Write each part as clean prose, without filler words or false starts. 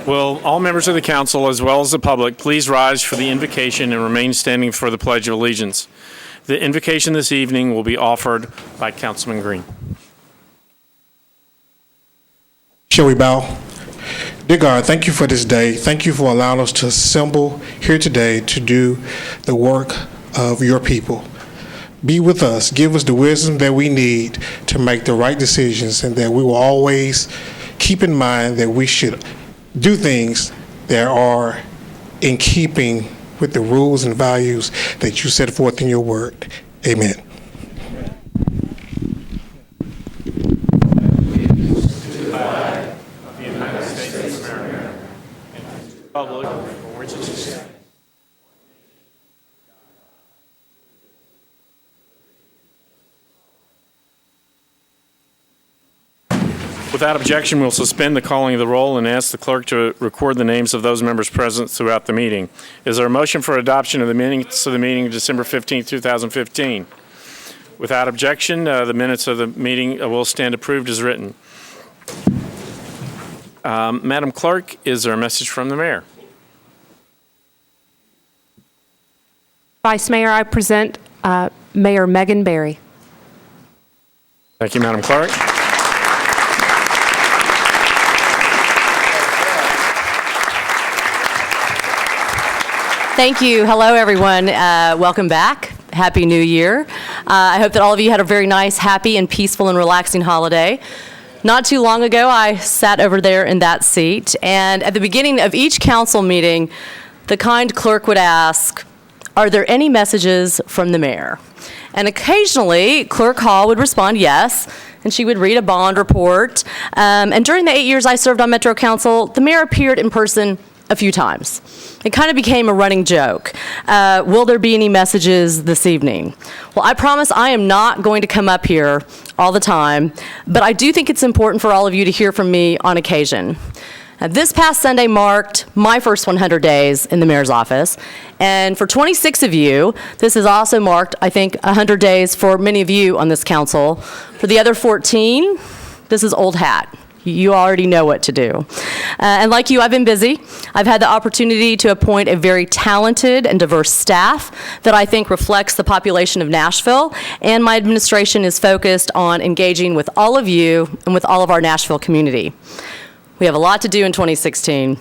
Will all members of the council, as well as the public, please rise for the invocation and remain standing for the Pledge of Allegiance. The invocation this evening will be offered by Councilman Green. Shall we bow? Dear God, thank you for this day. Thank you for allowing us to assemble here today to do the work of your people. Be with us. Give us the wisdom that we need to make the right decisions, and that we will always keep in mind that we should do things that are in keeping with the rules and values that you set forth in your word. Amen. Without objection, we'll suspend the calling of the roll and ask the clerk to record the names of those members present throughout the meeting. Is there a motion for adoption of the minutes of the meeting of December 15, 2015? Without objection, the minutes of the meeting will stand approved as written. Madam Clerk, is there a message from the mayor? Vice Mayor, I present Mayor Megan Berry. Thank you, Madam Clerk. Thank you. Hello, everyone. Welcome back. Happy New Year. I hope that all of you had a very nice, happy, and peaceful and relaxing holiday. Not too long ago, I sat over there in that seat, and at the beginning of each council meeting, the kind clerk would ask, "Are there any messages from the mayor?" And occasionally, Clerk Hall would respond yes, and she would read a bond report. And during the 8 years I served on Metro Council, the mayor appeared in person a few times. It kind of became a running joke. Will there be any messages this evening? Well, I promise I am not going to come up here all the time, but I do think it's important for all of you to hear from me on occasion. This past Sunday marked my first 100 days in the mayor's office, and for 26 of you, this has also marked, I think, 100 days for many of you on this council. For the other 14, this is old hat. You already know what to do. And like you, I've been busy. I've had the opportunity to appoint a very talented and diverse staff that I think reflects the population of Nashville, and my administration is focused on engaging with all of you and with all of our Nashville community. We have a lot to do in 2016,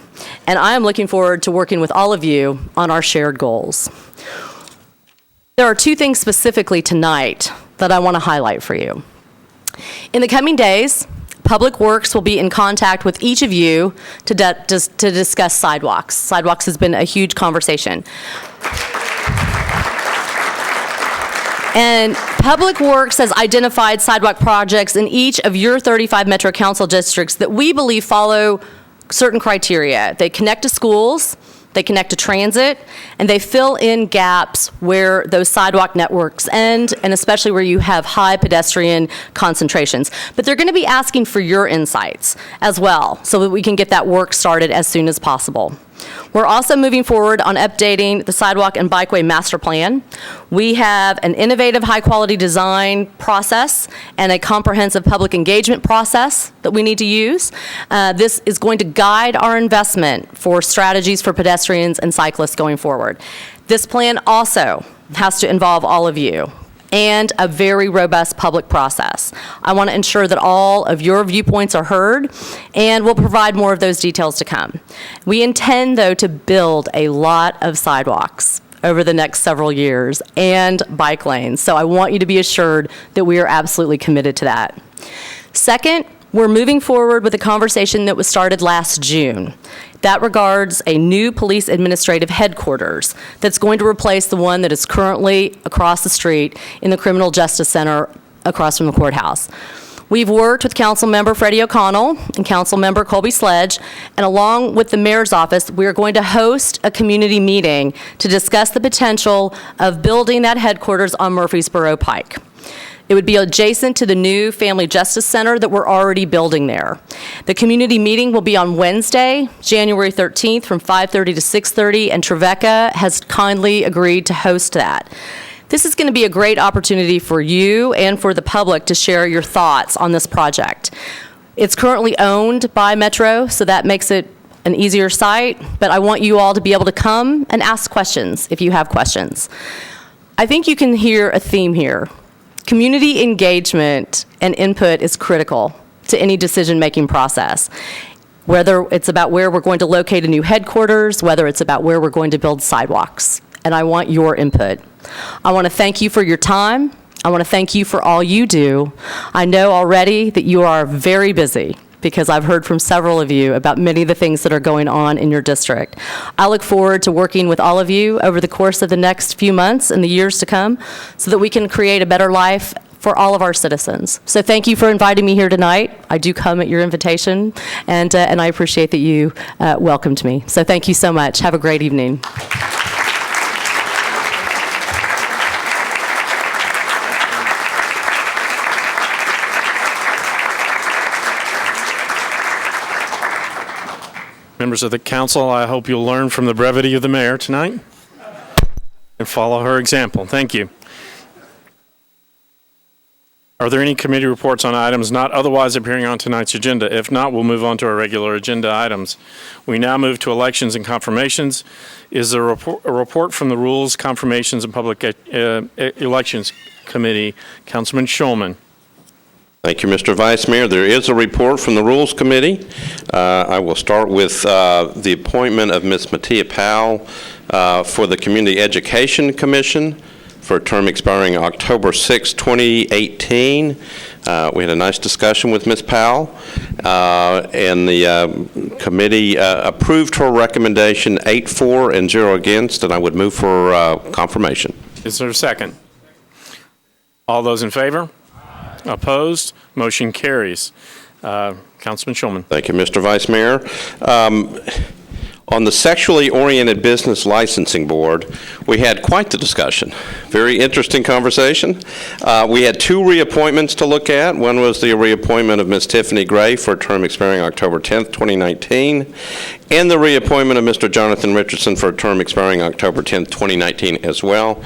and I am looking forward to working with all of you on our shared goals. There are two things specifically tonight that I want to highlight for you. In the coming days, Public Works will be in contact with each of you to discuss sidewalks. Sidewalks has been a huge conversation. And Public Works has identified sidewalk projects in each of your 35 Metro Council districts that we believe follow certain criteria. They connect to schools, they connect to transit, and they fill in gaps where those sidewalk networks end, and especially where you have high pedestrian concentrations. But they're going to be asking for your insights as well, so that we can get that work started as soon as possible. We're also moving forward on updating the sidewalk and bikeway master plan. We have an innovative high-quality design process and a comprehensive public engagement process that we need to use. This is going to guide our investment for strategies for pedestrians and cyclists going forward. This plan also has to involve all of you and a very robust public process. I want to ensure that all of your viewpoints are heard, and we'll provide more of those details to come. We intend, though, to build a lot of sidewalks over the next several years and bike lanes, so I want you to be assured that we are absolutely committed to that. Second, we're moving forward with a conversation that was started last June. That regards a new police administrative headquarters that's going to replace the one that is currently across the street in the Criminal Justice Center across from the courthouse. We've worked with Councilmember Freddie O'Connell and Councilmember Colby Sledge, and along with the Mayor's office, we are going to host a community meeting to discuss the potential of building that headquarters on Murfreesboro Pike. It would be adjacent to the new Family Justice Center that we're already building there. The community meeting will be on Wednesday, January 13th from 5:30 to 6:30, and Trevecca has kindly agreed to host that. This is going to be a great opportunity for you and for the public to share your thoughts on this project. It's currently owned by Metro, so that makes it an easier site, but I want you all to be able to come and ask questions if you have questions. I think you can hear a theme here. Community engagement and input is critical to any decision-making process. Whether it's about where we're going to locate a new headquarters, whether it's about where we're going to build sidewalks, and I want your input. I want to thank you for your time. I want to thank you for all you do. I know already that you are very busy because I've heard from several of you about many of the things that are going on in your district. I look forward to working with all of you over the course of the next few months and the years to come so that we can create a better life for all of our citizens. So thank you for inviting me here tonight. I do come at your invitation, and I appreciate that you welcomed me. So thank you so much. Have a great evening. Members of the council, I hope you'll learn from the brevity of the mayor tonight and follow her example. Thank you. Are there any committee reports on items not otherwise appearing on tonight's agenda? If not, we'll move on to our regular agenda items. We now move to elections and confirmations. Is there a report from the Rules, Confirmations, and Public Elections Committee? Councilman Shulman. Thank you, Mr. Vice Mayor. There is a report from the Rules Committee. I will start with the appointment of Ms. Mattia Powell for the Community Education Commission for a term expiring October 6, 2018. We had a nice discussion with Ms. Powell, and the committee approved her recommendation 8-4 and 0 against, and I would move for confirmation. Is there a second? All those in favor? Opposed? Motion carries. Councilman Shulman. Thank you, Mr. Vice Mayor. On the Sexually Oriented Business Licensing Board, we had quite the discussion. Very interesting conversation. We had two reappointments to look at. One was the reappointment of Ms. Tiffany Gray for a term expiring October 10th, 2019, and the reappointment of Mr. Jonathan Richardson for a term expiring October 10th, 2019 as well.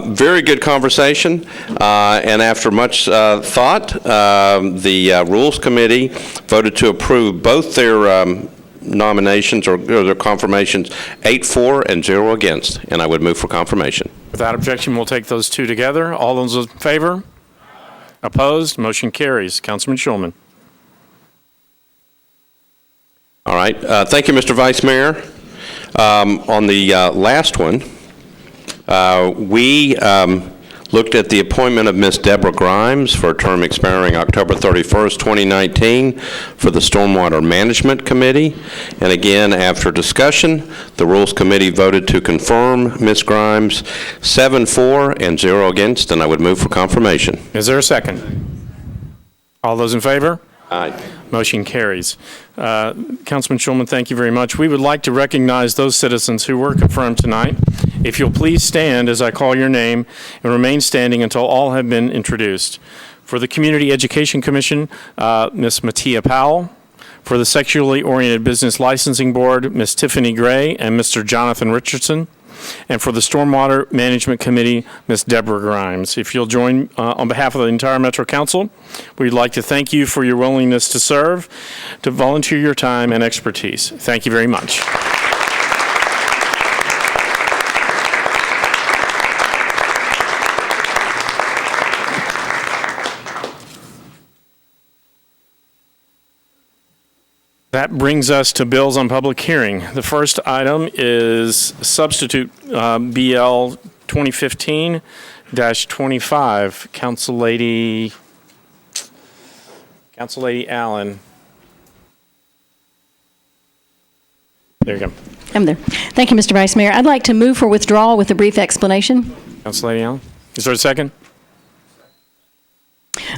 Very good conversation, and after much thought, the Rules Committee voted to approve both their nominations or their confirmations 8-4 and 0 against, and I would move for confirmation. Without objection, we'll take those two together. All those in favor? Opposed? Motion carries. Councilman Shulman. All right. Thank you, Mr. Vice Mayor. On the last one, we looked at the appointment of Ms. Deborah Grimes for a term expiring October 31st, 2019 for the Stormwater Management Committee. And again, after discussion, the Rules Committee voted to confirm Ms. Grimes 7-4 and 0 against, and I would move for confirmation. Is there a second? All those in favor? Aye. Motion carries. Councilman Shulman, thank you very much. We would like to recognize those citizens who were confirmed tonight. If you'll please stand as I call your name and remain standing until all have been introduced. For the Community Education Commission, Ms. Mattia Powell. For the Sexually Oriented Business Licensing Board, Ms. Tiffany Gray and Mr. Jonathan Richardson. And for the Stormwater Management Committee, Ms. Deborah Grimes. If you'll join on behalf of the entire Metro Council, we'd like to thank you for your willingness to serve, to volunteer your time and expertise. Thank you very much. That brings us to bills on public hearing. The first item is substitute BL 2015-25. Council Lady Allen. There you go. I'm there. Thank you, Mr. Vice Mayor. I'd like to move for withdrawal with a brief explanation. Council Lady Allen. Is there a second?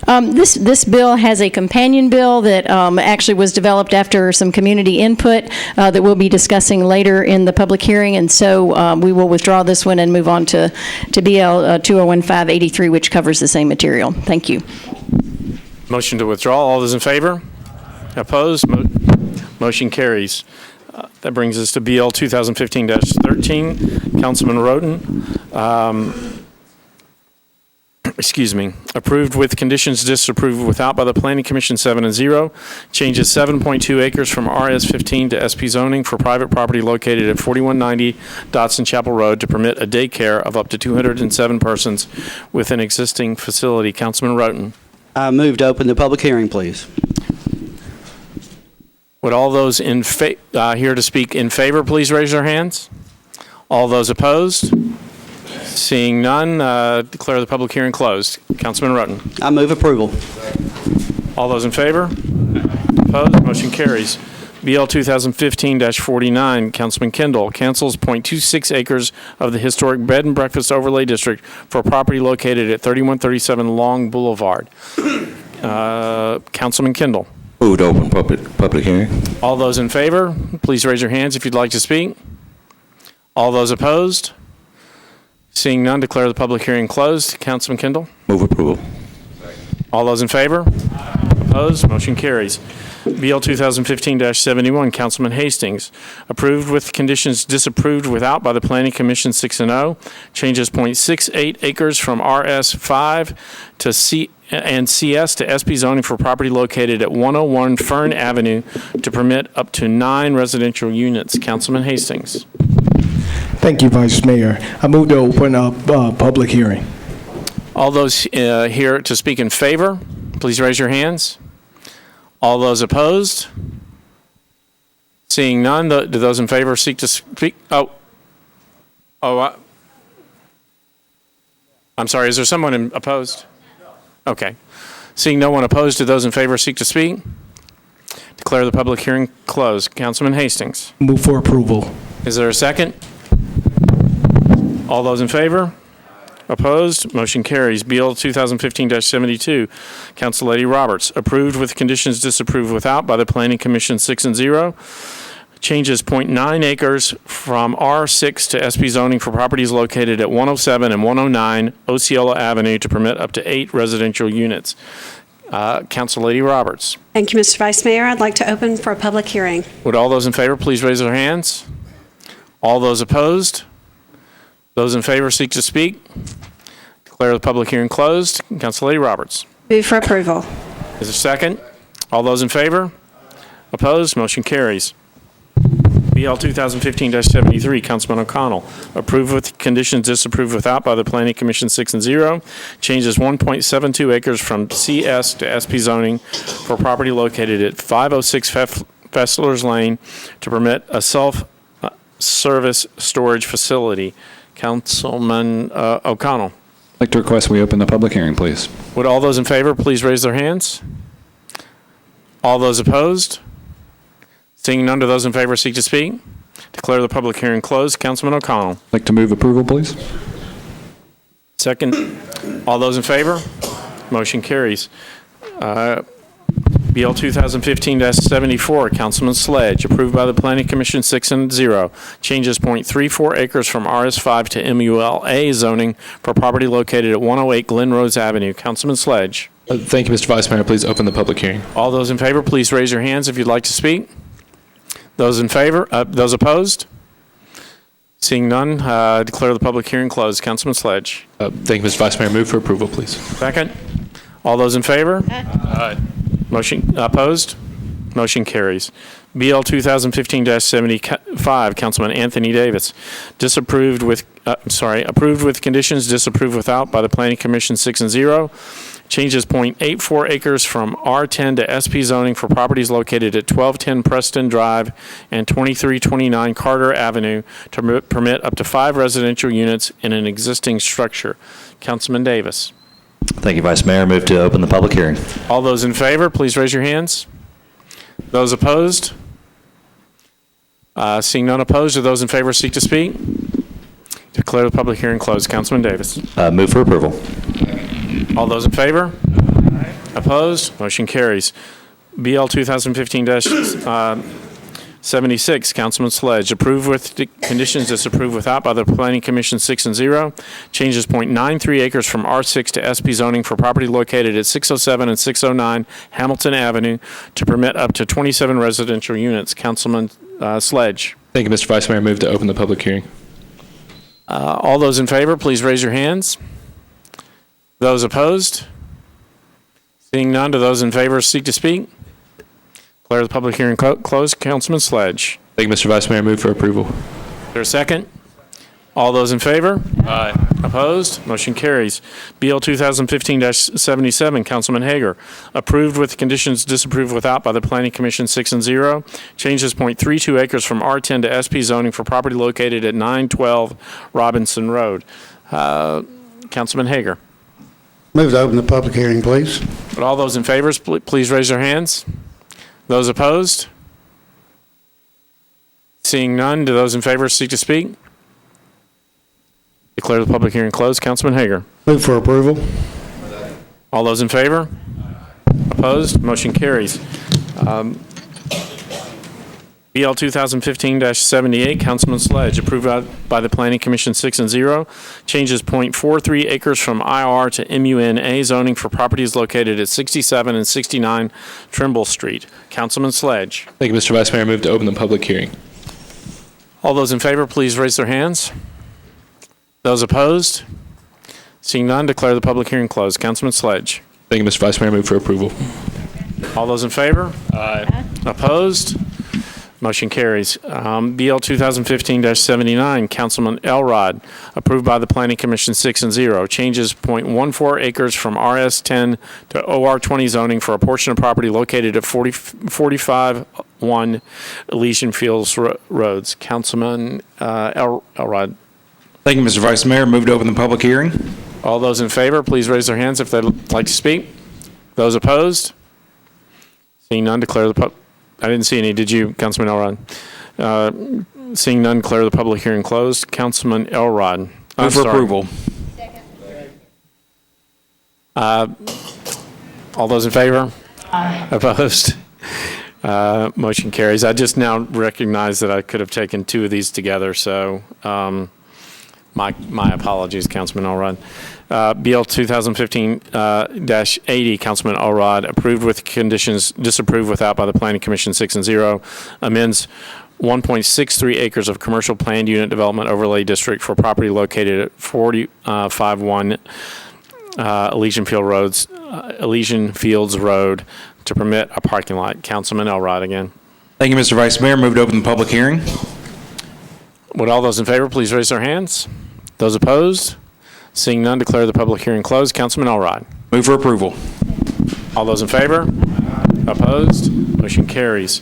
This bill has a companion bill that actually was developed after some community input that we'll be discussing later in the public hearing, and so we will withdraw this one and move on to BL 2015-83, which covers the same material. Thank you. Motion to withdraw. All those in favor? Opposed? Motion carries. That brings us to BL 2015-13. Councilman Roden. excuse me, approved with conditions, disapproved without by the Planning Commission 7-0. Changes 7.2 acres from RS 15 to SP zoning for private property located at 4190 Dotson Chapel Road to permit a daycare of up to 207 persons with an existing facility. Councilman Roten. I move to open the public hearing, please. Would all those here to speak in favor, please raise their hands? All those opposed? Seeing none, declare the public hearing closed. Councilman Roten. I move approval. All those in favor? Opposed? Motion carries. BL 2015-49, Councilman Kendall cancels .26 acres of the historic Bed and Breakfast Overlay District for property located at 3137 Long Boulevard. Councilman Kendall. Move to open public hearing. All those in favor, please raise your hands if you'd like to speak. All those opposed? Seeing none, declare the public hearing closed. Councilman Kendall. Move approval. All those in favor? Opposed? Motion carries. BL 2015-71, Councilman Hastings. Approved with conditions, disapproved without by the Planning Commission 6-0. Changes .68 acres from RS 5 to CS to SP zoning for property located at 101 Fern Avenue to permit up to 9 residential units. Councilman Hastings. Thank you, Vice Mayor. I move to open up public hearing. All those here to speak in favor, please raise your hands. All those opposed? Seeing none, do those in favor seek to speak? I'm sorry, is there someone opposed? Okay. Seeing no one opposed, do those in favor seek to speak? Declare the public hearing closed. Councilman Hastings. Move for approval. Is there a second? All those in favor? Opposed? Motion carries. BL 2015-72, Council Lady Roberts. Approved with conditions, disapproved without by the Planning Commission 6-0. Changes .9 acres from R6 to SP zoning for properties located at 107 and 109 Osceola Avenue to permit up to 8 residential units. Council Lady Roberts. Thank you, Mr. Vice Mayor. I'd like to open for a public hearing. Would all those in favor please raise their hands? All those opposed? Those in favor seek to speak. Declare the public hearing closed. Council Lady Roberts. Move for approval. Is there a second? All those in favor? Opposed? Motion carries. BL 2015-73, Councilman O'Connell. Approved with conditions, disapproved without by the Planning Commission 6-0. Changes 1.72 acres from CS to SP zoning for property located at 506 Fessler's Lane to permit a self-service storage facility. Councilman O'Connell. I'd like to request we open the public hearing, please. Would all those in favor please raise their hands? All those opposed? Seeing none, do those in favor seek to speak? Declare the public hearing closed. Councilman O'Connell. I'd like to move approval, please. Second. All those in favor? Motion carries. BL 2015-74, Councilman Sledge. Approved by the Planning Commission 6-0. Changes .34 acres from RS5 to MULA zoning for property located at 108 Glen Rose Avenue. Councilman Sledge. Thank you, Mr. Vice Mayor. Please open the public hearing. All those in favor, please raise your hands if you'd like to speak. Those in favor, those opposed? Seeing none, declare the public hearing closed. Councilman Sledge. Thank you, Mr. Vice Mayor. Move for approval, please. Second. All those in favor? Aye. Motion opposed? Motion carries. BL 2015-75, Councilman Anthony Davis. Approved with conditions, disapproved without by the Planning Commission 6-0. Changes .84 acres from R10 to SP zoning for properties located at 1210 Preston Drive and 2329 Carter Avenue to permit up to 5 residential units in an existing structure. Councilman Davis. Thank you, Vice Mayor. Move to open the public hearing. All those in favor, please raise your hands. Those opposed? Seeing none opposed, do those in favor seek to speak? Declare the public hearing closed. Councilman Davis. Move for approval. All those in favor? Opposed? Motion carries. BL 2015-76, Councilman Sledge. Approved with conditions, disapproved without by the Planning Commission 6-0. Changes .93 acres from R6 to SP zoning for property located at 607 and 609 Hamilton Avenue to permit up to 27 residential units. Councilman Sledge. Thank you, Mr. Vice Mayor. Move to open the public hearing. All those in favor, please raise your hands. Those opposed? Seeing none, do those in favor seek to speak? Declare the public hearing closed. Councilman Sledge. Thank you, Mr. Vice Mayor. Move for approval. Is there a second? All those in favor? Aye. Opposed? Motion carries. BL 2015-77, Councilman Hager. Approved with conditions disapproved without by the Planning Commission 6 and 0. Changes .32 acres from R10 to SP zoning for property located at 912 Robinson Road. Councilman Hager. Move to open the public hearing, please. Would all those in favor please raise their hands? Those opposed? Seeing none, do those in favor seek to speak? Declare the public hearing closed. Councilman Hager. Move for approval. All those in favor? Opposed? Motion carries. BL 2015-78, Councilman Sledge, approved by the Planning Commission 6 and 0. Changes .43 acres from IR to MUNA zoning for properties located at 67 and 69 Trimble Street. Councilman Sledge. Thank you, Mr. Vice Mayor. Move to open the public hearing. All those in favor, please raise their hands. Those opposed? Seeing none, declare the public hearing closed. Councilman Sledge. Thank you, Mr. Vice Mayor. Move for approval. All those in favor? Aye. Opposed? Motion carries. BL 2015-79, Councilman Elrod, approved by the Planning Commission 6 and 0. Changes .14 acres from RS10 to OR20 zoning for a portion of property located at 45-1 Elysian Fields Roads. Councilman Elrod. Thank you, Mr. Vice Mayor. Move to open the public hearing. All those in favor, please raise their hands if they'd like to speak. Those opposed? Seeing none, declare the I didn't see any. Did you, Councilman Elrod? Seeing none, declare the public hearing closed. Councilman Elrod. Move for approval. All those in favor? Aye. Opposed? Motion carries. I just now recognize that I could have taken two of these together, so my apologies, Councilman Elrod. BL 2015-80, Councilman Elrod, approved with conditions disapproved without by the Planning Commission 6 and 0, amends 1.63 acres of commercial planned unit development overlay district for property located at 45-1 Elysian Fields Road to permit a parking lot. Councilman Elrod again. Thank you, Mr. Vice Mayor. Move to open the public hearing. Would all those in favor please raise their hands? Those opposed? Seeing none, declare the public hearing closed. Councilman Elrod. Move for approval. All those in favor? Opposed? Motion carries.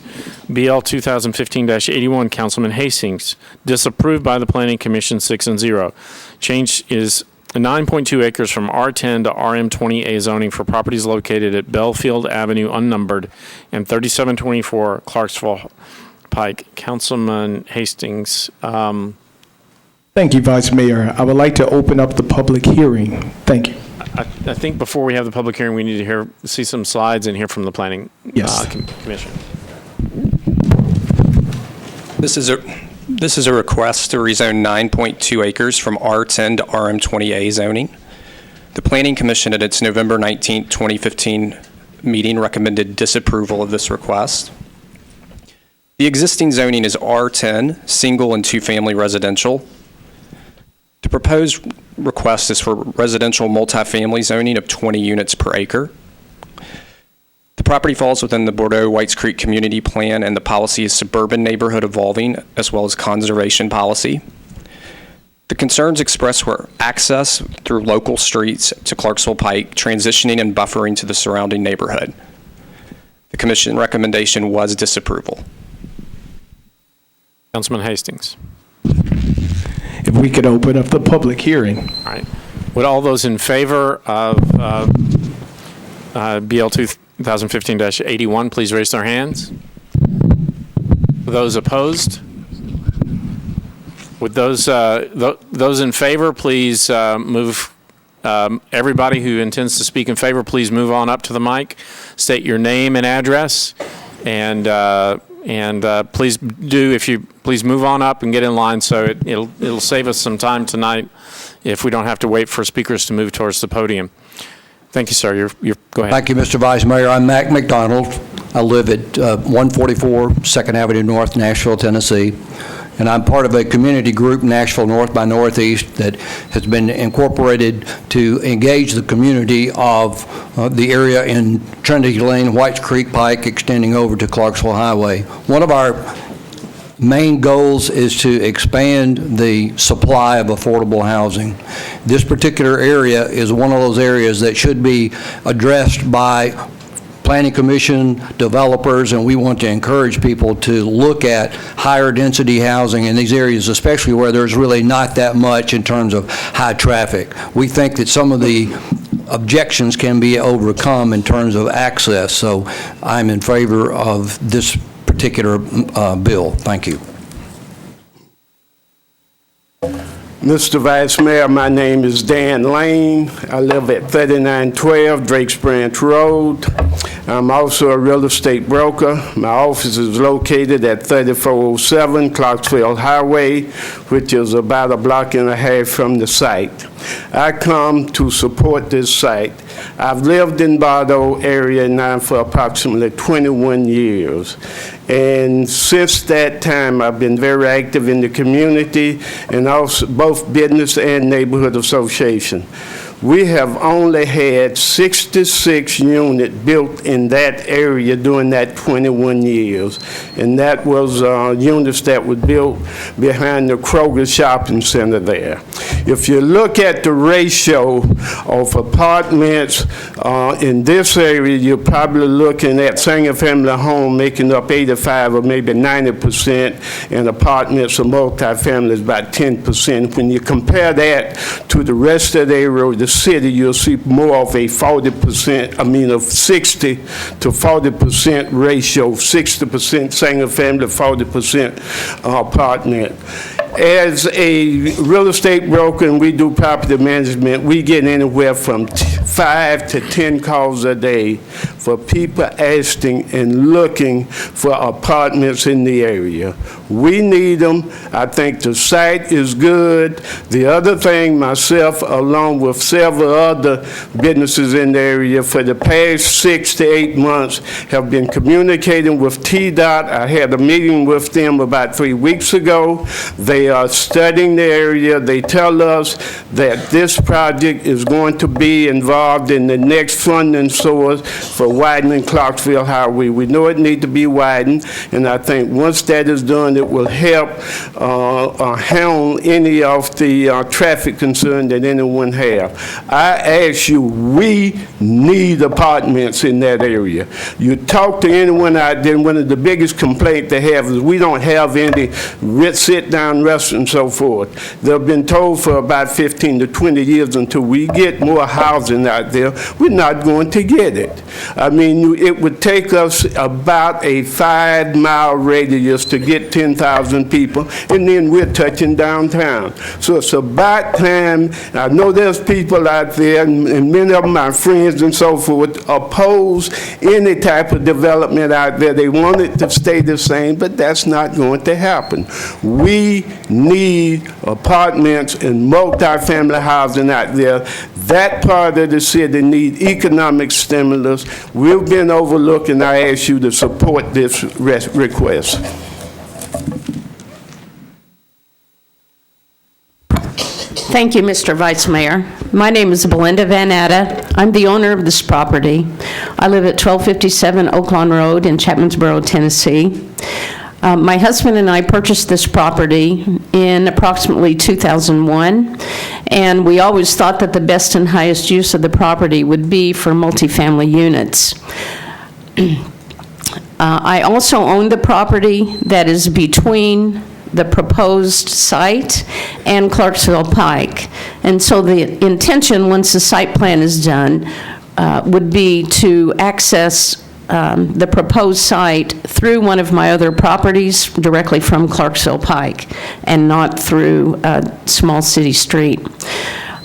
BL 2015-81, Councilman Hastings, disapproved by the Planning Commission 6 and 0. Change is 9.2 acres from R10 to RM20A zoning for properties located at Belfield Avenue unnumbered and 3724 Clarksville Pike. Councilman Hastings. Thank you, Vice Mayor. I would like to open up the public hearing. Thank you. I think before we have the public hearing, we need to see some slides and hear from the Planning Commission. This is a request to rezone 9.2 acres from R10 to RM20A zoning. The Planning Commission at its November 19, 2015 meeting recommended disapproval of this request. The existing zoning is R10, single and two-family residential. The proposed request is for residential multifamily zoning of 20 units per acre. The property falls within the Bordeaux-Whites Creek Community Plan, and the policy is suburban neighborhood evolving, as well as conservation policy. The concerns expressed were access through local streets to Clarksville Pike, transitioning and buffering to the surrounding neighborhood. The Commission recommendation was disapproval. Councilman Hastings. If we could open up the public hearing. All right. Would all those in favor of BL 2015-81 please raise their hands? Those opposed? Would those in favor please move? Everybody who intends to speak in favor, please move on up to the mic. State your name and address, and please please move on up and get in line, so it'll save us some time tonight if we don't have to wait for speakers to move towards the podium. Thank you, sir. You're go ahead. Thank you, Mr. Vice Mayor. I'm Mac McDonald. I live at 144 2nd Avenue North, Nashville, Tennessee. and I'm part of a community group, Nashville North by Northeast, that has been incorporated to engage the community of the area in Trinity Lane, Whites Creek Pike, extending over to Clarksville Highway. One of our main goals is to expand the supply of affordable housing. This particular area is one of those areas that should be addressed by Planning Commission, developers, and we want to encourage people to look at higher density housing in these areas, especially where there's really not that much in terms of high traffic. We think that some of the objections can be overcome in terms of access, so I'm in favor of this particular bill. Thank you. Mr. Vice Mayor, my name is Dan Lane. I live at 3912 Drakes Branch Road. I'm also a real estate broker. My office is located at 3407 Clarksville Highway, which is about a block and a half from the site. I come to support this site. I've lived in Bartow area now for approximately 21 years. And since that time, I've been very active in the community and also both business and neighborhood association. We have only had 66 units built in that area during that 21 years. And that was units that were built behind the Kroger Shopping Center there. If you look at the ratio of apartments in this area, you're probably looking at single-family home making up 85 or maybe 90%, and apartments or multifamily is about 10%. When you compare that to the rest of the area, the city, you'll see more of a 40%, of 60 to 40% ratio, 60% single family, 40% apartment. As a real estate broker and we do property management, we get anywhere from 5 to 10 calls a day for people asking and looking for apartments in the area. We need them. I think the site is good. The other thing, myself, along with several other businesses in the area, for the past 6 to 8 months, have been communicating with TDOT. I had a meeting with them about 3 weeks ago. They are studying the area. They tell us that this project is going to be involved in the next funding source for widening Clarksville Highway. We know it needs to be widened, and I think once that is done, it will help handle any of the traffic concern that anyone have. I ask you, we need apartments in that area. You talk to anyone out there, one of the biggest complaints they have is we don't have any sit-down restaurants and so forth. They've been told for about 15 to 20 years until we get more housing out there, we're not going to get it. I mean, it would take us about a 5-mile radius to get 10,000 people, and then we're touching downtown. So it's about time. I know there's people out there, and many of my friends and so forth, oppose any type of development out there. They want it to stay the same, but that's not going to happen. We need apartments and multi-family housing out there. That part of the city needs economic stimulus. We've been overlooked, and I ask you to support this request. Thank you, Mr. Vice Mayor. My name is Belinda Van Atta. I'm the owner of this property. I live at 1257 Oaklawn Road in Chapmansboro, Tennessee. My husband and I purchased this property in approximately 2001, and we always thought that the best and highest use of the property would be for multifamily units. I also own the property that is between the proposed site and Clarksville Pike. And so the intention, once the site plan is done, would be to access the proposed site through one of my other properties directly from Clarksville Pike and not through a small city street.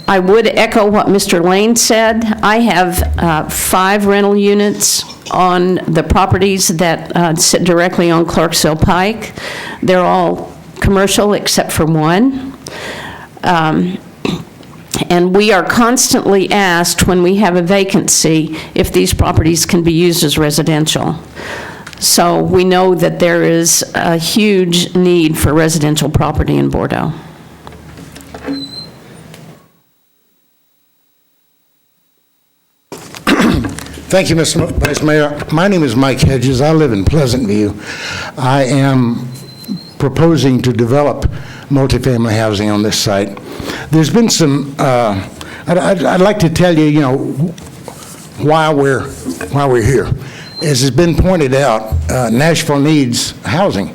I would echo what Mr. Lane said. I have 5 rental units on the properties that sit directly on Clarksville Pike. They're all commercial except for one. And we are constantly asked when we have a vacancy if these properties can be used as residential. So we know that there is a huge need for residential property in Bordeaux. Thank you, Mr. Vice Mayor. My name is Mike Hedges. I live in Pleasant View. I am proposing to develop multifamily housing on this site. There's been some, I'd like to tell you, why we're here. As has been pointed out, Nashville needs housing.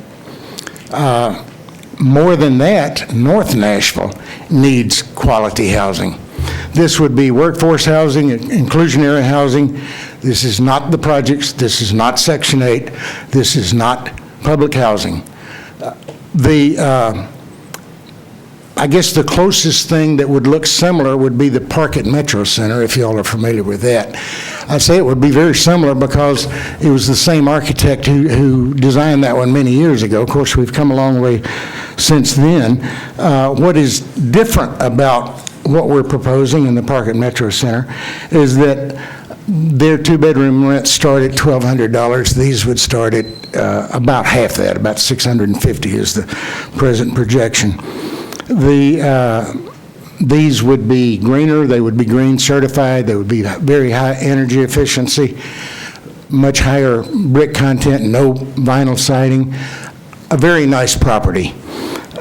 More than that, North Nashville needs quality housing. This would be workforce housing, inclusionary housing. This is not the projects. This is not Section 8. This is not public housing. I guess the closest thing that would look similar would be the Park at Metro Center, if y'all are familiar with that. I say it would be very similar because it was the same architect who designed that one many years ago. Of course, we've come a long way since then. What is different about what we're proposing in the Park at Metro Center is that their two-bedroom rents start at $1,200. These would start at about half that, about $650 is the present projection. These would be greener, they would be green certified, they would be very high energy efficiency, much higher brick content, no vinyl siding, a very nice property.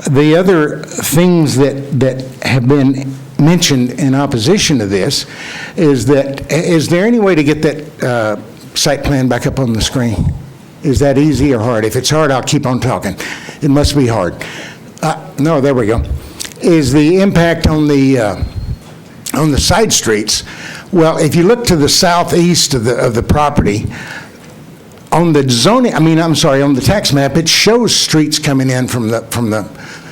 The other things that have been mentioned in opposition to this is there any way to get that site plan back up on the screen? Is that easy or hard? If it's hard, I'll keep on talking. It must be hard. No, there we go. Is the impact on the side streets? Well, if you look to the southeast of the property, on the zoning, on the tax map, it shows streets coming in from the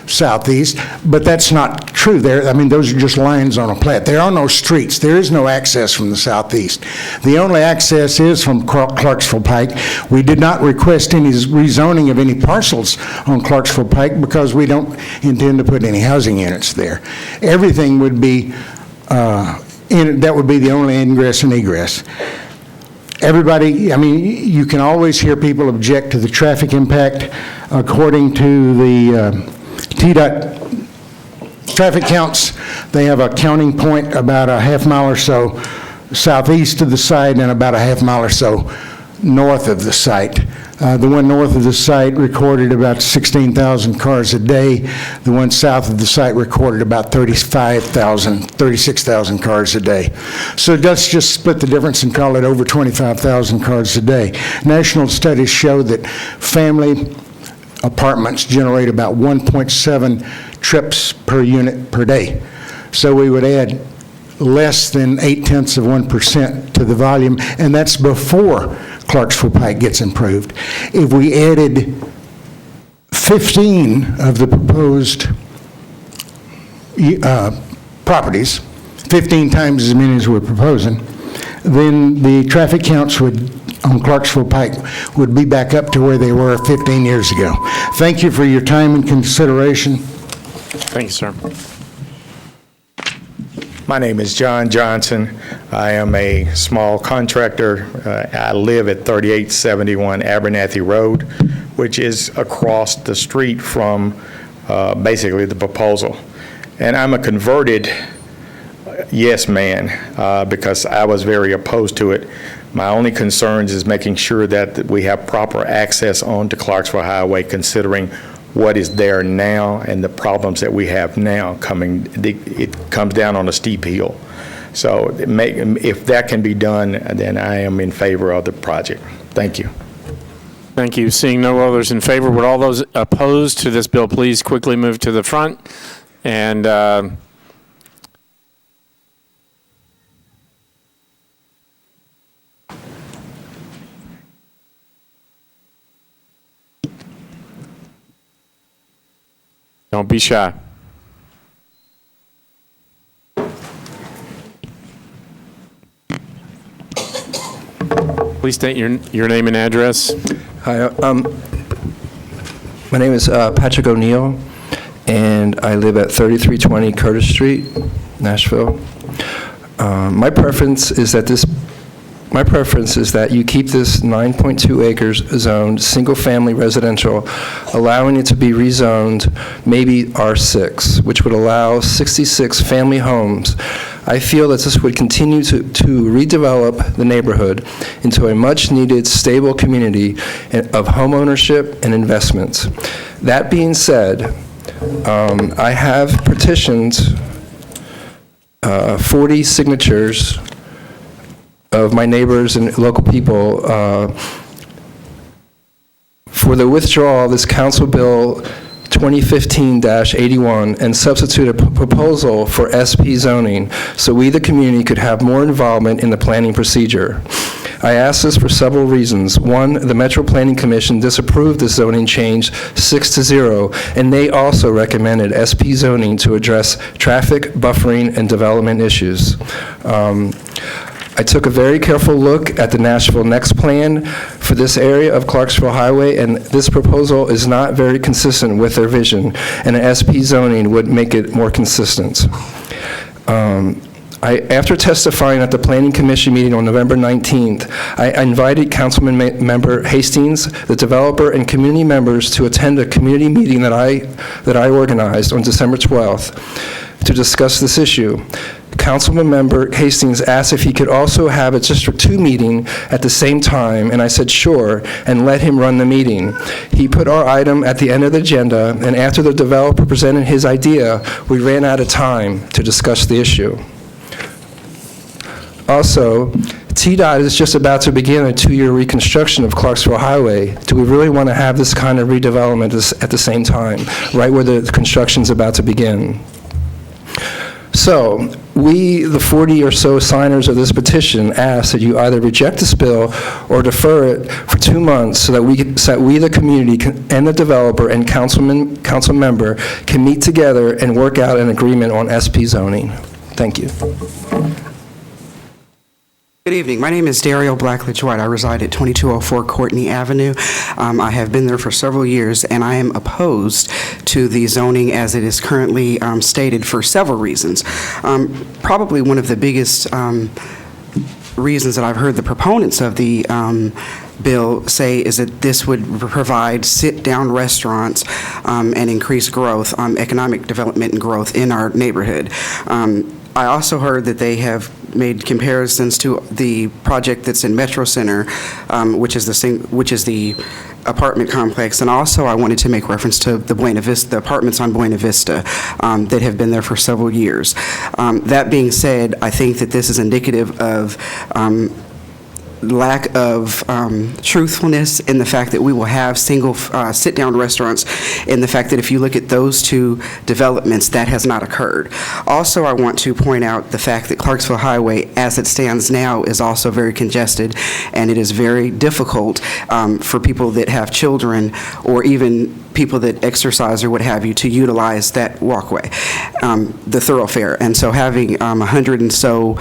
southeast, but that's not true there. Those are just lines on a plat. There are no streets. There is no access from the southeast. The only access is from Clarksville Pike. We did not request any rezoning of any parcels on Clarksville Pike because we don't intend to put any housing units there. Everything would be, that would be the only ingress and egress. Everybody, you can always hear people object to the traffic impact. According to the TDOT traffic counts, they have a counting point about a half mile or so southeast of the site and about a half mile or so north of the site. The one north of the site recorded about 16,000 cars a day. The one south of the site recorded about 36,000 cars a day. So let's just split the difference and call it over 25,000 cars a day. National studies show that family apartments generate about 1.7 trips per unit per day. So we would add less than 0.8% to the volume, and that's before Clarksville Pike gets improved. If we added 15 of the proposed properties, 15 times as many as we're proposing, then the traffic counts on Clarksville Pike would be back up to where they were 15 years ago. Thank you for your time and consideration. Thank you, sir. My name is John Johnson. I am a small contractor. I live at 3871 Abernathy Road, which is across the street from basically the proposal. And I'm a converted yes man because I was very opposed to it. My only concerns is making sure that we have proper access onto Clarksville Highway, considering what is there now and the problems that we have now coming. It comes down on a steep hill. So if that can be done, then I am in favor of the project. Thank you. Thank you. Seeing no others in favor, would all those opposed to this bill please quickly move to the front? And don't be shy. Please state your name and address. Hi, my name is Patrick O'Neill, and I live at 3320 Curtis Street, Nashville. My preference is that this my preference is that you keep this 9.2 acres zoned single-family residential, allowing it to be rezoned maybe R6, which would allow 66 family homes. I feel that this would continue to redevelop the neighborhood into a much-needed, stable community of homeownership and investments. That being said, I have petitioned 40 signatures of my neighbors and local people for the withdrawal of this Council Bill 2015-81 and substitute a proposal for SP zoning so we, the community, could have more involvement in the planning procedure. I ask this for several reasons. One, the Metro Planning Commission disapproved the zoning change 6-0, and they also recommended SP zoning to address traffic, buffering, and development issues. I took a very careful look at the Nashville Next Plan for this area of Clarksville Highway, and this proposal is not very consistent with their vision, and an SP zoning would make it more consistent. After testifying at the Planning Commission meeting on November 19th, I invited Councilman Member Hastings, the developer, and community members to attend a community meeting that I organized on December 12th to discuss this issue. Councilman Member Hastings asked if he could also have a District 2 meeting at the same time, and I said sure, and let him run the meeting. He put our item at the end of the agenda, and after the developer presented his idea, we ran out of time to discuss the issue. Also, TDOT is just about to begin a 2-year reconstruction of Clarksville Highway. Do we really want to have this kind of redevelopment at the same time, right where the construction's about to begin? So, we, the 40 or so signers of this petition, ask that you either reject this bill or defer it for 2 months so that we, the community, and the developer and council member can meet together and work out an agreement on SP zoning. Thank you. Good evening. My name is Daryl Blackledge White. I reside at 2204 Courtney Avenue. I have been there for several years, and I am opposed to the zoning as it is currently stated for several reasons. Probably one of the biggest reasons that I've heard the proponents of the bill say is that this would provide sit-down restaurants and increase growth, economic development and growth in our neighborhood. I also heard that they have made comparisons to the project that's in Metro Center, which is the apartment complex, and also I wanted to make reference to the apartments on Buena Vista that have been there for several years. That being said, I think that this is indicative of lack of truthfulness in the fact that we will have single sit-down restaurants, in the fact that if you look at those two developments, that has not occurred. Also, I want to point out the fact that Clarksville Highway, as it stands now, is also very congested, and it is very difficult for people that have children or even people that exercise or what have you to utilize that walkway, the thoroughfare. And so having 100 and so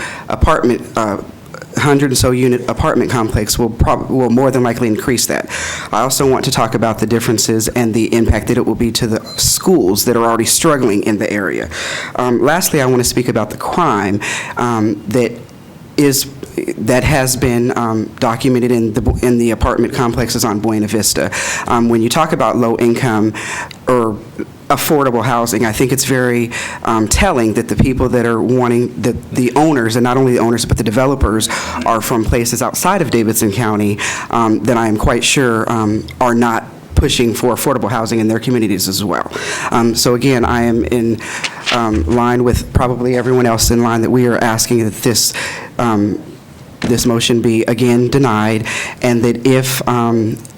unit apartment complex will more than likely increase that. I also want to talk about the differences and the impact that it will be to the schools that are already struggling in the area. Lastly, I want to speak about the crime that has been documented in the apartment complexes on Buena Vista. When you talk about low income or affordable housing, I think it's very telling that the people that are wanting, the owners, and not only the owners but the developers, are from places outside of Davidson County that I am quite sure are not pushing for affordable housing in their communities as well. So again, I am in line with probably everyone else in line that we are asking that this motion be again denied, and that if,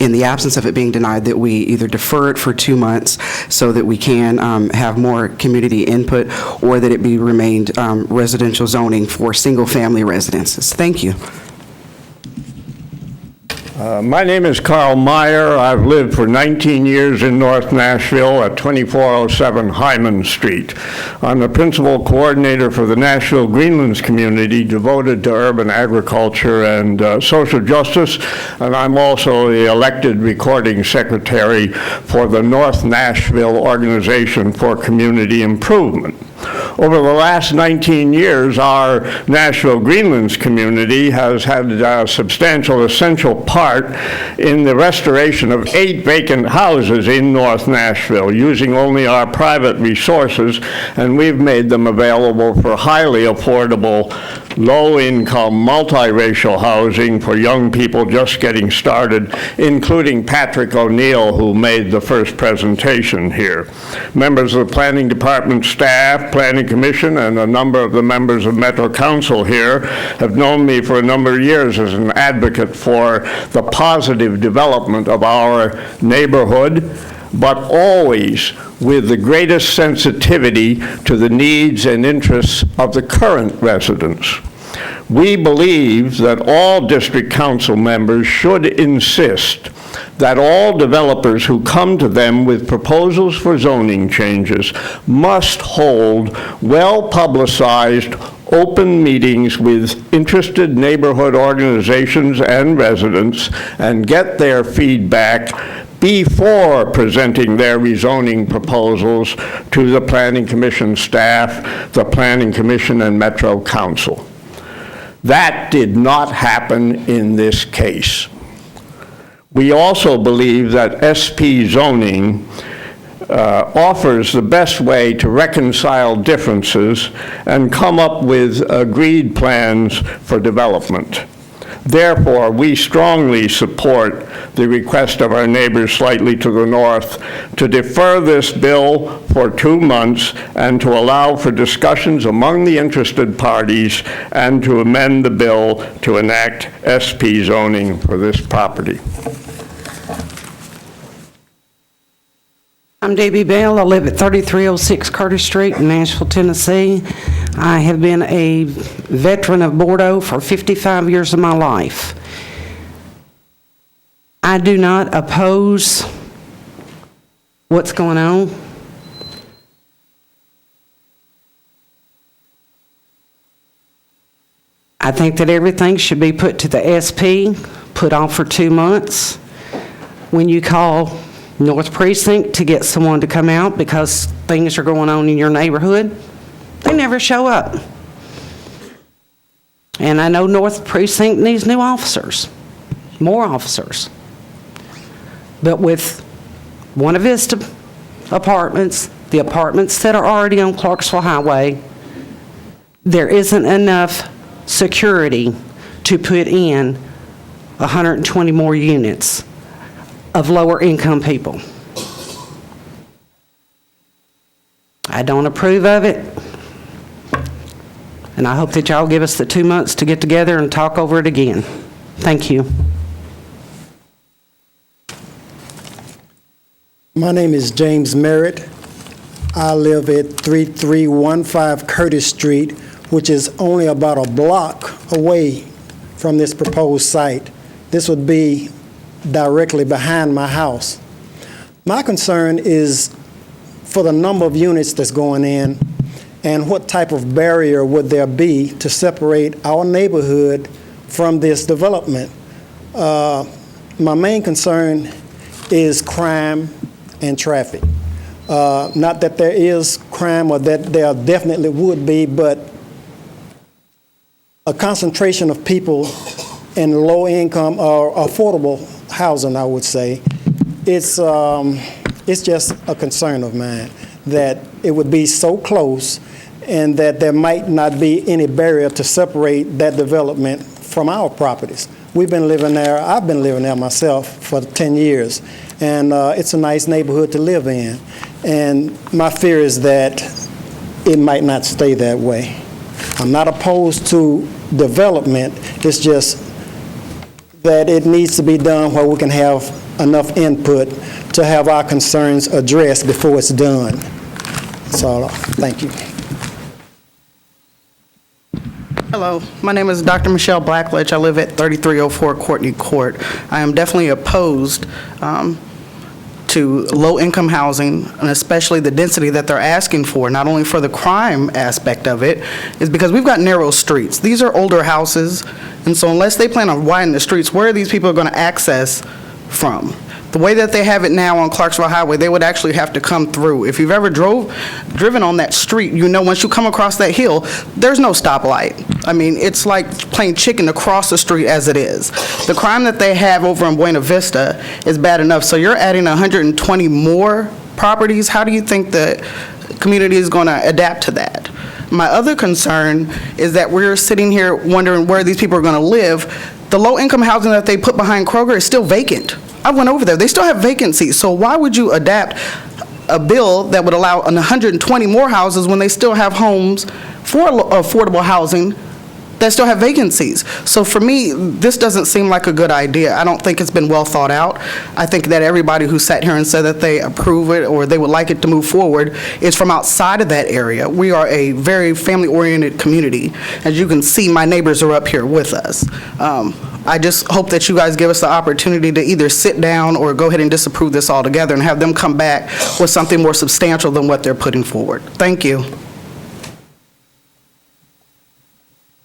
in the absence of it being denied, that we either defer it for 2 months so that we can have more community input, or that it be remained residential zoning for single-family residences. Thank you. My name is Carl Meyer. I've lived for 19 years in North Nashville at 2407 Hyman Street. I'm the principal coordinator for the Nashville Greenlands community devoted to urban agriculture and social justice, and I'm also the elected recording secretary for the North Nashville Organization for Community Improvement. Over the last 19 years, our Nashville Greenlands community has had a substantial essential part in the restoration of 8 vacant houses in North Nashville, using only our private resources, and we've made them available for highly affordable, low-income, multiracial housing for young people just getting started, including Patrick O'Neill, who made the first presentation here. Members of the Planning Department staff, Planning Commission, and a number of the members of Metro Council here have known me for a number of years as an advocate for the positive development of our neighborhood, but always with the greatest sensitivity to the needs and interests of the current residents. We believe that all district council members should insist that all developers who come to them with proposals for zoning changes must hold well-publicized open meetings with interested neighborhood organizations and residents and get their feedback before presenting their rezoning proposals to the Planning Commission staff, the Planning Commission, and Metro Council. That did not happen in this case. We also believe that SP zoning offers the best way to reconcile differences and come up with agreed plans for development. Therefore, we strongly support the request of our neighbors slightly to the north to defer this bill for 2 months and to allow for discussions among the interested parties and to amend the bill to enact SP zoning for this property. I'm Debbie Bell. I live at 3306 Curtis Street in Nashville, Tennessee. I have been a veteran of Bordeaux for 55 years of my life. I do not oppose what's going on. I think that everything should be put to the SP, put off for 2 months. When you call North Precinct to get someone to come out because things are going on in your neighborhood, they never show up. And I know North Precinct needs new officers, more officers. But with Buena Vista Apartments, the apartments that are already on Clarksville Highway, there isn't enough security to put in 120 more units of lower income people. I don't approve of it, and I hope that y'all give us the 2 months to get together and talk over it again. Thank you. My name is James Merritt. I live at 3315 Curtis Street, which is only about a block away from this proposed site. This would be directly behind my house. My concern is for the number of units that's going in and what type of barrier would there be to separate our neighborhood from this development. My main concern is crime and traffic. Not that there is crime or that there definitely would be, but a concentration of people in low income or affordable housing, I would say, it's just a concern of mine that it would be so close and that there might not be any barrier to separate that development from our properties. We've been living there, I've been living there myself for 10 years, and it's a nice neighborhood to live in. And my fear is that it might not stay that way. I'm not opposed to development, it's just that it needs to be done where we can have enough input to have our concerns addressed before it's done. So, thank you. Hello, my name is Dr. Michelle Blackledge. I live at 3304 Courtney Court. I am definitely opposed to low-income housing, and especially the density that they're asking for, not only for the crime aspect of it, is because we've got narrow streets. These are older houses, and so unless they plan on widening the streets, where are these people going to access from? The way that they have it now on Clarksville Highway, they would actually have to come through. If you've ever driven on that street, you know once you come across that hill, there's no stoplight. I mean, it's like playing chicken across the street as it is. The crime that they have over in Buena Vista is bad enough, so you're adding 120 more properties. How do you think the community is going to adapt to that? My other concern is that we're sitting here wondering where these people are going to live. The low-income housing that they put behind Kroger is still vacant. I went over there. They still have vacancies. So why would you adapt a bill that would allow 120 more houses when they still have homes for affordable housing that still have vacancies? So for me, this doesn't seem like a good idea. I don't think it's been well thought out. I think that everybody who sat here and said that they approve it or they would like it to move forward is from outside of that area. We are a very family-oriented community. As you can see, my neighbors are up here with us. I just hope that you guys give us the opportunity to either sit down or go ahead and disapprove this altogether and have them come back with something more substantial than what they're putting forward. Thank you.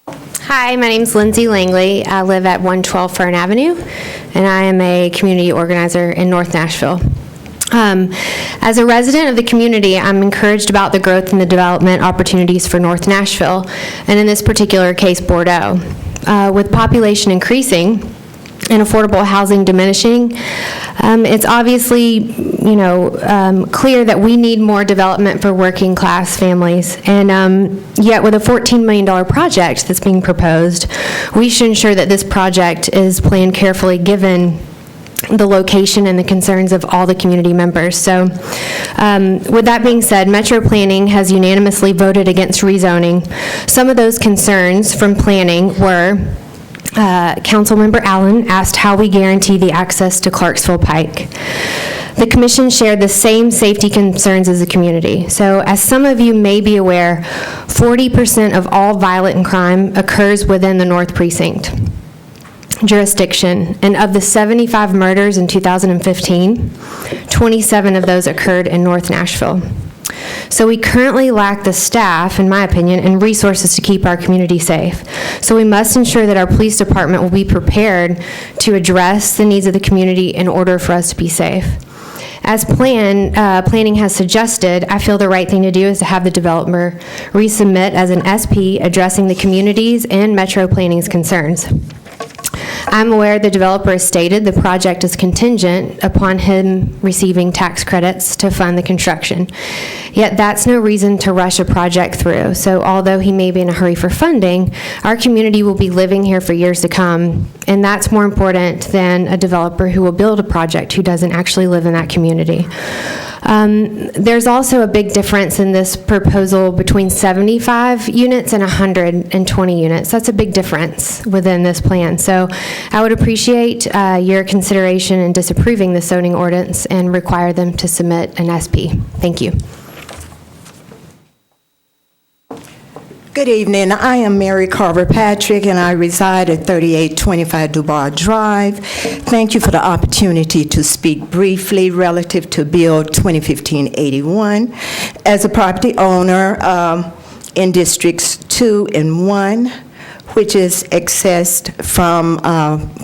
Hi, my name is Lindsay Langley. I live at 112 Fern Avenue, and I am a community organizer in North Nashville. As a resident of the community, I'm encouraged about the growth and the development opportunities for North Nashville, and in this particular case, Bordeaux. With population increasing and affordable housing diminishing, it's obviously, clear that we need more development for working class families. And yet with a $14 million project that's being proposed, we should ensure that this project is planned carefully given the location and the concerns of all the community members. So with that being said, Metro Planning has unanimously voted against rezoning. Some of those concerns from planning were Councilmember Allen asked how we guarantee the access to Clarksville Pike. The commission shared the same safety concerns as the community. So as some of you may be aware, 40% of all violent crime occurs within the North Precinct jurisdiction, and of the 75 murders in 2015, 27 of those occurred in North Nashville. So we currently lack the staff, in my opinion, and resources to keep our community safe. So we must ensure that our police department will be prepared to address the needs of the community in order for us to be safe. As planning has suggested, I feel the right thing to do is to have the developer resubmit as an SP addressing the community's and Metro Planning's concerns. I'm aware the developer has stated the project is contingent upon him receiving tax credits to fund the construction. Yet that's no reason to rush a project through. So although he may be in a hurry for funding, our community will be living here for years to come, and that's more important than a developer who will build a project who doesn't actually live in that community. There's also a big difference in this proposal between 75 units and 120 units. That's a big difference within this plan. So I would appreciate your consideration in disapproving the zoning ordinance and require them to submit an SP. Thank you. Good evening. I am Mary Carver Patrick, and I reside at 3825 Dubois Drive. Thank you for the opportunity to speak briefly relative to Bill 2015-81. As a property owner in Districts 2 and 1, which is accessed from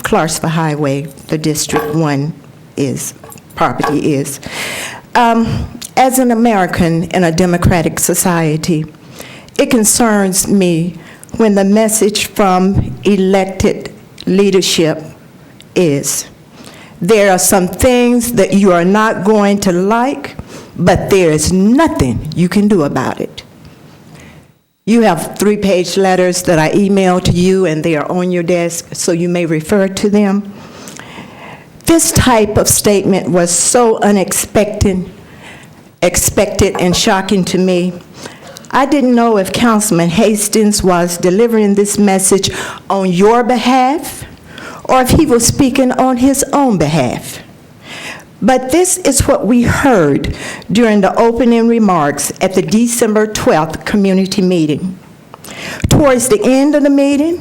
Clarksville Highway, the District 1 property is. As an American in a democratic society, it concerns me when the message from elected leadership is, there are some things that you are not going to like, but there is nothing you can do about it. You have 3-page letters that I emailed to you, and they are on your desk, so you may refer to them. This type of statement was so unexpected and shocking to me. I didn't know if Councilman Hastings was delivering this message on your behalf or if he was speaking on his own behalf. But this is what we heard during the opening remarks at the December 12th community meeting. Towards the end of the meeting,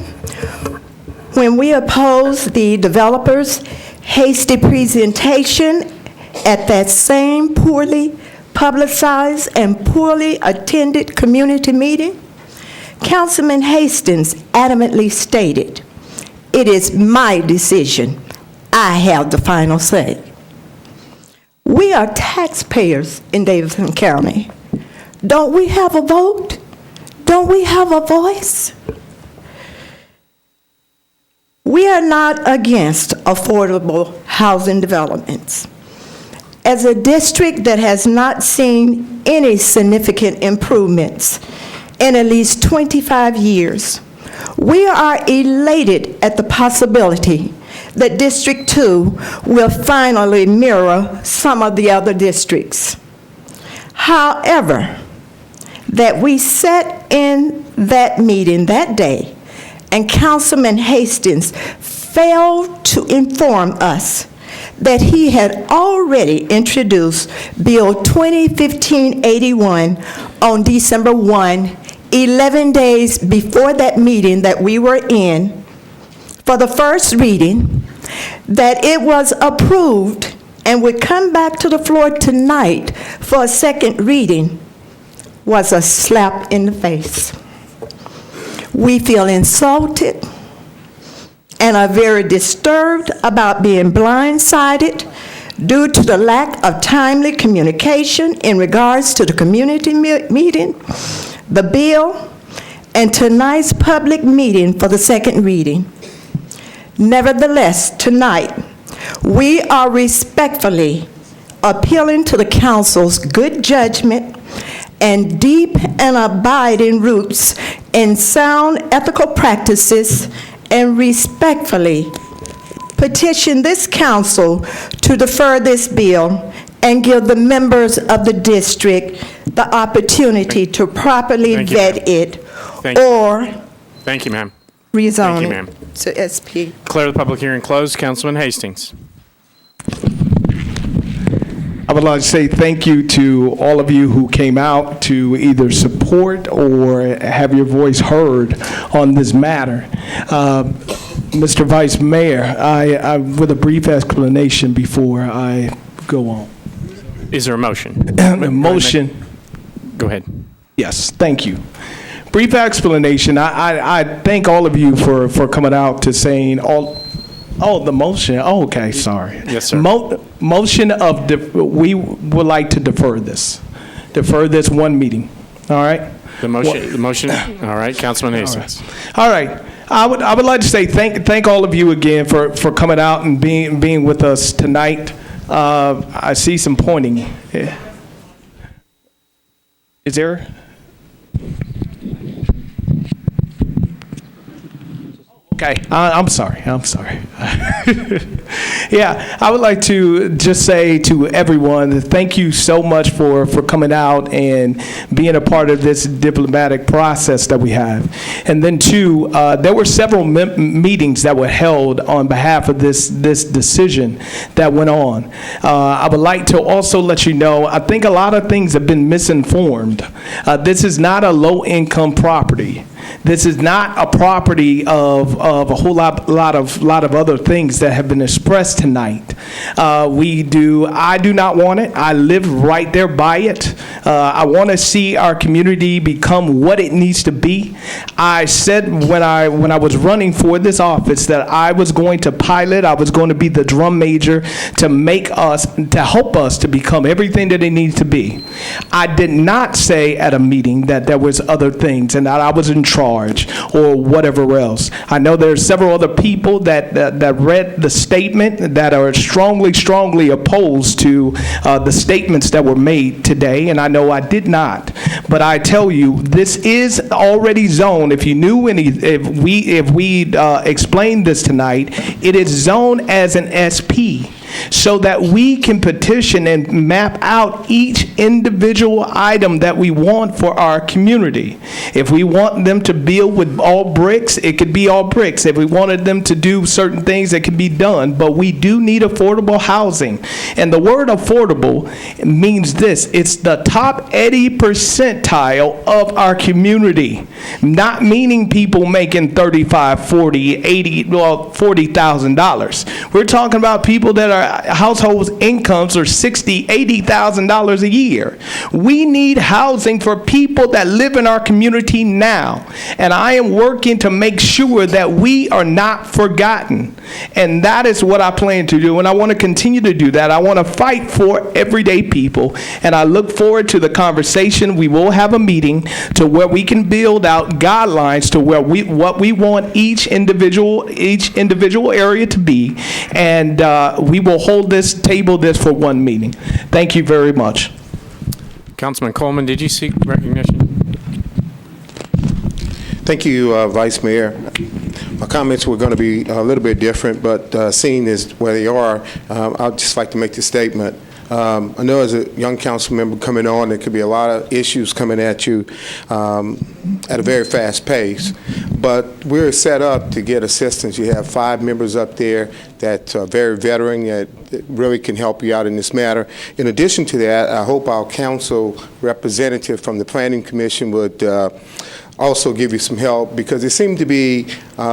when we opposed the developer's hasty presentation at that same poorly publicized and poorly attended community meeting, Councilman Hastings adamantly stated, "It is my decision. I have the final say." We are taxpayers in Davidson County. Don't we have a vote? Don't we have a voice? We are not against affordable housing developments. As a district that has not seen any significant improvements in at least 25 years, we are elated at the possibility that District 2 will finally mirror some of the other districts. However, that we sat in that meeting that day and Councilman Hastings failed to inform us that he had already introduced Bill 2015-81 on December 1, 11 days before that meeting that we were in, for the first reading, that it was approved and would come back to the floor tonight for a second reading, was a slap in the face. We feel insulted and are very disturbed about being blindsided due to the lack of timely communication in regards to the community meeting, the bill, and tonight's public meeting for the second reading. Nevertheless, tonight, we are respectfully appealing to the council's good judgment and deep and abiding roots in sound ethical practices, and respectfully petition this council to defer this bill and give the members of the district the opportunity to properly vet it or Thank you, ma'am. rezone Thank you, it ma'am. to SP. Declare the public hearing closed. Councilman Hastings. I would like to say thank you to all of you who came out to either support or have your voice heard on this matter. Mr. Vice Mayor, I with a brief explanation before I go on. Is there a motion? A motion. Go ahead. Yes, thank you. Brief explanation. I thank all of you for coming out to saying all. Oh, the motion. Oh, okay, sorry. Yes, sir. Motion of, we would like to defer this one meeting. All right? The motion. All right, Councilman Hastings. All right. I would like to say thank all of you again for coming out and being with us tonight. I see some pointing. Is there? Okay, I'm sorry. Yeah, I would like to just say to everyone, thank you so much for coming out and being a part of this diplomatic process that we have. And then two, there were several meetings that were held on behalf of this decision that went on. I would like to also let you know, I think a lot of things have been misinformed. This is not a low-income property. This is not a property of a whole lot of other things that have been expressed tonight. I do not want it. I live right there by it. I want to see our community become what it needs to be. I said when I was running for this office that I was going to pilot, I was going to be the drum major to help us to become everything that it needs to be. I did not say at a meeting that there was other things and that I was in charge or whatever else. I know there's several other people that read the statement that are strongly opposed to the statements that were made today, and I know I did not. But I tell you, this is already zoned. If you knew if we explained this tonight, it is zoned as an SP, so that we can petition and map out each individual item that we want for our community. If we want them to build with all bricks, it could be all bricks. If we wanted them to do certain things, it could be done. But we do need affordable housing. And the word affordable means this: it's the top 80 percentile of our community, not meaning people making $35,000, $40,000, $80,000, $40,000. We're talking about people that are households' incomes are $60,000, $80,000 a year. We need housing for people that live in our community now. And I am working to make sure that we are not forgotten. And that is what I plan to do. And I want to continue to do that. I want to fight for everyday people. And I look forward to the conversation. We will have a meeting to where we can build out guidelines to where what we want each individual area to be. And we will table this for one meeting. Thank you very much. Councilman Coleman, did you seek recognition? Thank you, Vice Mayor. My comments were going to be a little bit different, but seeing as where they are, I'd just like to make the statement. I know as a young council member coming on, there could be a lot of issues coming at you at a very fast pace, but we're set up to get assistance. You have 5 members up there that are very veteran that really can help you out in this matter. In addition to that, I hope our council representative from the Planning Commission would also give you some help, because there seemed to be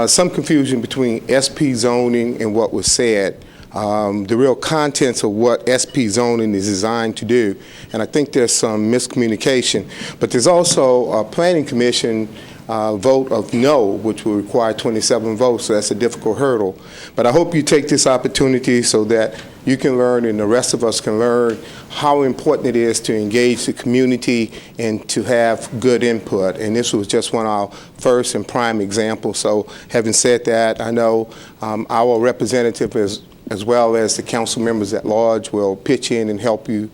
some confusion between SP zoning and what was said. The real contents of what SP zoning is designed to do. And I think there's some miscommunication. But there's also a Planning Commission vote of no, which will require 27 votes, so that's a difficult hurdle. But I hope you take this opportunity so that you can learn and the rest of us can learn how important it is to engage the community and to have good input. And this was just one of our first and prime examples. So having said that, I know our representative as well as the council members at large will pitch in and help you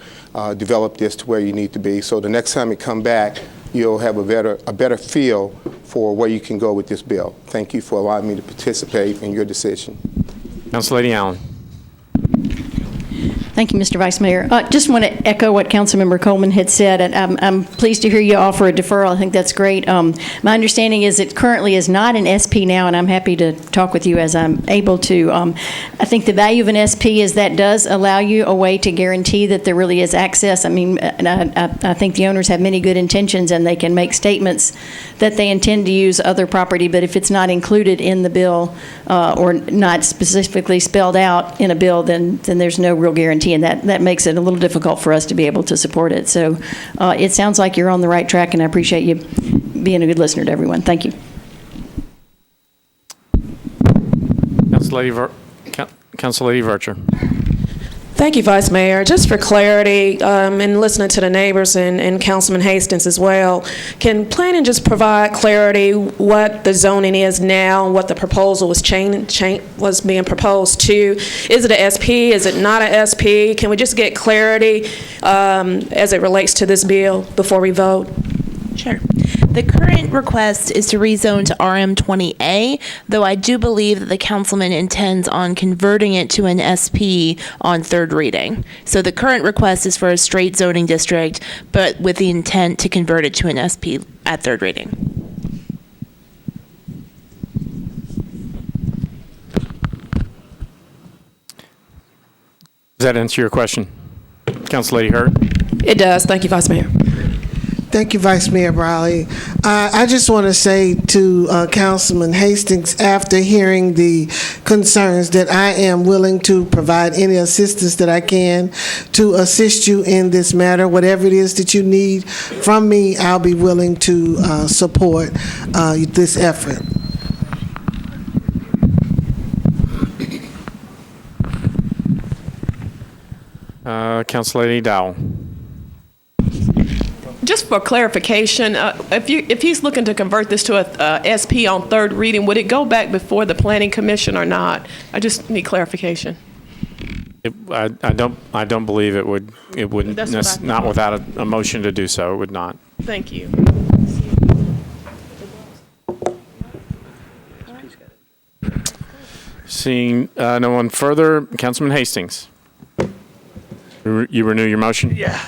develop this to where you need to be. So the next time you come back, you'll have a better feel for where you can go with this bill. Thank you for allowing me to participate in your decision. Council Lady Allen. Thank you, Mr. Vice Mayor. Just want to echo what Councilmember Coleman had said, and I'm pleased to hear you offer a deferral. I think that's great. My understanding is it currently is not an SP now, and I'm happy to talk with you as I'm able to. I think the value of an SP is that does allow you a way to guarantee that there really is access. I mean, and I think the owners have many good intentions, and they can make statements that they intend to use other property, but if it's not included in the bill or not specifically spelled out in a bill, then there's no real guarantee. And that makes it a little difficult for us to be able to support it. So it sounds like you're on the right track, and I appreciate you being a good listener to everyone. Thank you. Council Lady Vircher. Thank you, Vice Mayor. Just for clarity, and listening to the neighbors and Councilman Hastings as well, can planning just provide clarity what the zoning is now, what the proposal was was being proposed to? Is it a SP? Is it not a SP? Can we just get clarity as it relates to this bill before we vote? Sure. The current request is to rezone to RM20A, though I do believe that the councilman intends on converting it to an SP on third reading. So the current request is for a straight zoning district, but with the intent to convert it to an SP at third reading. Does that answer your question? Council Lady Hurd? It does. Thank you, Vice Mayor. Thank you, Vice Mayor Briley. I just want to say to Councilman Hastings, after hearing the concerns, that I am willing to provide any assistance that I can to assist you in this matter. Whatever it is that you need from me, I'll be willing to support this effort. Council Lady Dowell. Just for clarification, if he's looking to convert this to a SP on third reading, would it go back before the Planning Commission or not? I just need clarification. I don't believe it would. It wouldn't. Not without a motion to do so. It would not. Thank you. Seeing no one further, Councilman Hastings. You renew your motion? Yeah.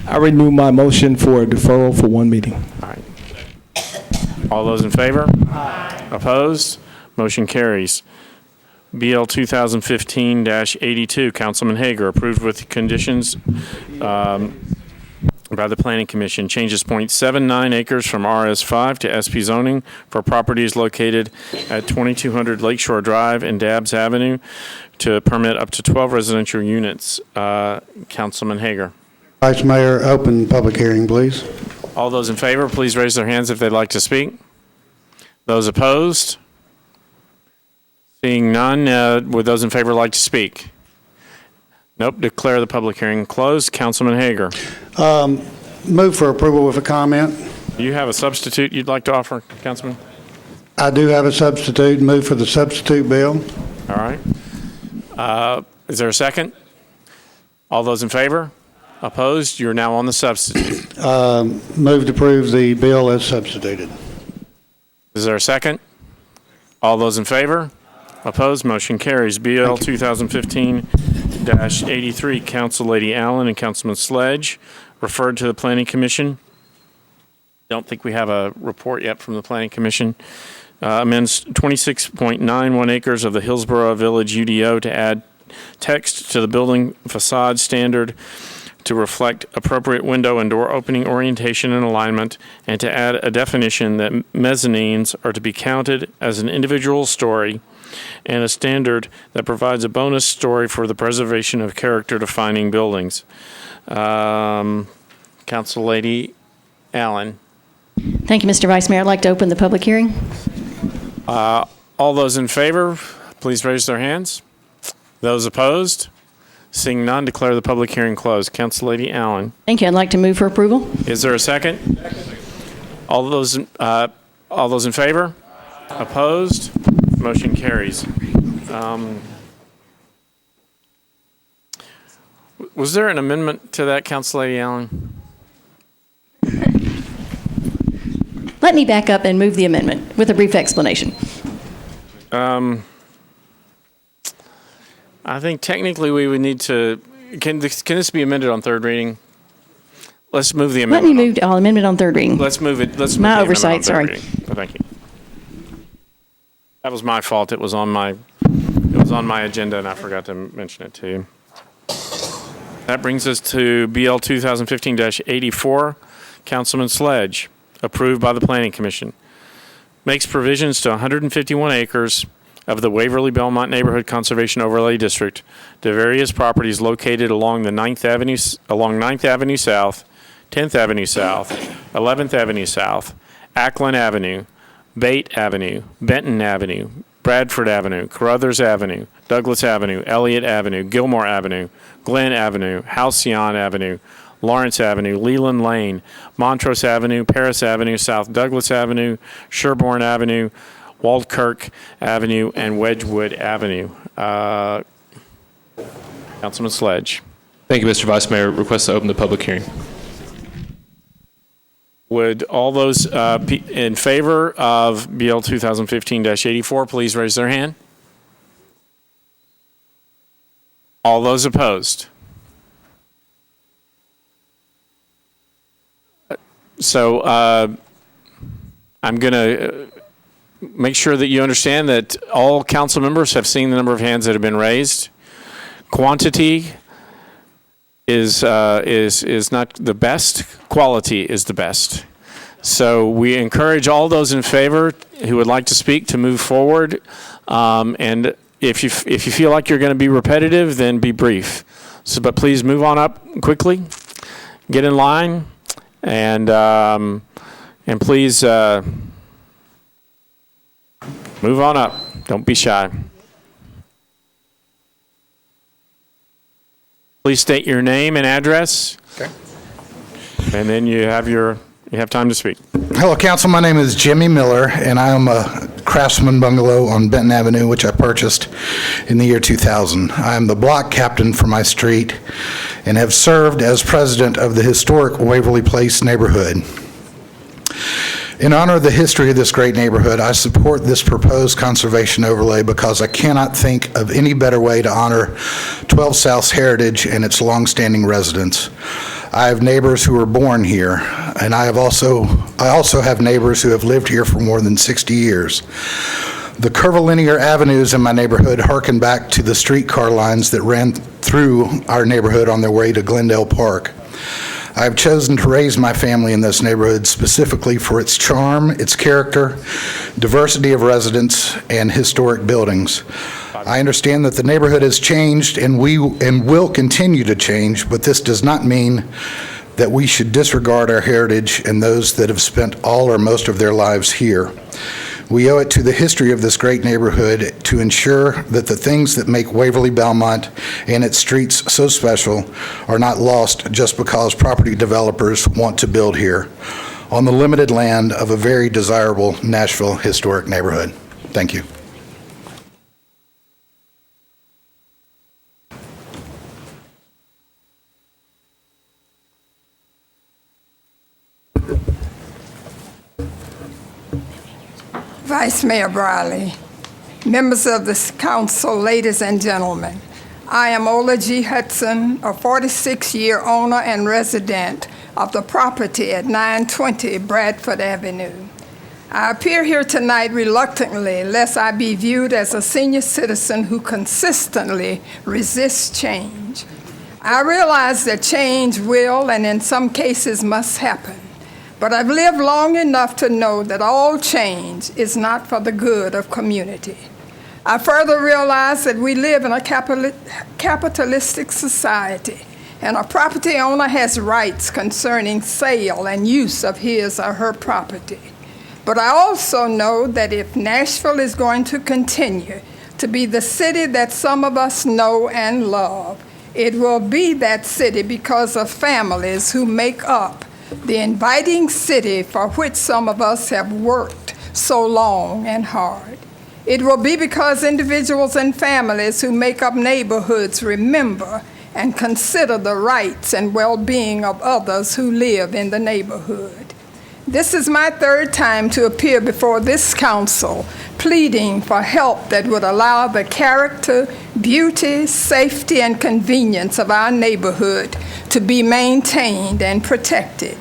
I renew my motion for a deferral for one meeting. All right. All those in favor? Aye. Opposed? Motion carries. BL 2015-82, Councilman Hager, approved with conditions by the Planning Commission changes .79 acres from RS5 to SP zoning for properties located at 2200 Lakeshore Drive and Dabbs Avenue to permit up to 12 residential units. Councilman Hager. Vice Mayor, open public hearing, please. All those in favor, please raise their hands if they'd like to speak. Those opposed? Seeing none, would those in favor like to speak? Nope. Declare the public hearing closed. Councilman Hager. Move for approval with a comment. Do you have a substitute you'd like to offer, Councilman? I do have a substitute. Move for the substitute bill. All right. Is there a second? All those in favor? Opposed? You're now on the substitute. Move to approve the bill as substituted. Is there a second? All those in favor? Opposed? Motion carries. BL 2015-83, Council Lady Allen and Councilman Sledge, referred to the Planning Commission. Don't think we have a report yet from the Planning Commission. Amends 26.91 acres of the Hillsborough Village UDO to add text to the building facade standard to reflect appropriate window and door opening orientation and alignment, and to add a definition that mezzanines are to be counted as an individual story, and a standard that provides a bonus story for the preservation of character-defining buildings. Council Lady Allen. Thank you, Mr. Vice Mayor. I'd like to open the public hearing. All those in favor, please raise their hands. Those opposed? Seeing none, declare the public hearing closed. Council Lady Allen. Thank you. I'd like to move for approval. Is there a second? All those in favor? Opposed? Motion carries. Was there an amendment to that, Council Lady Allen? Let me back up and move the amendment with a brief explanation. I think technically we would need to, can this be amended on third reading? Let's move the amendment. Let me move I'll amend it on third reading. Let's move it. Let's move my the oversight, amendment on third sorry. reading. Oh, thank you. That was my fault. It was on my agenda and I forgot to mention it to you. That brings us to BL 2015-84, Councilman Sledge, approved by the Planning Commission. Makes provisions to 151 acres of the Waverly Belmont Neighborhood Conservation Overlay District to various properties located along 9th Avenue South, 10th Avenue South, 11th Avenue South, Ackland Avenue, Bate Avenue, Benton Avenue, Bradford Avenue, Carruthers Avenue, Douglas Avenue, Elliott Avenue, Gilmore Avenue, Glen Avenue, Halcyon Avenue, Lawrence Avenue, Leland Lane, Montrose Avenue, Paris Avenue, South Douglas Avenue, Sherborne Avenue, Waldkirk Avenue, and Wedgwood Avenue. Councilman Sledge. Thank you, Mr. Vice Mayor. Request to open the public hearing. Would all those in favor of BL 2015-84 please raise their hand? All those opposed? So I'm going to make sure that you understand that all council members have seen the number of hands that have been raised. Quantity is not the best. Quality is the best. So we encourage all those in favor who would like to speak to move forward. And if you feel like you're going to be repetitive, then be brief. So, but please move on up quickly. Get in line, and please move on up. Don't be shy. Please state your name and address. Okay. And then you have time to speak. Hello, Council. My name is Jimmy Miller, and I am a Craftsman bungalow on Benton Avenue, which I purchased in the year 2000. I am the block captain for my street and have served as president of the historic Waverly Place neighborhood. In honor of the history of this great neighborhood, I support this proposed conservation overlay because I cannot think of any better way to honor 12 South's heritage and its longstanding residents. I have neighbors who were born here, and I also have neighbors who have lived here for more than 60 years. The curvilinear avenues in my neighborhood harken back to the streetcar lines that ran through our neighborhood on their way to Glendale Park. I've chosen to raise my family in this neighborhood specifically for its charm, its character, diversity of residents, and historic buildings. I understand that the neighborhood has changed and will continue to change, but this does not mean that we should disregard our heritage and those that have spent all or most of their lives here. We owe it to the history of this great neighborhood to ensure that the things that make Waverly Belmont and its streets so special are not lost just because property developers want to build here on the limited land of a very desirable Nashville historic neighborhood. Thank you. Vice Mayor Briley, members of this council, ladies and gentlemen, I am Ola G. Hudson, a 46-year owner and resident of the property at 920 Bradford Avenue. I appear here tonight reluctantly, lest I be viewed as a senior citizen who consistently resists change. I realize that change will, and in some cases must happen. But I've lived long enough to know that all change is not for the good of community. I further realize that we live in a capitalistic society, and a property owner has rights concerning sale and use of his or her property. But I also know that if Nashville is going to continue to be the city that some of us know and love, it will be that city because of families who make up the inviting city for which some of us have worked so long and hard. It will be because individuals and families who make up neighborhoods remember and consider the rights and well-being of others who live in the neighborhood. This is my third time to appear before this council, pleading for help that would allow the character, beauty, safety, and convenience of our neighborhood to be maintained and protected.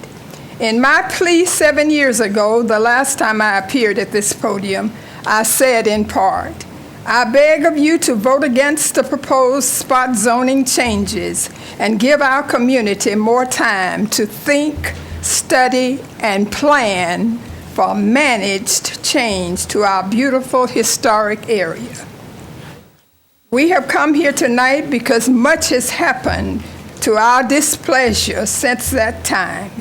In my plea 7 years ago, the last time I appeared at this podium, I said in part, I beg of you to vote against the proposed spot zoning changes and give our community more time to think, study, and plan for managed change to our beautiful historic area. We have come here tonight because much has happened to our displeasure since that time,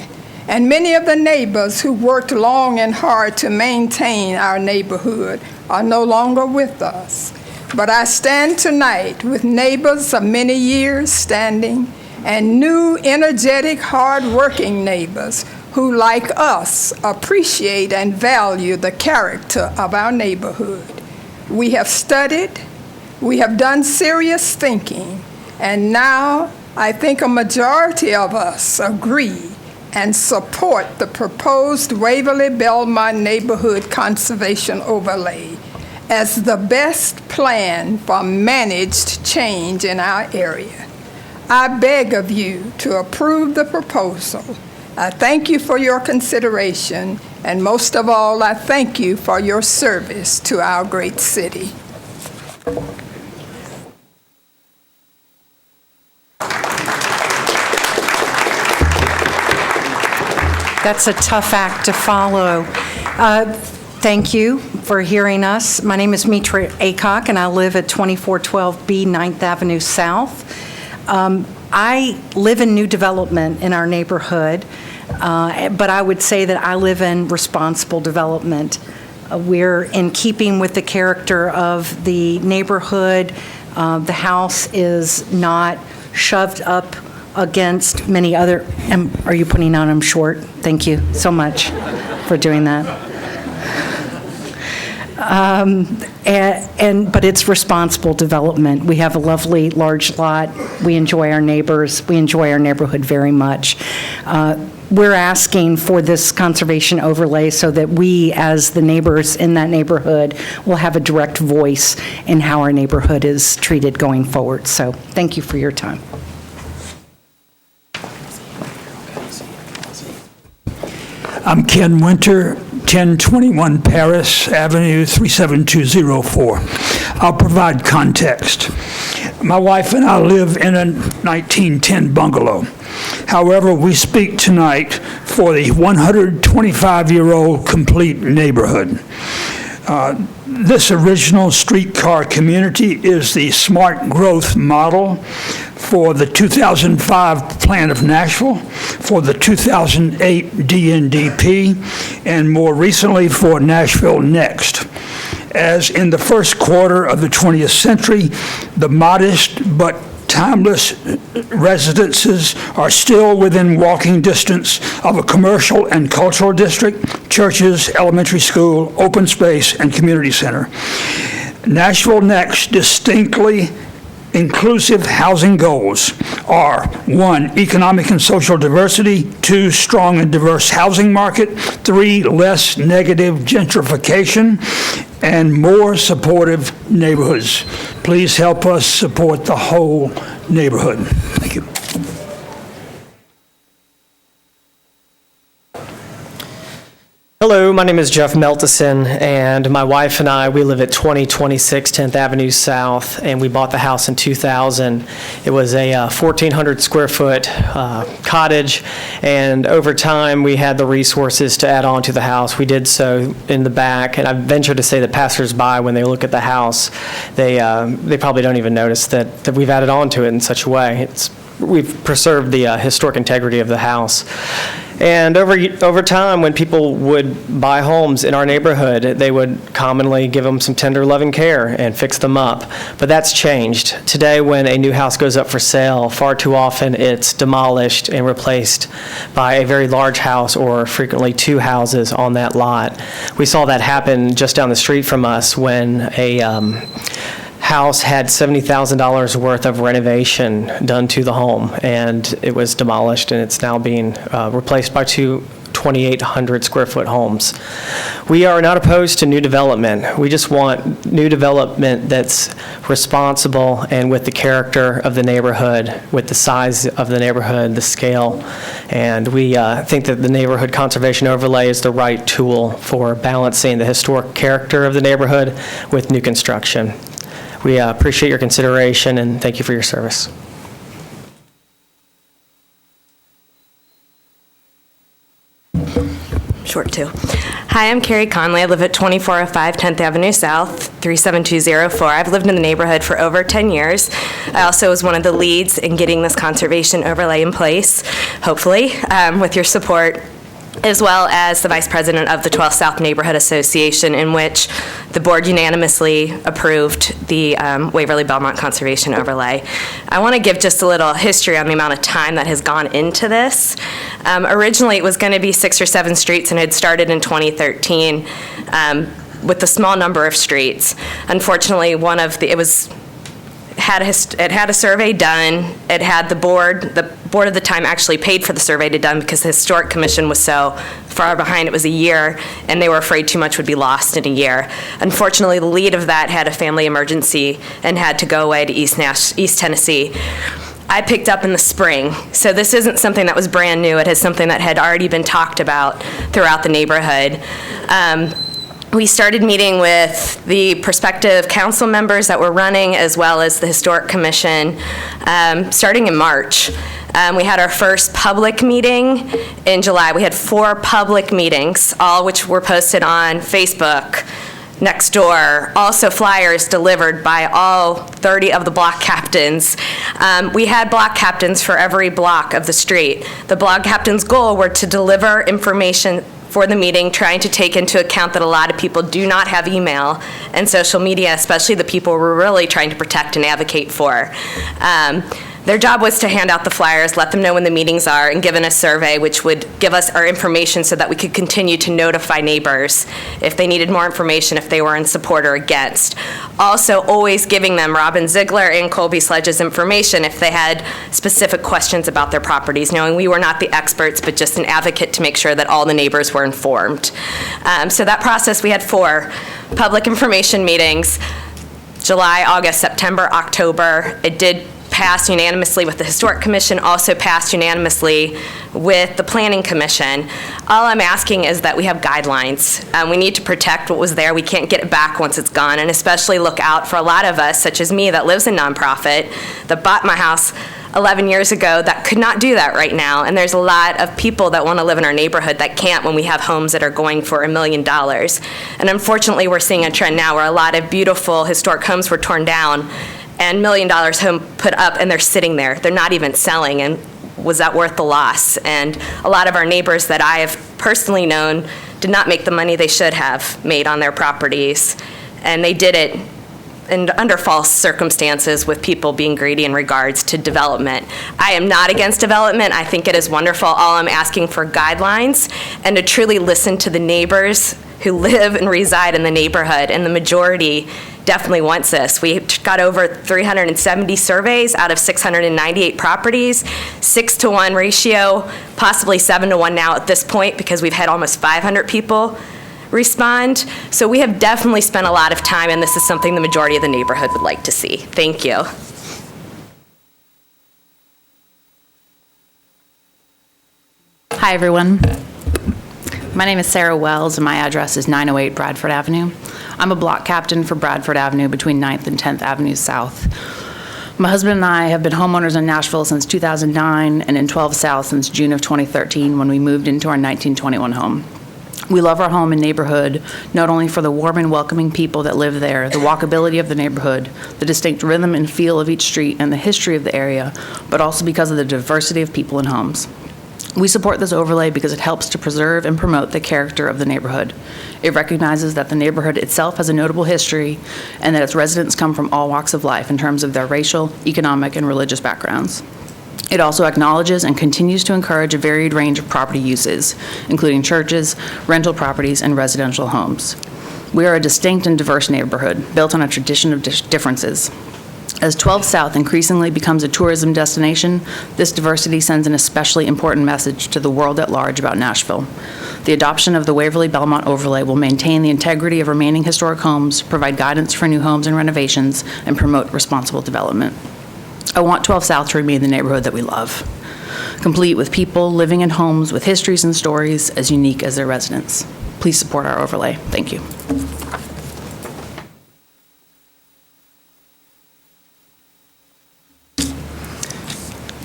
and many of the neighbors who worked long and hard to maintain our neighborhood are no longer with us. But I stand tonight with neighbors of many years standing and new, energetic, hard-working neighbors who, like us, appreciate and value the character of our neighborhood. We have studied, we have done serious thinking, and now I think a majority of us agree and support the proposed Waverly Belmont Neighborhood Conservation Overlay as the best plan for managed change in our area. I beg of you to approve the proposal. I thank you for your consideration, and most of all, I thank you for your service to our great city. That's a tough act to follow. Thank you for hearing us. My name is Mitra Acock, and I live at 2412B 9th Avenue South. I live in new development in our neighborhood, but I would say that I live in responsible development. We're in keeping with the character of the neighborhood. The house is not shoved up against many other, are you putting on them short? Thank you so much for doing that. But it's responsible development. We have a lovely large lot. We enjoy our neighbors. We enjoy our neighborhood very much. We're asking for this conservation overlay so that we, as the neighbors in that neighborhood, will have a direct voice in how our neighborhood is treated going forward. So thank you for your time. I'm Ken Winter, 1021 Paris Avenue, 37204. I'll provide context. My wife and I live in a 1910 bungalow. However, we speak tonight for the 125-year-old complete neighborhood. This original streetcar community is the smart growth model for the 2005 Plan of Nashville, for the 2008 DNDP, and more recently for Nashville Next. As in the first quarter of the 20th century, the modest but timeless residences are still within walking distance of a commercial and cultural district, churches, elementary school, open space, and community center. Nashville Next distinctly inclusive housing goals are: 1, economic and social diversity; 2, strong and diverse housing market; 3, less negative gentrification; and more supportive neighborhoods. Please help us support the whole neighborhood. Thank you. Hello, my name is Jeff Meltison, and my wife and I, we live at 2026 10th Avenue South, and we bought the house in 2000. It was a 1,400 square foot cottage, and over time we had the resources to add on to the house. We did so in the back, and I venture to say that passersby, when they look at the house, they probably don't even notice that we've added on to it in such a way. We've preserved the historic integrity of the house. And over time, when people would buy homes in our neighborhood, they would commonly give them some tender loving care and fix them up. But that's changed. Today, when a new house goes up for sale, far too often it's demolished and replaced by a very large house, or frequently 2 houses on that lot. We saw that happen just down the street from us when a house had $70,000 worth of renovation done to the home, and it was demolished, and it's now being replaced by 2 2,800 square foot homes. We are not opposed to new development. We just want new development that's responsible and with the character of the neighborhood, with the size of the neighborhood, the scale. And we think that the neighborhood conservation overlay is the right tool for balancing the historic character of the neighborhood with new construction. We appreciate your consideration and thank you for your service. Short too. Hi, I'm Carrie Conley. I live at 2405 10th Avenue South, 37204. I've lived in the neighborhood for over 10 years. I also was one of the leads in getting this conservation overlay in place, hopefully, with your support, as well as the vice president of the 12th South Neighborhood Association, in which the board unanimously approved the Waverly Belmont Conservation Overlay. I want to give just a little history on the amount of time that has gone into this. Originally, it was going to be 6 or 7 streets and had started in 2013 with a small number of streets. Unfortunately, it had a survey done. It had the board of the time actually paid for the survey to done because the Historic Commission was so far behind. It was a year, and they were afraid too much would be lost in a year. Unfortunately, the lead of that had a family emergency and had to go away to East Tennessee. I picked up in the spring, so this isn't something that was brand new. It is something that had already been talked about throughout the neighborhood. We started meeting with the prospective council members that were running, as well as the Historic Commission, starting in March. We had our first public meeting in July. We had 4 public meetings, all which were posted on Facebook, Nextdoor, also flyers delivered by all 30 of the block captains. We had block captains for every block of the street. The block captain's goal were to deliver information for the meeting, trying to take into account that a lot of people do not have email and social media, especially the people we're really trying to protect and advocate for. Their job was to hand out the flyers, let them know when the meetings are, and give in a survey which would give us our information so that we could continue to notify neighbors if they needed more information, if they were in support or against. Also, always giving them Robin Ziegler and Colby Sledge's information if they had specific questions about their properties, knowing we were not the experts, but just an advocate to make sure that all the neighbors were informed. So that process, we had 4 public information meetings, July, August, September, October. It did passed unanimously with the Historic Commission, also passed unanimously with the Planning Commission. All I'm asking is that we have guidelines. We need to protect what was there. We can't get it back once it's gone, and especially look out for a lot of us, such as me, that lives in nonprofit, that bought my house 11 years ago, that could not do that right now. And there's a lot of people that want to live in our neighborhood that can't when we have homes that are going for $1 million. And unfortunately, we're seeing a trend now where a lot of beautiful historic homes were torn down and $1 million home put up, and they're sitting there. They're not even selling. And was that worth the loss? And a lot of our neighbors that I have personally known did not make the money they should have made on their properties. And they did it under false circumstances with people being greedy in regards to development. I am not against development. I think it is wonderful. All I'm asking for guidelines and to truly listen to the neighbors who live and reside in the neighborhood, and the majority definitely wants this. We got over 370 surveys out of 698 properties, 6-to-1 ratio, possibly 7-to-1 now at this point because we've had almost 500 people respond. So we have definitely spent a lot of time, and this is something the majority of the neighborhood would like to see. Thank you. Hi, everyone. My name is Sarah Wells, and my address is 908 Bradford Avenue. I'm a block captain for Bradford Avenue between 9th and 10th Avenue South. My husband and I have been homeowners in Nashville since 2009 and in 12 South since June of 2013 when we moved into our 1921 home. We love our home and neighborhood, not only for the warm and welcoming people that live there, the walkability of the neighborhood, the distinct rhythm and feel of each street, and the history of the area, but also because of the diversity of people and homes. We support this overlay because it helps to preserve and promote the character of the neighborhood. It recognizes that the neighborhood itself has a notable history and that its residents come from all walks of life in terms of their racial, economic, and religious backgrounds. It also acknowledges and continues to encourage a varied range of property uses, including churches, rental properties, and residential homes. We are a distinct and diverse neighborhood, built on a tradition of differences. As 12 South increasingly becomes a tourism destination, this diversity sends an especially important message to the world at large about Nashville. The adoption of the Waverly Belmont overlay will maintain the integrity of remaining historic homes, provide guidance for new homes and renovations, and promote responsible development. I want 12 South to remain the neighborhood that we love, complete with people living in homes with histories and stories as unique as their residents. Please support our overlay. Thank you.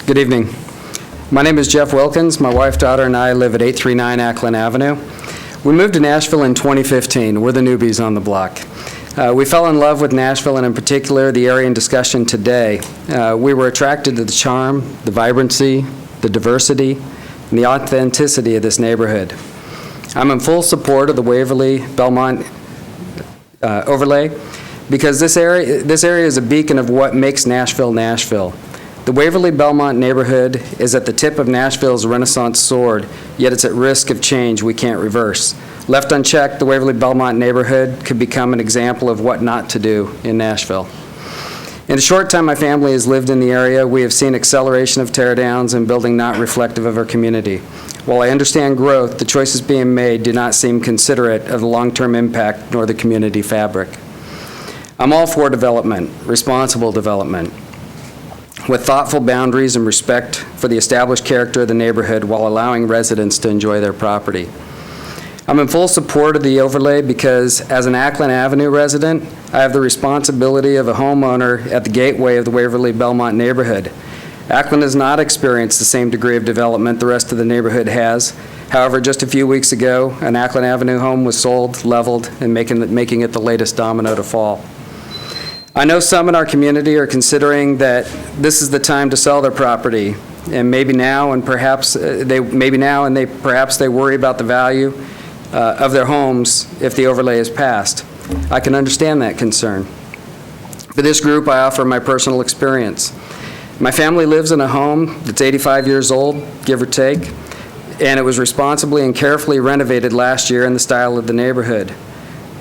Good evening. My name is Jeff Wilkins. My wife, daughter, and I live at 839 Ackland Avenue. We moved to Nashville in 2015. We're the newbies on the block. We fell in love with Nashville, and in particular, the area in discussion today. We were attracted to the charm, the vibrancy, the diversity, and the authenticity of this neighborhood. I'm in full support of the Waverly Belmont overlay because this area is a beacon of what makes Nashville, Nashville. The Waverly Belmont neighborhood is at the tip of Nashville's Renaissance sword, yet it's at risk of change we can't reverse. Left unchecked, the Waverly Belmont neighborhood could become an example of what not to do in Nashville. In the short time my family has lived in the area, we have seen acceleration of teardowns and building not reflective of our community. While I understand growth, the choices being made do not seem considerate of the long-term impact nor the community fabric. I'm all for development, responsible development, with thoughtful boundaries and respect for the established character of the neighborhood while allowing residents to enjoy their property. I'm in full support of the overlay because as an Ackland Avenue resident, I have the responsibility of a homeowner at the gateway of the Waverly Belmont neighborhood. Ackland has not experienced the same degree of development the rest of the neighborhood has. However, just a few weeks ago, an Ackland Avenue home was sold, leveled, and making it the latest domino to fall. I know some in our community are considering that this is the time to sell their property, and maybe now and perhaps they worry about the value of their homes if the overlay is passed. I can understand that concern. For this group, I offer my personal experience. My family lives in a home that's 85 years old, give or take, and it was responsibly and carefully renovated last year in the style of the neighborhood.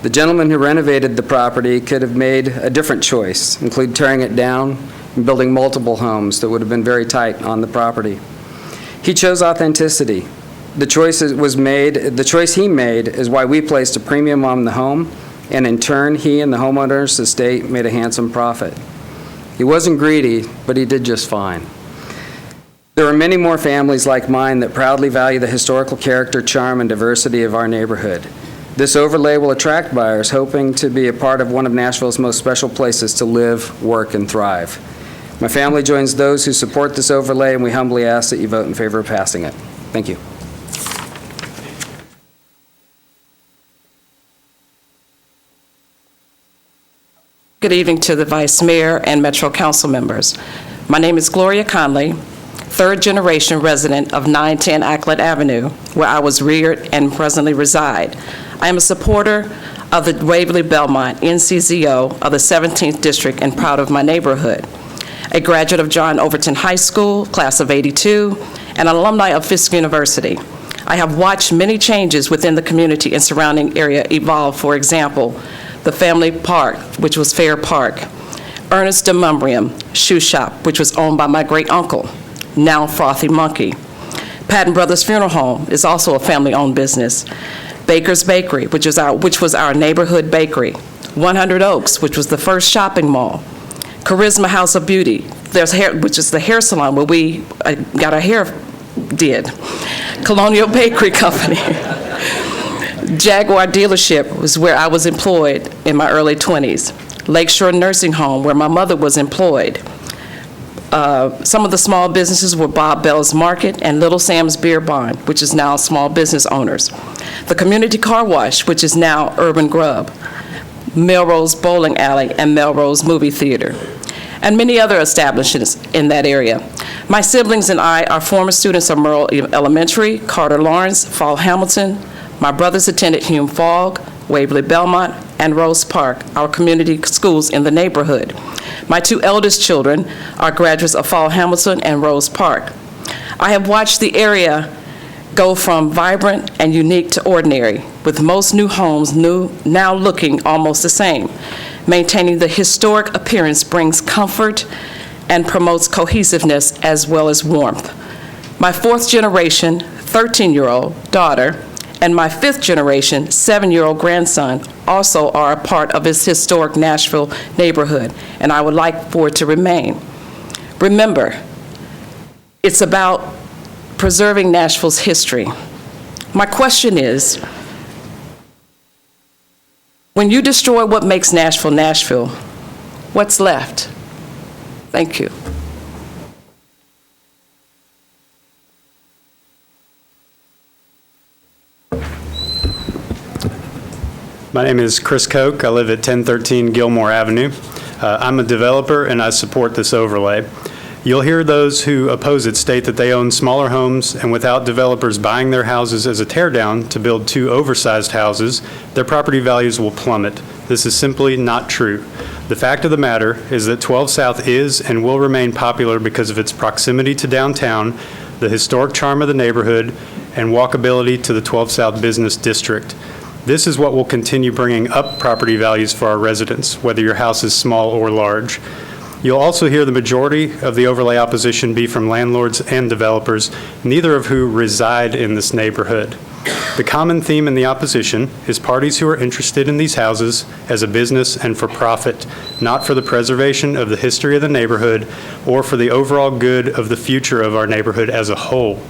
The gentleman who renovated the property could have made a different choice, including tearing it down and building multiple homes that would have been very tight on the property. He chose authenticity. The choice he made is why we placed a premium on the home, and in turn, he and the homeowner's estate made a handsome profit. He wasn't greedy, but he did just fine. There are many more families like mine that proudly value the historical character, charm, and diversity of our neighborhood. This overlay will attract buyers hoping to be a part of one of Nashville's most special places to live, work, and thrive. My family joins those who support this overlay, and we humbly ask that you vote in favor of passing it. Thank you. Good evening to the Vice Mayor and Metro Council members. My name is Gloria Conley, third-generation resident of 910 Acklet Avenue, where I was reared and presently reside. I am a supporter of the Waverly Belmont NCZO of the 17th District and proud of my neighborhood. A graduate of John Overton High School, class of '82, and an alumni of Fisk University. I have watched many changes within the community and surrounding area evolve. For example, the family park, which was Fair Park, Ernest de Mumbrium Shoe Shop, which was owned by my great-uncle, now Frothy Monkey. Patton Brothers Funeral Home is also a family-owned business. Baker's Bakery, which was our neighborhood bakery. 100 Oaks, which was the first shopping mall. Charisma House of Beauty, which is the hair salon where we got our hair did. Colonial Bakery Company. Jaguar Dealership was where I was employed in my early 20s. Lakeshore Nursing Home, where my mother was employed. Some of the small businesses were Bob Bell's Market and Little Sam's Beer Barn, which is now small business owners. The Community Car Wash, which is now Urban Grub. Melrose Bowling Alley and Melrose Movie Theater, and many other establishments in that area. My siblings and I are former students of Merle Elementary, Carter Lawrence, Fall Hamilton. My brothers attended Hume Fogg, Waverly Belmont, and Rose Park, our community schools in the neighborhood. My two eldest children are graduates of Fall Hamilton and Rose Park. I have watched the area go from vibrant and unique to ordinary, with most new homes now looking almost the same. Maintaining the historic appearance brings comfort and promotes cohesiveness as well as warmth. My fourth generation, 13-year-old daughter, and my fifth generation, 7-year-old grandson also are a part of this historic Nashville neighborhood, and I would like for it to remain. Remember, it's about preserving Nashville's history. My question is, when you destroy what makes Nashville Nashville, what's left? Thank you. My name is Chris Koch. I live at 1013 Gilmore Avenue. I'm a developer and I support this overlay. You'll hear those who oppose it state that they own smaller homes, and without developers buying their houses as a teardown to build two oversized houses, their property values will plummet. This is simply not true. The fact of the matter is that 12 South is and will remain popular because of its proximity to downtown, the historic charm of the neighborhood, and walkability to the 12 South Business District. This is what will continue bringing up property values for our residents, whether your house is small or large. You'll also hear the majority of the overlay opposition be from landlords and developers, neither of who reside in this neighborhood. The common theme in the opposition is parties who are interested in these houses as a business and for profit, not for the preservation of the history of the neighborhood or for the overall good of the future of our neighborhood as a whole.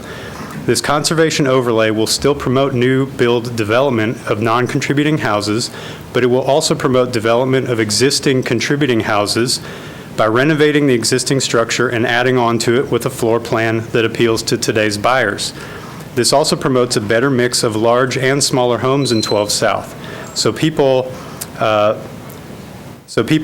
This conservation overlay will still promote new build development of non-contributing houses, but it will also promote development of existing contributing houses by renovating the existing structure and adding on to it with a floor plan that appeals to today's buyers. This also promotes a better mix of large and smaller homes in 12 South, so people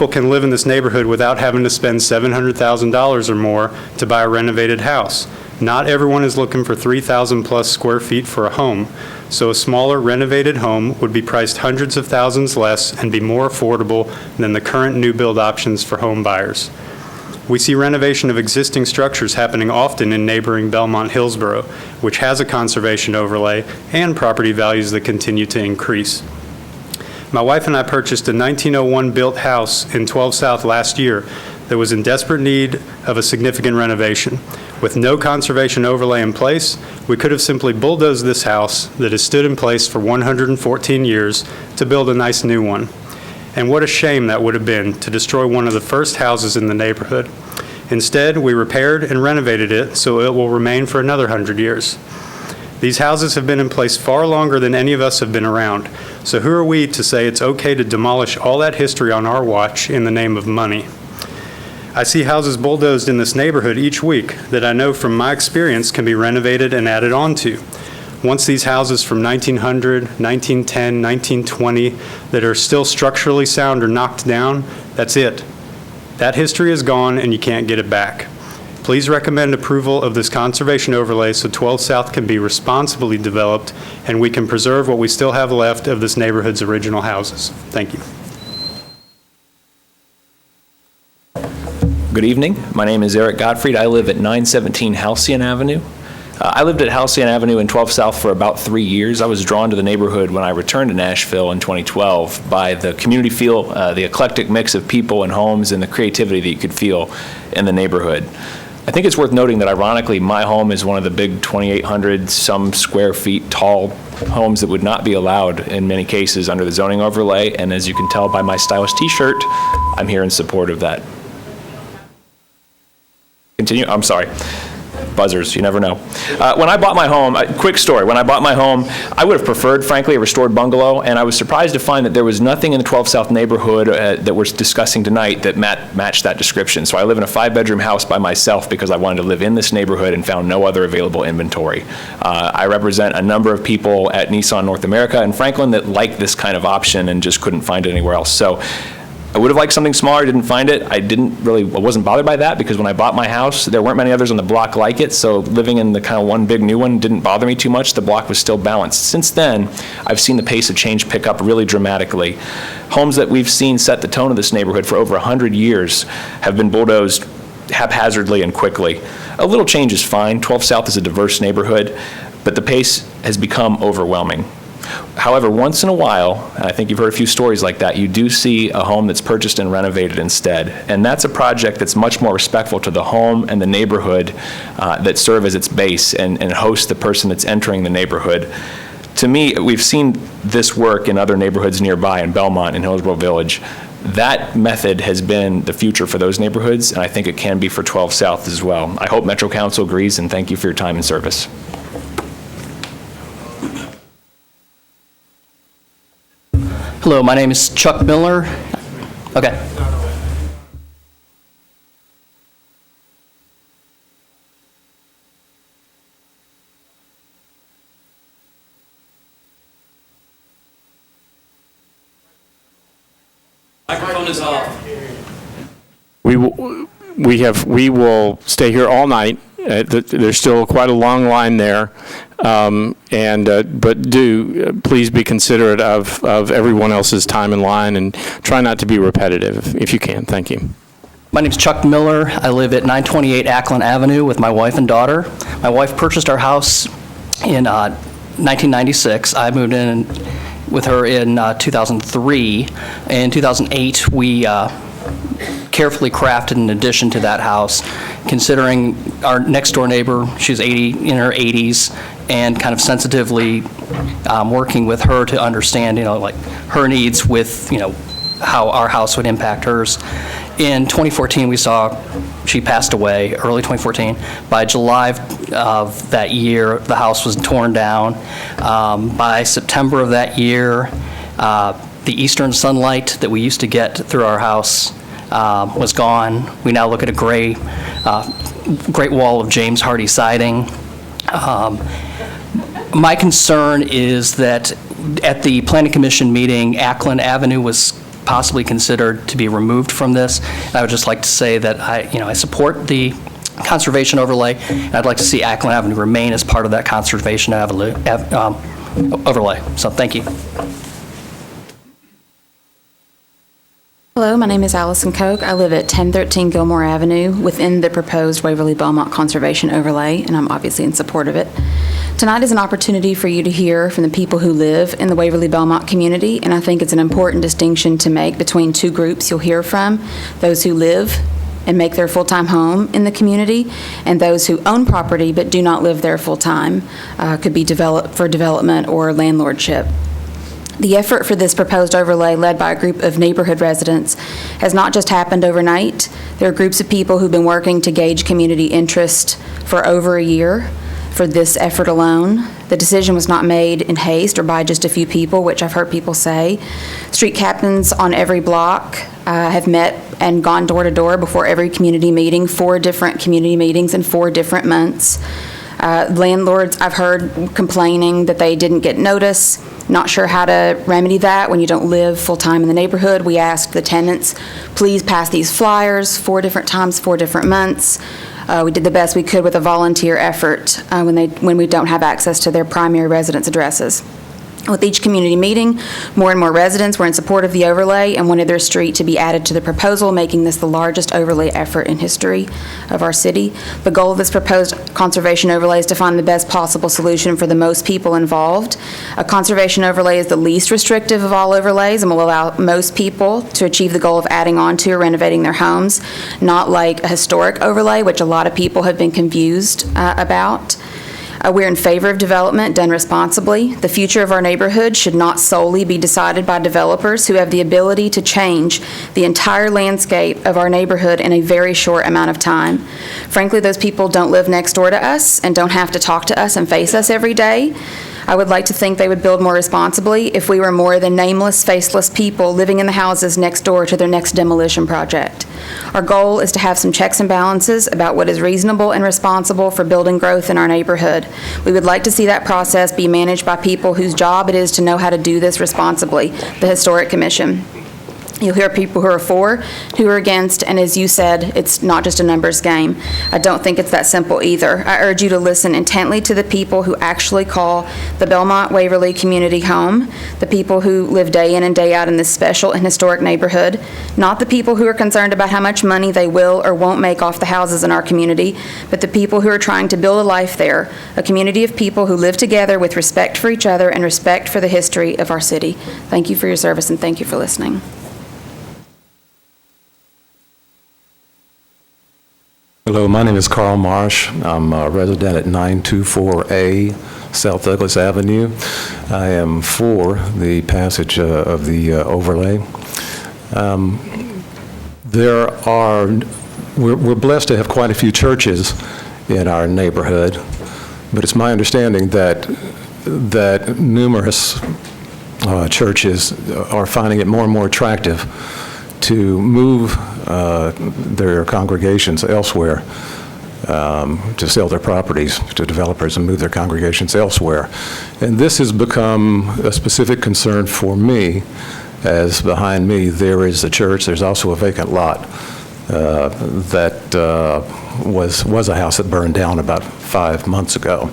can live in this neighborhood without having to spend $700,000 or more to buy a renovated house. Not everyone is looking for 3,000 plus square feet for a home, so a smaller renovated home would be priced hundreds of thousands less and be more affordable than the current new build options for home buyers. We see renovation of existing structures happening often in neighboring Belmont Hillsborough, which has a conservation overlay and property values that continue to increase. My wife and I purchased a 1901 built house in 12 South last year that was in desperate need of a significant renovation. With no conservation overlay in place, we could have simply bulldozed this house that has stood in place for 114 years to build a nice new one. And what a shame that would have been to destroy one of the first houses in the neighborhood. Instead, we repaired and renovated it so it will remain for another 100 years. These houses have been in place far longer than any of us have been around. So who are we to say it's okay to demolish all that history on our watch in the name of money? I see houses bulldozed in this neighborhood each week that I know from my experience can be renovated and added onto. Once these houses from 1900, 1910, 1920 that are still structurally sound are knocked down, that's it. That history is gone and you can't get it back. Please recommend approval of this conservation overlay so 12 South can be responsibly developed and we can preserve what we still have left of this neighborhood's original houses. Thank you. Good evening. My name is Eric Gottfried. I live at 917 Halcyon Avenue. I lived at Halcyon Avenue in 12 South for about 3 years. I was drawn to the neighborhood when I returned to Nashville in 2012 by the community feel, the eclectic mix of people and homes, and the creativity that you could feel in the neighborhood. I think it's worth noting that ironically, my home is one of the big 2,800 some square feet tall homes that would not be allowed in many cases under the zoning overlay, and as you can tell by my stylish t-shirt, I'm here in support of that. Continue, I'm sorry. Buzzers, you never know. When I bought my home, quick story, when I bought my home, I would have preferred, frankly, a restored bungalow, and I was surprised to find that there was nothing in the 12 South neighborhood that we're discussing tonight that matched that description. So I live in a 5-bedroom house by myself because I wanted to live in this neighborhood and found no other available inventory. I represent a number of people at Nissan North America and Franklin that like this kind of option and just couldn't find it anywhere else. So I would have liked something smaller, didn't find it. I wasn't bothered by that because when I bought my house, there weren't many others on the block like it, so living in the kind of one big new one didn't bother me too much. The block was still balanced. Since then, I've seen the pace of change pick up really dramatically. Homes that we've seen set the tone of this neighborhood for over 100 years have been bulldozed haphazardly and quickly. A little change is fine. 12 South is a diverse neighborhood, but the pace has become overwhelming. However, once in a while, and I think you've heard a few stories like that, you do see a home that's purchased and renovated instead. And that's a project that's much more respectful to the home and the neighborhood that serve as its base and host the person that's entering the neighborhood. To me, we've seen this work in other neighborhoods nearby in Belmont and Hillsborough Village. That method has been the future for those neighborhoods, and I think it can be for 12 South as well. I hope Metro Council agrees, and thank you for your time and service. Hello, my name is Chuck Miller. Okay. Microphone is off. We will stay here all night. There's still quite a long line there, but please be considerate of everyone else's time in line and try not to be repetitive if you can. Thank you. My name is Chuck Miller. I live at 928 Ackland Avenue with my wife and daughter. My wife purchased our house in 1996. I moved in with her in 2003. In 2008, we carefully crafted an addition to that house, considering our next door neighbor, she's in her 80s, and kind of sensitively working with her to understand, like her needs with, how our house would impact hers. In 2014, we saw she passed away, early 2014. By July of that year, the house was torn down. By September of that year, the eastern sunlight that we used to get through our house was gone. We now look at a great wall of James Hardy siding. My concern is that at the Planning Commission meeting, Ackland Avenue was possibly considered to be removed from this. And I would just like to say that I support the conservation overlay, and I'd like to see Ackland Avenue remain as part of that conservation overlay. So thank you. Hello, my name is Allison Koch. I live at 1013 Gilmore Avenue within the proposed Waverly Belmont Conservation Overlay, and I'm obviously in support of it. Tonight is an opportunity for you to hear from the people who live in the Waverly Belmont community, and I think it's an important distinction to make between two groups you'll hear from: those who live and make their full-time home in the community, and those who own property but do not live there full-time, could be developed for development or landlordship. The effort for this proposed overlay, led by a group of neighborhood residents, has not just happened overnight. There are groups of people who've been working to gauge community interest for over a year for this effort alone. The decision was not made in haste or by just a few people, which I've heard people say. Street captains on every block have met and gone door to door before every community meeting, 4 different community meetings in 4 different months. Landlords, I've heard complaining that they didn't get notice. Not sure how to remedy that when you don't live full-time in the neighborhood. We asked the tenants, please pass these flyers 4 different times, 4 different months. We did the best we could with a volunteer effort when we don't have access to their primary residence addresses. With each community meeting, more and more residents were in support of the overlay and wanted their street to be added to the proposal, making this the largest overlay effort in history of our city. The goal of this proposed conservation overlay is to find the best possible solution for the most people involved. A conservation overlay is the least restrictive of all overlays and will allow most people to achieve the goal of adding on to or renovating their homes, not like a historic overlay, which a lot of people have been confused about. We're in favor of development done responsibly. The future of our neighborhood should not solely be decided by developers who have the ability to change the entire landscape of our neighborhood in a very short amount of time. Frankly, those people don't live next door to us and don't have to talk to us and face us every day. I would like to think they would build more responsibly if we were more than nameless, faceless people living in the houses next door to their next demolition project. Our goal is to have some checks and balances about what is reasonable and responsible for building growth in our neighborhood. We would like to see that process be managed by people whose job it is to know how to do this responsibly, the Historic Commission. You'll hear people who are for, who are against, and as you said, it's not just a numbers game. I don't think it's that simple either. I urge you to listen intently to the people who actually call the Belmont Waverly community home, the people who live day in and day out in this special and historic neighborhood, not the people who are concerned about how much money they will or won't make off the houses in our community, but the people who are trying to build a life there, a community of people who live together with respect for each other and respect for the history of our city. Thank you for your service and thank you for listening. Hello, my name is Carl Marsh. I'm a resident at 924A South Douglas Avenue. I am for the passage of the overlay. We're blessed to have quite a few churches in our neighborhood, but it's my understanding that numerous churches are finding it more and more attractive to move their congregations elsewhere, to sell their properties to developers and move their congregations elsewhere. And this has become a specific concern for me, as behind me there is a church. There's also a vacant lot that was a house that burned down about 5 months ago.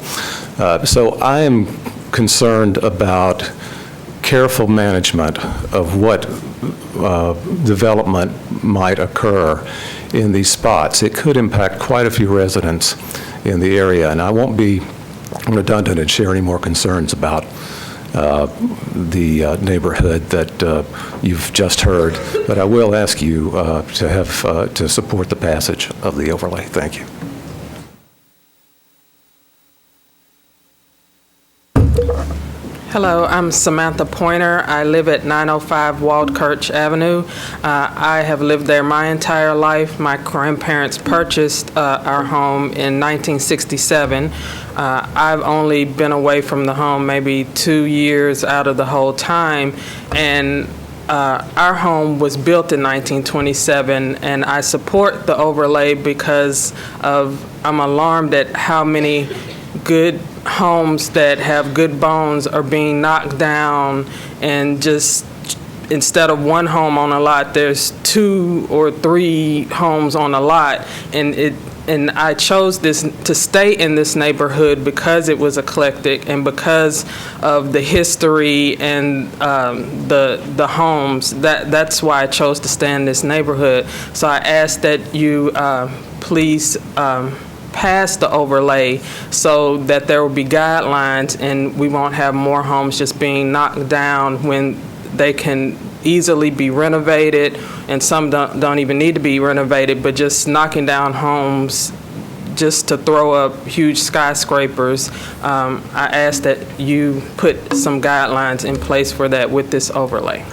So I am concerned about careful management of what development might occur in these spots. It could impact quite a few residents in the area, and I won't be redundant and share any more concerns about the neighborhood that you've just heard, but I will ask you to support the passage of the overlay. Thank you. Hello, I'm Samantha Pointer. I live at 905 Waldkirch Avenue. I have lived there my entire life. My grandparents purchased our home in 1967. I've only been away from the home maybe 2 years out of the whole time, and our home was built in 1927, and I support the overlay because I'm alarmed at how many good homes that have good bones are being knocked down, and just instead of one home on a lot, there's 2 or 3 homes on a lot. And I chose to stay in this neighborhood because it was eclectic and because of the history and the homes. That's why I chose to stay in this neighborhood. So I ask that you please pass the overlay so that there will be guidelines and we won't have more homes just being knocked down when they can easily be renovated, and some don't even need to be renovated, but just knocking down homes just to throw up huge skyscrapers. I ask that you put some guidelines in place for that with this overlay.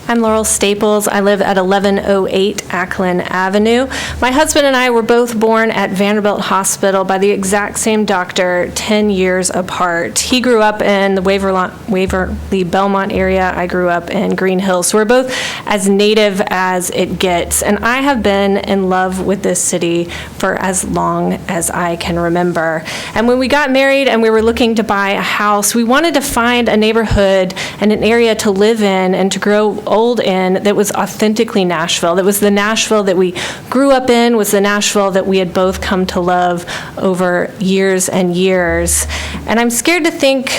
I'm Laurel Staples. I live at 1108 Ackland Avenue. My husband and I were both born at Vanderbilt Hospital by the exact same doctor, 10 years apart. He grew up in the Waverly Belmont area. I grew up in Green Hills. So we're both as native as it gets. And I have been in love with this city for as long as I can remember. And when we got married and we were looking to buy a house, we wanted to find a neighborhood and an area to live in and to grow old in that was authentically Nashville. That was the Nashville that we grew up in, was the Nashville that we had both come to love over years and years. And I'm scared to think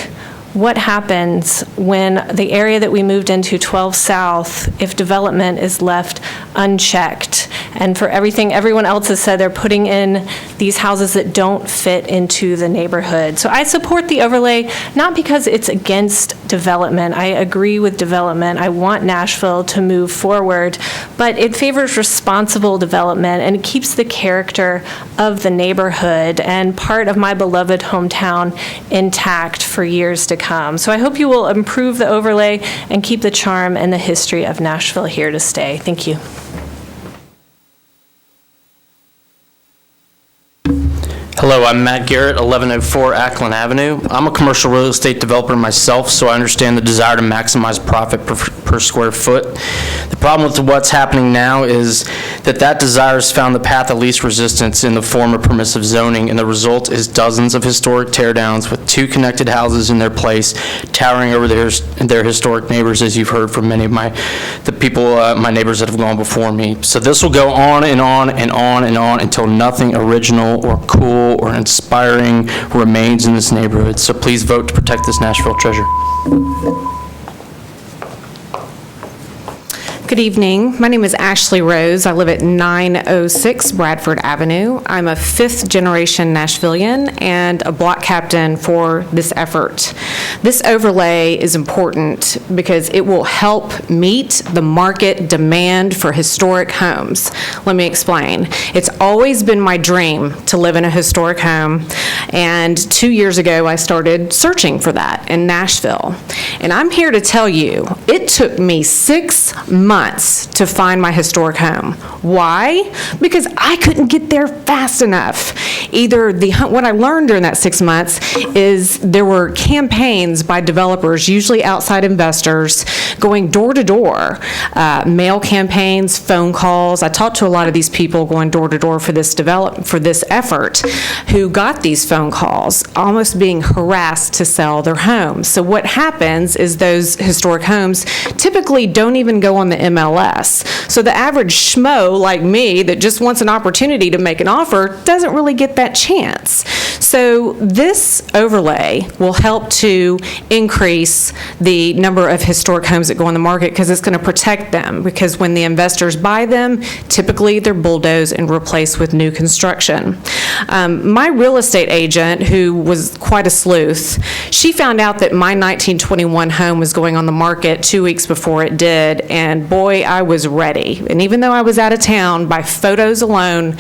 what happens when the area that we moved into, 12 South, if development is left unchecked. And for everything everyone else has said, they're putting in these houses that don't fit into the neighborhood. So I support the overlay, not because it's against development. I agree with development. I want Nashville to move forward, but it favors responsible development and it keeps the character of the neighborhood and part of my beloved hometown intact for years to come. So I hope you will improve the overlay and keep the charm and the history of Nashville here to stay. Thank you. Hello, I'm Matt Garrett, 1104 Ackland Avenue. I'm a commercial real estate developer myself, so I understand the desire to maximize profit per square foot. The problem with what's happening now is that desire has found the path of least resistance in the form of permissive zoning, and the result is dozens of historic teardowns with two connected houses in their place, towering over their historic neighbors, as you've heard from many of my neighbors that have gone before me. So this will go on and on and on and on until nothing original or cool or inspiring remains in this neighborhood. So please vote to protect this Nashville treasure. Good evening. My name is Ashley Rose. I live at 906 Bradford Avenue. I'm a fifth-generation Nashvilleian and a block captain for this effort. This overlay is important because it will help meet the market demand for historic homes. Let me explain. It's always been my dream to live in a historic home, and 2 years ago I started searching for that in Nashville. And I'm here to tell you, it took me 6 months to find my historic home. Why? Because I couldn't get there fast enough. What I learned during that 6 months is there were campaigns by developers, usually outside investors, going door to door, mail campaigns, phone calls. I talked to a lot of these people going door to door for this effort, who got these phone calls, almost being harassed to sell their homes. So what happens is those historic homes typically don't even go on the MLS. So the average schmo like me that just wants an opportunity to make an offer doesn't really get that chance. So this overlay will help to increase the number of historic homes that go on the market because it's going to protect them, because when the investors buy them, typically they're bulldozed and replaced with new construction. My real estate agent, who was quite a sleuth, she found out that my 1921 home was going on the market 2 weeks before it did, and boy, I was ready. And even though I was out of town, by photos alone,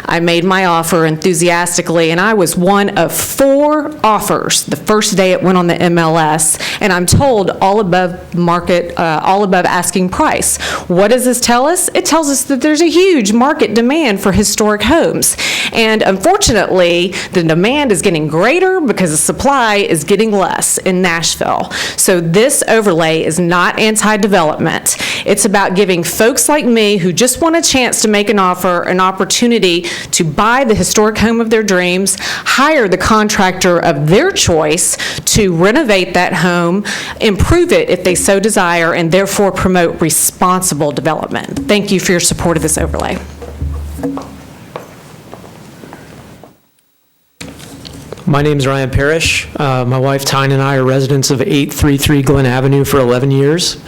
I made my offer enthusiastically, and I was one of 4 offers the first day it went on the MLS, and I'm told all above market, all above asking price. What does this tell us? It tells us that there's a huge market demand for historic homes. And unfortunately, the demand is getting greater because the supply is getting less in Nashville. So this overlay is not anti-development. It's about giving folks like me who just want a chance to make an offer an opportunity to buy the historic home of their dreams, hire the contractor of their choice to renovate that home, improve it if they so desire, and therefore promote responsible development. Thank you for your support of this overlay. My name is Ryan Parrish. My wife Tyne and I are residents of 833 Glen Avenue for 11 years.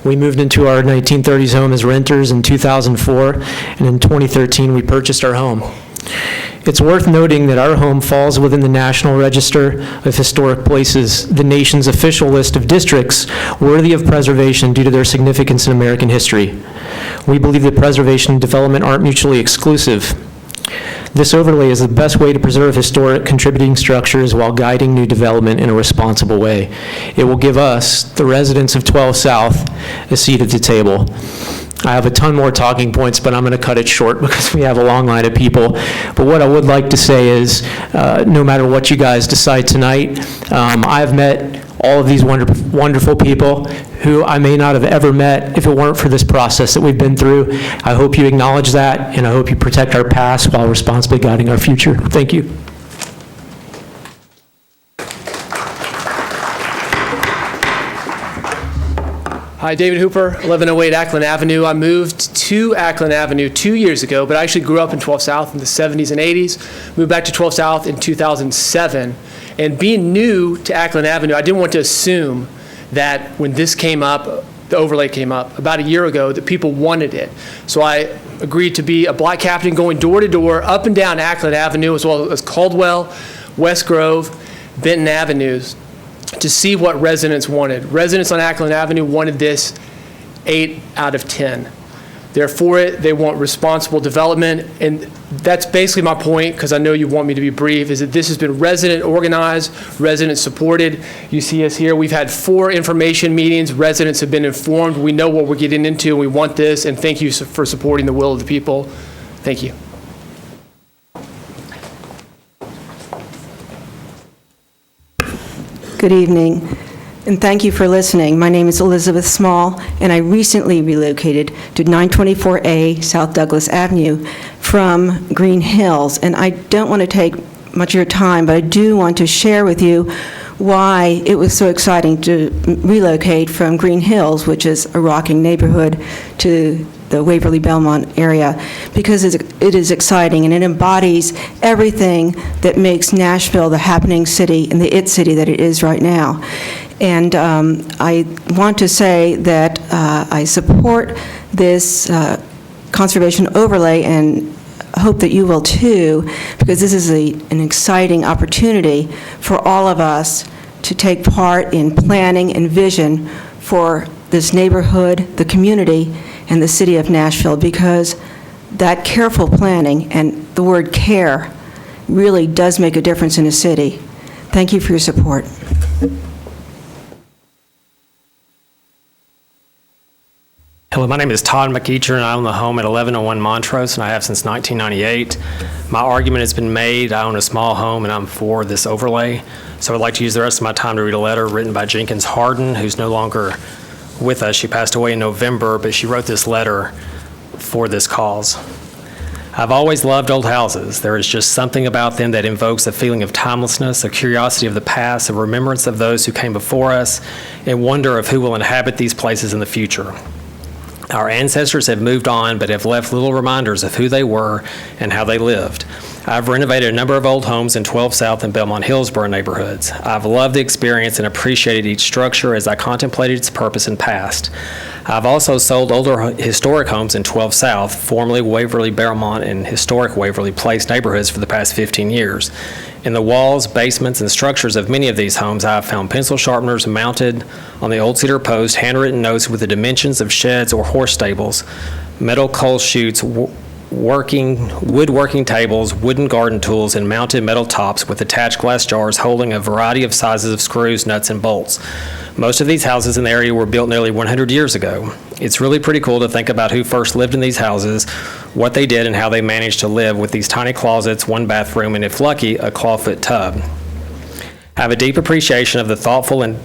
We moved into our 1930s home as renters in 2004, and in 2013 we purchased our home. It's worth noting that our home falls within the National Register of Historic Places, the nation's official list of districts worthy of preservation due to their significance in American history. We believe that preservation and development aren't mutually exclusive. This overlay is the best way to preserve historic contributing structures while guiding new development in a responsible way. It will give us, the residents of 12 South, a seat at the table. I have a ton more talking points, but I'm going to cut it short because we have a long line of people. But what I would like to say is, no matter what you guys decide tonight, I've met all of these wonderful people who I may not have ever met if it weren't for this process that we've been through. I hope you acknowledge that, and I hope you protect our past while responsibly guiding our future. Thank you. Hi, David Hooper, 1108 Ackland Avenue. I moved to Ackland Avenue 2 years ago, but I actually grew up in 12 South in the 70s and 80s. Moved back to 12 South in 2007. And being new to Ackland Avenue, I didn't want to assume that when this came up, the overlay came up about a year ago, that people wanted it. So I agreed to be a block captain going door to door, up and down Ackland Avenue, as well as Caldwell, West Grove, Benton Avenues, to see what residents wanted. Residents on Ackland Avenue wanted this 8 out of 10. They're for it. They want responsible development. And that's basically my point, because I know you want me to be brief, is that this has been resident organized, resident supported. You see us here. We've had 4 information meetings. Residents have been informed. We know what we're getting into, and we want this. And thank you for supporting the will of the people. Thank you. Good evening, and thank you for listening. My name is Elizabeth Small, and I recently relocated to 924A South Douglas Avenue from Green Hills. And I don't want to take much of your time, but I do want to share with you why it was so exciting to relocate from Green Hills, which is a rocking neighborhood, to the Waverly Belmont area, because it is exciting and it embodies everything that makes Nashville the happening city and the it city that it is right now. And I want to say that I support this conservation overlay and hope that you will too, because this is an exciting opportunity for all of us to take part in planning and vision for this neighborhood, the community, and the city of Nashville, because that careful planning and the word care really does make a difference in a city. Thank you for your support. Hello, my name is Todd McEacher, and I own the home at 1101 Montrose, and I have since 1998. My argument has been made. I own a small home, and I'm for this overlay. So I'd like to use the rest of my time to read a letter written by Jenkins Harden, who's no longer with us. She passed away in November, but she wrote this letter for this cause. I've always loved old houses. There is just something about them that invokes a feeling of timelessness, a curiosity of the past, a remembrance of those who came before us, and wonder of who will inhabit these places in the future. Our ancestors have moved on, but have left little reminders of who they were and how they lived. I've renovated a number of old homes in 12 South and Belmont Hillsborough neighborhoods. I've loved the experience and appreciated each structure as I contemplated its purpose and past. I've also sold older historic homes in 12 South, formerly Waverly Belmont and historic Waverly Place neighborhoods for the past 15 years. In the walls, basements, and structures of many of these homes, I have found pencil sharpeners mounted on the old cedar post, handwritten notes with the dimensions of sheds or horse stables, metal coal chutes, woodworking tables, wooden garden tools, and mounted metal tops with attached glass jars holding a variety of sizes of screws, nuts, and bolts. Most of these houses in the area were built nearly 100 years ago. It's really pretty cool to think about who first lived in these houses, what they did, and how they managed to live with these tiny closets, one bathroom, and if lucky, a clawfoot tub. I have a deep appreciation of the thoughtful and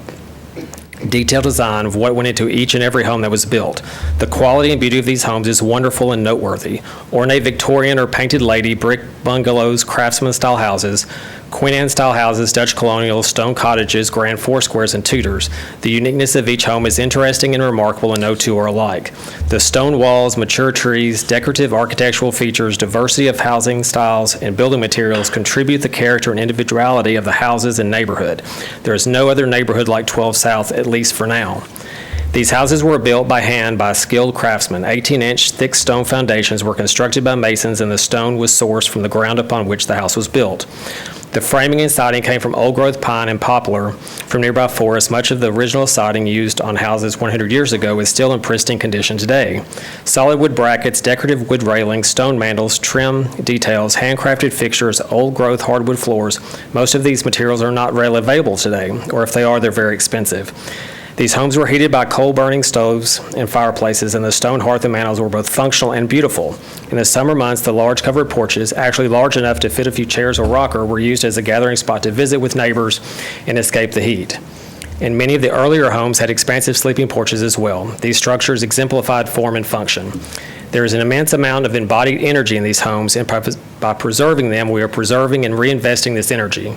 detailed design of what went into each and every home that was built. The quality and beauty of these homes is wonderful and noteworthy. Ornate Victorian or painted lady, brick bungalows, craftsman-style houses, Queen Anne-style houses, Dutch colonial, stone cottages, grand foursquares, and Tudors. The uniqueness of each home is interesting and remarkable, and no two are alike. The stone walls, mature trees, decorative architectural features, diversity of housing styles, and building materials contribute the character and individuality of the houses and neighborhood. There is no other neighborhood like 12 South, at least for now. These houses were built by hand by skilled craftsmen. 18-inch thick stone foundations were constructed by masons, and the stone was sourced from the ground upon which the house was built. The framing and siding came from old-growth pine and poplar from nearby forests. Much of the original siding used on houses 100 years ago is still in pristine condition today. Solid wood brackets, decorative wood railings, stone mantles, trim details, handcrafted fixtures, old-growth hardwood floors. Most of these materials are not readily available today, or if they are, they're very expensive. These homes were heated by coal-burning stoves and fireplaces, and the stone hearth and mantels were both functional and beautiful. In the summer months, the large covered porches, actually large enough to fit a few chairs or rocker, were used as a gathering spot to visit with neighbors and escape the heat. And many of the earlier homes had expansive sleeping porches as well. These structures exemplified form and function. There is an immense amount of embodied energy in these homes, and by preserving them, we are preserving and reinvesting this energy.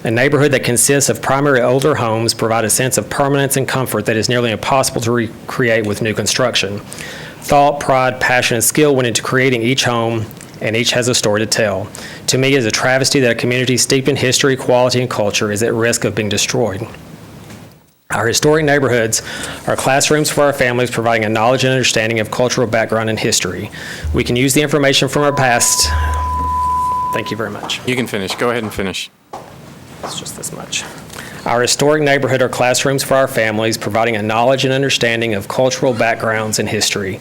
A neighborhood that consists of primarily older homes provides a sense of permanence and comfort that is nearly impossible to recreate with new construction. Thought, pride, passion, and skill went into creating each home, and each has a story to tell. To me, it is a travesty that a community steeped in history, quality, and culture is at risk of being destroyed. Our historic neighborhoods are classrooms for our families, providing a knowledge and understanding of cultural background and history. We can use the information from our past. Thank you very much. You can finish. Go ahead and finish. It's just this much. Our historic neighborhood are classrooms for our families, providing a knowledge and understanding of cultural backgrounds and history.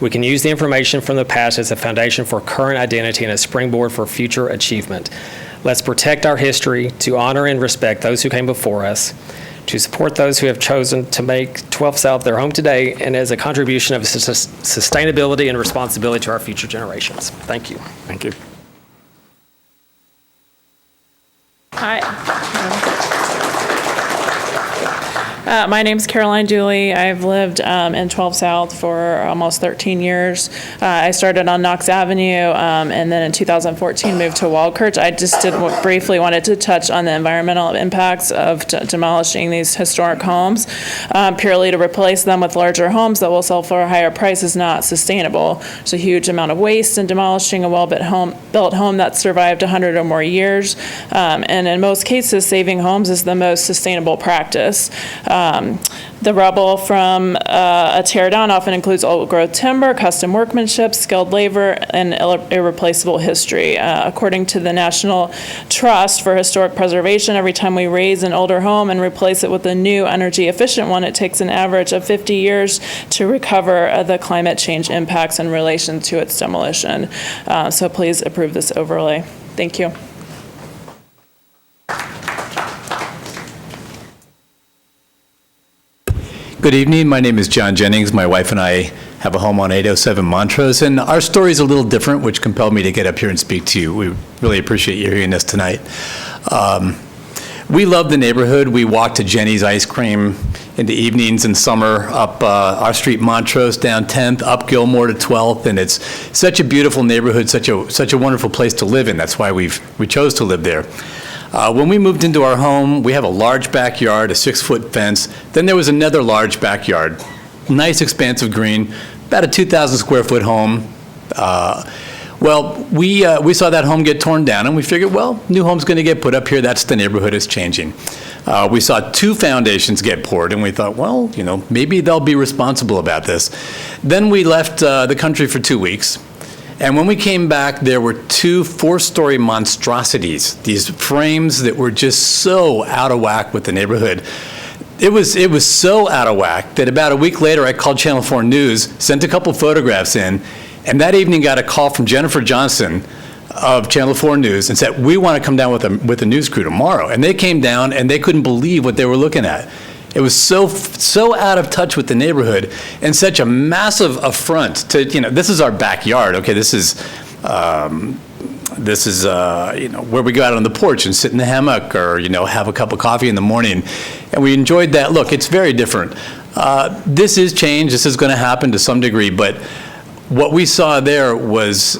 We can use the information from the past as a foundation for current identity and a springboard for future achievement. Let's protect our history, to honor and respect those who came before us, to support those who have chosen to make 12 South their home today, and as a contribution of sustainability and responsibility to our future generations. Thank you. Thank you. Hi. My name's Caroline Dooley. I've lived in 12 South for almost 13 years. I started on Knox Avenue, and then in 2014 moved to Waldkirch. I just briefly wanted to touch on the environmental impacts of demolishing these historic homes. Purely to replace them with larger homes that will sell for a higher price is not sustainable. There's a huge amount of waste in demolishing a well-built home that's survived 100 or more years. And in most cases, saving homes is the most sustainable practice. The rubble from a tear down often includes old growth timber, custom workmanship, skilled labor, and irreplaceable history. According to the National Trust for Historic Preservation, every time we raise an older home and replace it with a new energy efficient one, it takes an average of 50 years to recover the climate change impacts in relation to its demolition. So please approve this overlay. Thank you. Good evening. My name is John Jennings. My wife and I have a home on 807 Montrose, and our story is a little different, which compelled me to get up here and speak to you. We really appreciate you hearing us tonight. We love the neighborhood. We walk to Jenny's Ice Cream in the evenings in summer, up our street Montrose, down 10th, up Gilmore to 12th, and it's such a beautiful neighborhood, such a wonderful place to live in. That's why we chose to live there. When we moved into our home, we have a large backyard, a 6-foot fence. Then there was another large backyard, nice expansive green, about a 2,000 square foot home. We saw that home get torn down, and we figured, well, new home's going to get put up here. That's the neighborhood is changing. We saw 2 foundations get poured, and we thought, well, maybe they'll be responsible about this. Then we left the country for 2 weeks. And when we came back, there were 2 4-story monstrosities, these frames that were just so out of whack with the neighborhood. It was so out of whack that about a week later, I called Channel 4 News, sent a couple photographs in, and that evening got a call from Jennifer Johnson of Channel 4 News and said, we want to come down with a news crew tomorrow. And they came down, and they couldn't believe what they were looking at. It was so out of touch with the neighborhood, and such a massive affront to, this is our backyard. Okay, this is where we go out on the porch and sit in the hammock, or have a cup of coffee in the morning, and we enjoyed that. Look, it's very different. This is change. This is going to happen to some degree, but what we saw there was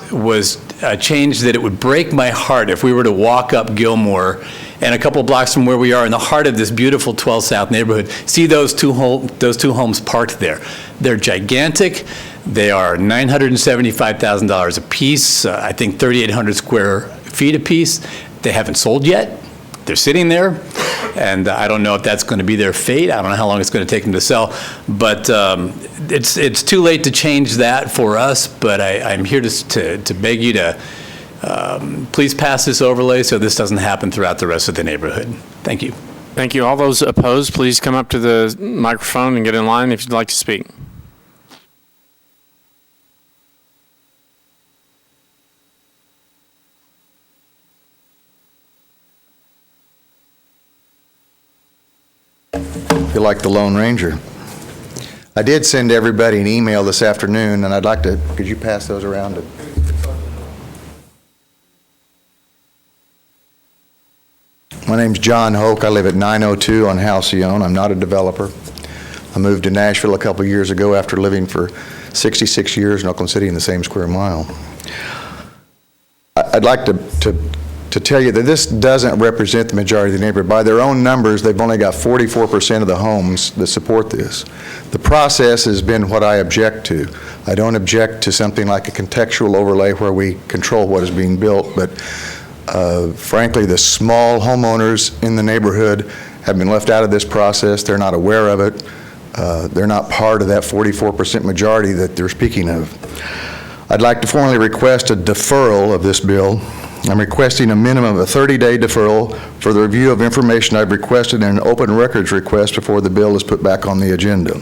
a change that it would break my heart if we were to walk up Gilmore and a couple blocks from where we are in the heart of this beautiful 12 South neighborhood, see those two homes parked there. They're gigantic. They are $975,000 a piece, I think 3,800 square feet a piece. They haven't sold yet. They're sitting there. And I don't know if that's going to be their fate. I don't know how long it's going to take them to sell. But it's too late to change that for us. But I'm here to beg you to please pass this overlay so this doesn't happen throughout the rest of the neighborhood. Thank you. Thank you. All those opposed, please come up to the microphone and get in line if you'd like to speak. I feel like the Lone Ranger. I did send everybody an email this afternoon, and I'd like to, could you pass those around? My name's John Hoke. I live at 902 on Halcyon. I'm not a developer. I moved to Nashville a couple years ago after living for 66 years in Oakland City in the same square mile. I'd like to tell you that this doesn't represent the majority of the neighborhood. By their own numbers, they've only got 44% of the homes that support this. The process has been what I object to. I don't object to something like a contextual overlay where we control what is being built, but frankly, the small homeowners in the neighborhood have been left out of this process. They're not aware of it. They're not part of that 44% majority that they're speaking of. I'd like to formally request a deferral of this bill. I'm requesting a minimum of a 30-day deferral for the review of information I've requested in an open records request before the bill is put back on the agenda.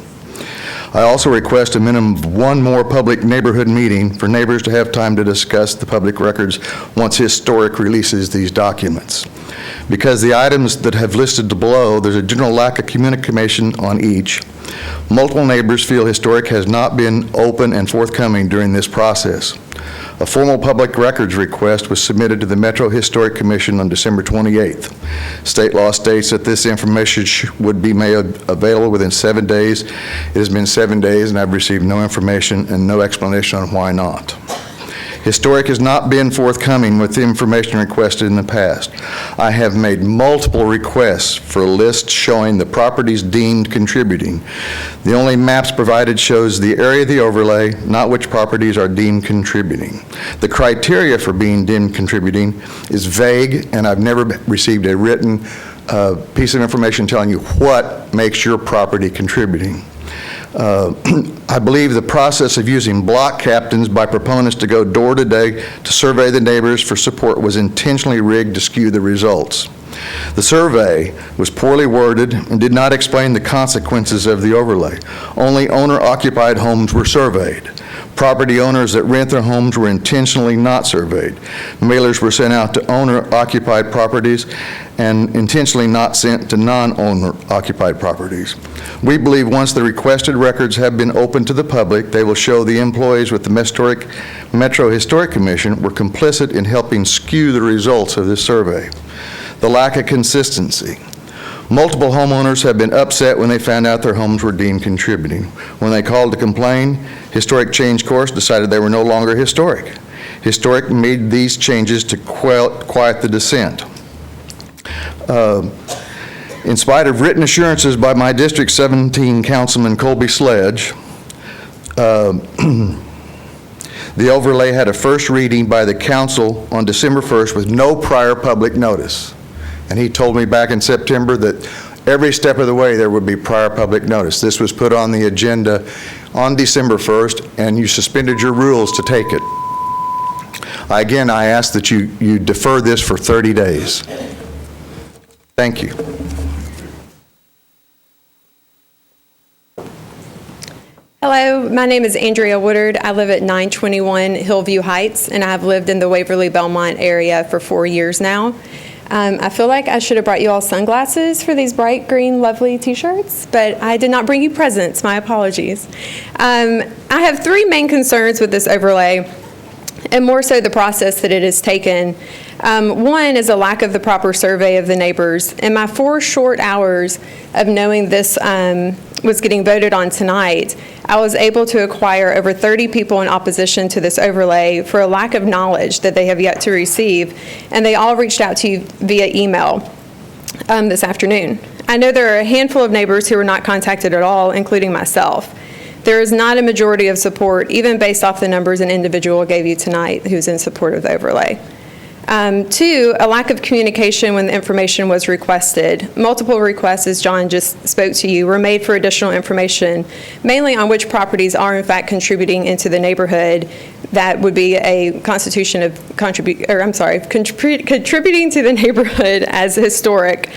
I also request a minimum of one more public neighborhood meeting for neighbors to have time to discuss the public records once Historic releases these documents. Because the items that have listed below, there's a general lack of communication on each. Multiple neighbors feel Historic has not been open and forthcoming during this process. A formal public records request was submitted to the Metro Historic Commission on December 28th. State law states that this information would be made available within 7 days. It has been 7 days and I've received no information and no explanation on why not. Historic has not been forthcoming with the information requested in the past. I have made multiple requests for a list showing the properties deemed contributing. The only maps provided shows the area of the overlay, not which properties are deemed contributing. The criteria for being deemed contributing is vague, and I've never received a written piece of information telling you what makes your property contributing. I believe the process of using block captains by proponents to go door to door to survey the neighbors for support was intentionally rigged to skew the results. The survey was poorly worded and did not explain the consequences of the overlay. Only owner-occupied homes were surveyed. Property owners that rent their homes were intentionally not surveyed. Mailers were sent out to owner-occupied properties and intentionally not sent to non-owner-occupied properties. We believe once the requested records have been opened to the public, they will show the employees with the Metro Historic Commission were complicit in helping skew the results of this survey. The lack of consistency. Multiple homeowners have been upset when they found out their homes were deemed contributing. When they called to complain, Historic changed course, decided they were no longer historic. Historic made these changes to quiet the dissent. In spite of written assurances by my District 17 Councilman Colby Sledge, the overlay had a first reading by the council on December 1st with no prior public notice. And he told me back in September that every step of the way there would be prior public notice. This was put on the agenda on December 1st, and you suspended your rules to take it. Again, I ask that you defer this for 30 days. Thank you. Hello, my name is Andrea Woodard. I live at 921 Hillview Heights, and I've lived in the Waverly Belmont area for 4 years now. I feel like I should have brought you all sunglasses for these bright green, lovely t-shirts, but I did not bring you presents. My apologies. I have three main concerns with this overlay, and more so the process that it has taken. One is a lack of the proper survey of the neighbors. In my 4 short hours of knowing this was getting voted on tonight, I was able to acquire over 30 people in opposition to this overlay for a lack of knowledge that they have yet to receive, and they all reached out to you via email this afternoon. I know there are a handful of neighbors who were not contacted at all, including myself. There is not a majority of support, even based off the numbers an individual gave you tonight who's in support of the overlay. Two, a lack of communication when the information was requested. Multiple requests, as John just spoke to you, were made for additional information, mainly on which properties are in fact contributing into the neighborhood. That would be a constitution of contributing to the neighborhood as historic.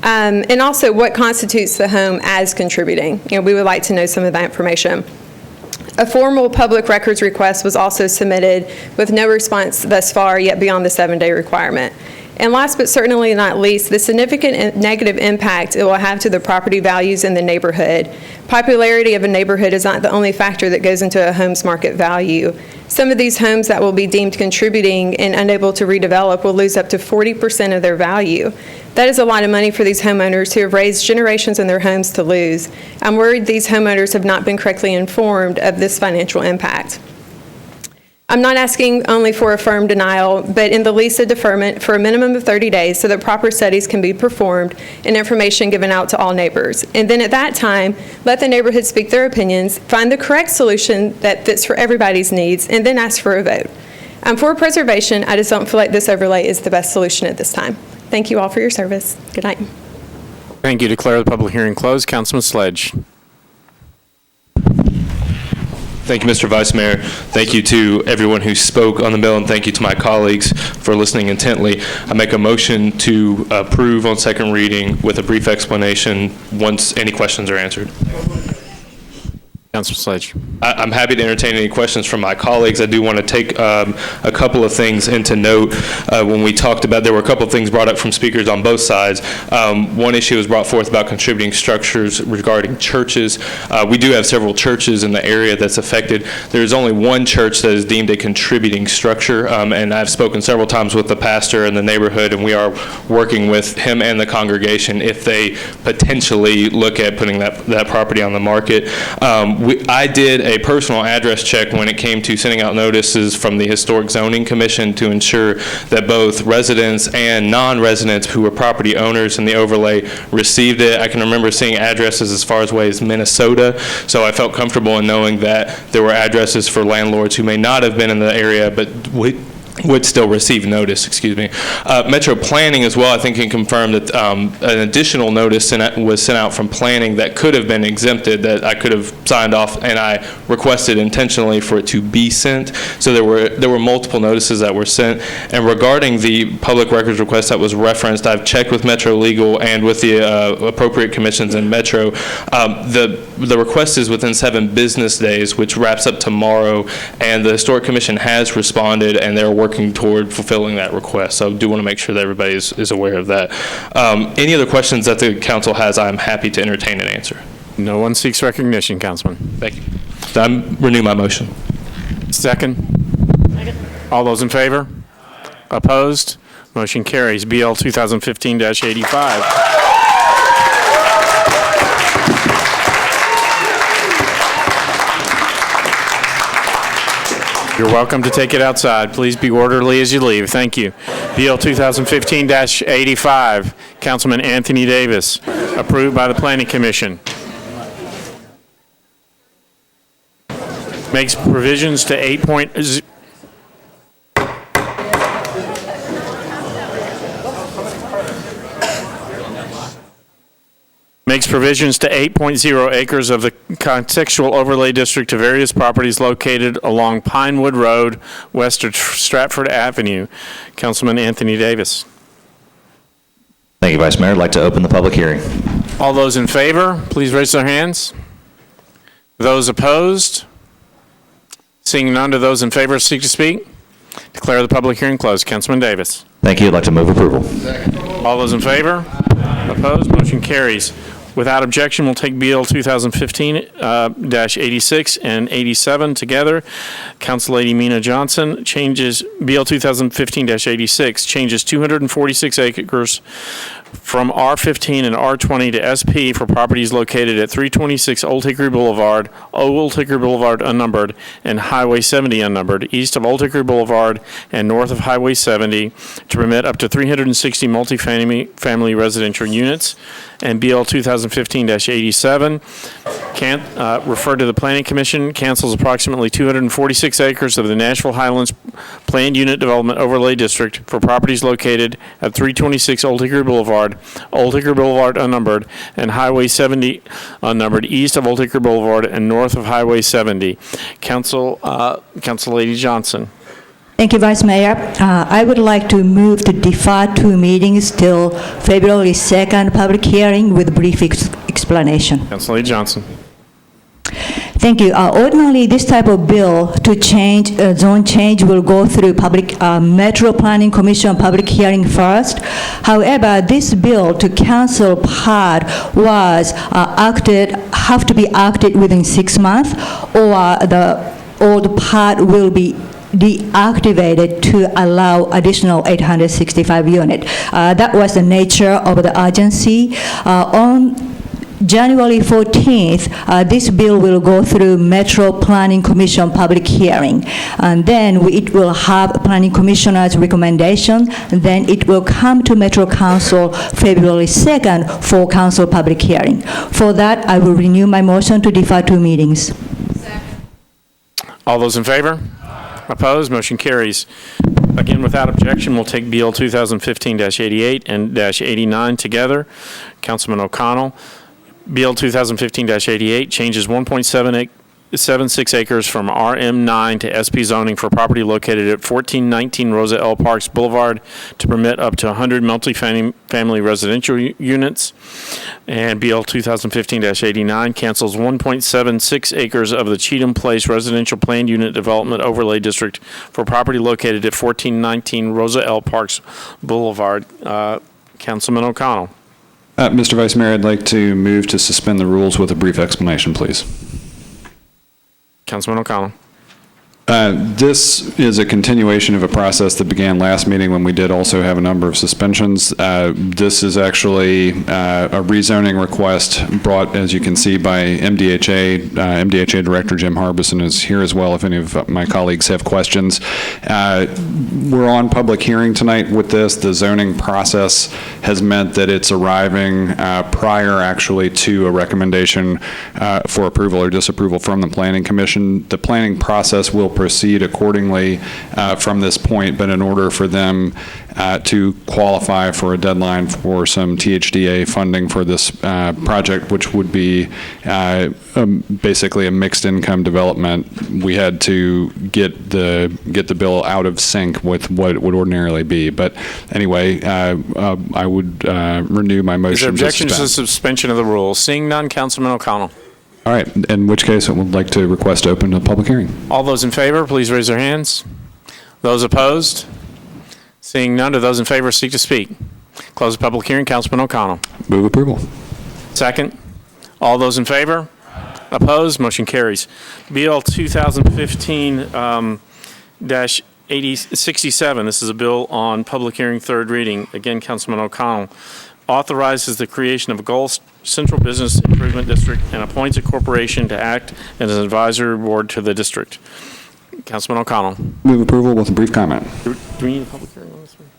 And also what constitutes the home as contributing. We would like to know some of that information. A formal public records request was also submitted with no response thus far, yet beyond the 7-day requirement. And last but certainly not least, the significant negative impact it will have to the property values in the neighborhood. Popularity of a neighborhood is not the only factor that goes into a home's market value. Some of these homes that will be deemed contributing and unable to redevelop will lose up to 40% of their value. That is a lot of money for these homeowners who have raised generations in their homes to lose. I'm worried these homeowners have not been correctly informed of this financial impact. I'm not asking only for a firm denial, but in the least a deferment for a minimum of 30 days so that proper studies can be performed and information given out to all neighbors. And then at that time, let the neighborhood speak their opinions, find the correct solution that fits for everybody's needs, and then ask for a vote. I'm for preservation. I just don't feel like this overlay is the best solution at this time. Thank you all for your service. Good night. Thank you. Declare the public hearing closed. Councilman Sledge. Thank you, Mr. Vice Mayor. Thank you to everyone who spoke on the bill, and thank you to my colleagues for listening intently. I make a motion to approve on second reading with a brief explanation once any questions are answered. Councilman Sledge. I'm happy to entertain any questions from my colleagues. I do want to take a couple of things into note. When we talked about, there were a couple of things brought up from speakers on both sides. One issue was brought forth about contributing structures regarding churches. We do have several churches in the area that's affected. There's only one church that is deemed a contributing structure, and I've spoken several times with the pastor in the neighborhood, and we are working with him and the congregation if they potentially look at putting that property on the market. I did a personal address check when it came to sending out notices from the Historic Zoning Commission to ensure that both residents and non-residents who were property owners in the overlay received it. I can remember seeing addresses as far away as Minnesota, so I felt comfortable in knowing that there were addresses for landlords who may not have been in the area but would still receive notice, excuse me. Metro Planning as well, I think, can confirm that an additional notice was sent out from planning that could have been exempted, that I could have signed off, and I requested intentionally for it to be sent. So there were multiple notices that were sent. And regarding the public records request that was referenced, I've checked with Metro Legal and with the appropriate commissions in Metro. The request is within 7 business days, which wraps up tomorrow, and the Historic Commission has responded, and they're working toward fulfilling that request. So I do want to make sure that everybody is aware of that. Any other questions that the council has, I'm happy to entertain and answer. No one seeks recognition, Councilman. Thank you. I renew my motion. Second. All those in favor? Opposed? Motion carries. BL 2015-85. You're welcome to take it outside. Please be orderly as you leave. Thank you. BL 2015-85, Councilman Anthony Davis, approved by the Planning Commission. Makes provisions to 8.0. Makes provisions to 8.0 acres of the contextual overlay district to various properties located along Pinewood Road, west of Stratford Avenue. Councilman Anthony Davis. Thank you, Vice Mayor. I'd like to open the public hearing. All those in favor, please raise their hands. Those opposed? Seeing none, do those in favor seek to speak? Declare the public hearing closed. Councilman Davis. Thank you. I'd like to move approval. All those in favor? Opposed? Motion carries. Without objection, we'll take BL 2015-86 and 87 together. Councillady Mina Johnson changes BL 2015-86, changes 246 acres from R15 and R20 to SP for properties located at 326 Old Hickory Boulevard, Old Hickory Boulevard unnumbered, and Highway 70 unnumbered, east of Old Hickory Boulevard and north of Highway 70, to permit up to 360 multifamily residential units. And BL 2015-87 referred to the Planning Commission, cancels approximately 246 acres of the Nashville Highlands Planned Unit Development Overlay District for properties located at 326 Old Hickory Boulevard unnumbered, and Highway 70 unnumbered, east of Old Hickory Boulevard and north of Highway 70. Council Lady Johnson. Thank you, Vice Mayor. I would like to move to defer two meetings till February 2nd public hearing with brief explanation. Council Lady Johnson. Thank you. Ordinarily, this type of bill to change, zone change will go through public, Metro Planning Commission public hearing first. However, this bill to cancel part was have to be acted within 6 months, or the old part will be deactivated to allow additional 865 units. That was the nature of the urgency. On January 14th, this bill will go through Metro Planning Commission public hearing. And then it will have Planning Commissioner's recommendation. Then it will come to Metro Council February 2nd for Council public hearing. For that, I will renew my motion to defer two meetings. All those in favor? Opposed? Motion carries. Again, without objection, we'll take BL 2015-88 and -89 together. Councilman O'Connell. BL 2015-88 changes 1.76 acres from RM9 to SP zoning for property located at 1419 Rosa L. Parks Boulevard to permit up to 100 multifamily residential units. And BL 2015-89 cancels 1.76 acres of the Cheatham Place Residential Planned Unit Development Overlay District for property located at 1419 Rosa L. Parks Boulevard. Councilman O'Connell. Mr. Vice Mayor, I'd like to move to suspend the rules with a brief explanation, please. Councilman O'Connell. This is a continuation of a process that began last meeting when we did also have a number of suspensions. This is actually a rezoning request brought, as you can see, by MDHA. MDHA Director Jim Harbison is here as well if any of my colleagues have questions. We're on public hearing tonight with this. The zoning process has meant that it's arriving prior actually to a recommendation for approval or disapproval from the Planning Commission. The planning process will proceed accordingly from this point, but in order for them to qualify for a deadline for some THDA funding for this project, which would be basically a mixed income development, we had to get the bill out of sync with what it would ordinarily be. But anyway, I would renew my motion. Is there objection to the suspension of the rules? Seeing none, Councilman O'Connell. All right, in which case I would like to request to open the public hearing. All those in favor, please raise their hands. Those opposed? Seeing none, do those in favor seek to speak? Close the public hearing. Councilman O'Connell. Move approval. Second. All those in favor? Opposed? Motion carries. BL 2015-67. This is a bill on public hearing, third reading. Again, Councilman O'Connell. Authorizes the creation of a Gulf Central Business Improvement District and appoints a corporation to act as an advisory board to the district. Councilman O'Connell. Move approval with a brief comment. Do we need a public hearing on this one?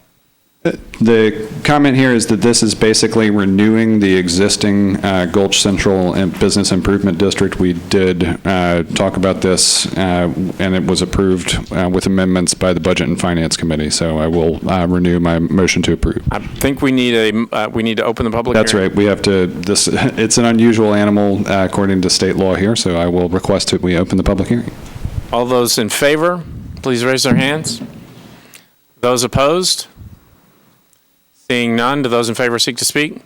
The comment here is that this is basically renewing the existing Gulch Central Business Improvement District. We did talk about this, and it was approved with amendments by the Budget and Finance Committee. So I will renew my motion to approve. I think we need to open the public That's hearing. right. We have to. It's an unusual animal according to state law here. So I will request that we open the public hearing. All those in favor, please raise their hands. Those opposed? Seeing none, do those in favor seek to speak?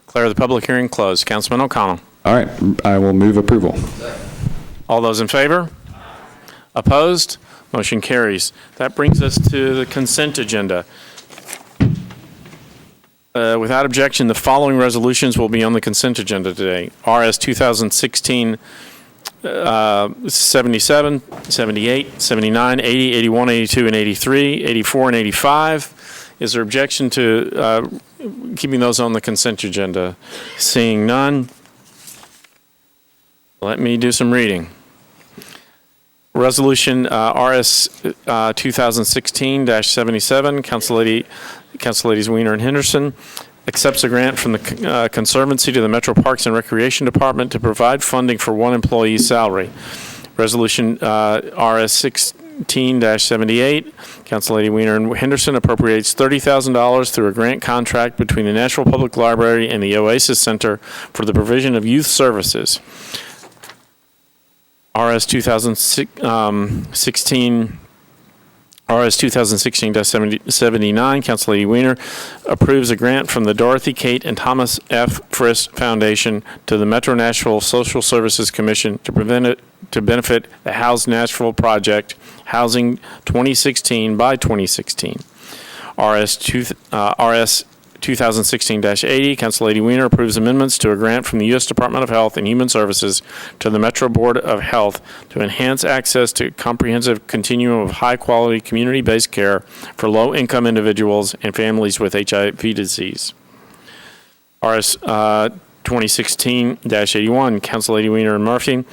Declare the public hearing closed. Councilman O'Connell. All right. I will move approval. All those in favor? Opposed? Motion carries. That brings us to the consent agenda. Without objection, the following resolutions will be on the consent agenda today. RS 2016 77, 78, 79, 80, 81, 82, and 83, 84, and 85. Is there objection to keeping those on the consent agenda? Seeing none, let me do some reading. Resolution RS 2016-77, Council Ladies Weiner and Henderson, accepts a grant from the Conservancy to the Metro Parks and Recreation Department to provide funding for one employee's salary. Resolution RS 16-78, Council Lady Weiner and Henderson appropriates $30,000 through a grant contract between the Nashville Public Library and the Oasis Center for the provision of youth services. RS 2016-79, Council Lady Weiner approves a grant from the Dorothy Kate and Thomas F. Frist Foundation to the Metro Nashville Social Services Commission to benefit the House Nashville Project, Housing 2016 by 2016. RS 2016-80, Council Lady Weiner approves amendments to a grant from the U.S. Department of Health and Human Services to the Metro Board of Health to enhance access to comprehensive continuum of high-quality community-based care for low-income individuals and families with HIV disease. RS 2016-81, Council Lady Weiner and Murphy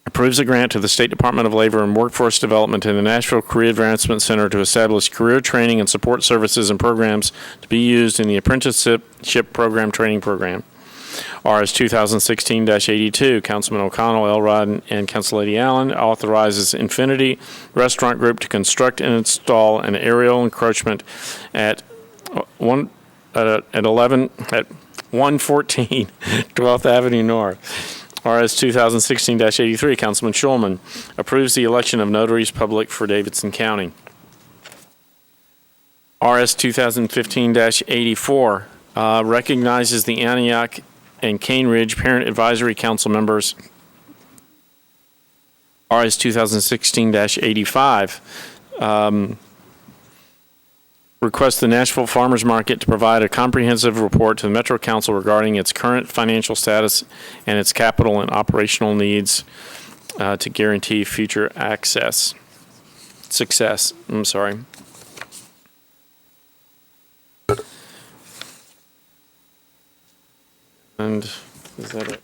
approves a grant to the State Department of Labor and Workforce Development and the Nashville Career Advancement Center to establish career training and support services and programs to be used in the apprenticeship program training program. RS 2016-82, Councilman O'Connell, Elrod, and Council Lady Allen authorizes Infinity Restaurant Group to construct and install an aerial encroachment at 114 12th Avenue North. RS 2016-83, Councilman Schulman approves the election of notaries public for Davidson County. RS 2015-84 recognizes the Antioch and Cane Ridge Parent Advisory Council members. RS 2016-85 requests the Nashville Farmers Market to provide a comprehensive report to the Metro Council regarding its current financial status and its capital and operational needs to guarantee future success. I'm sorry. And is that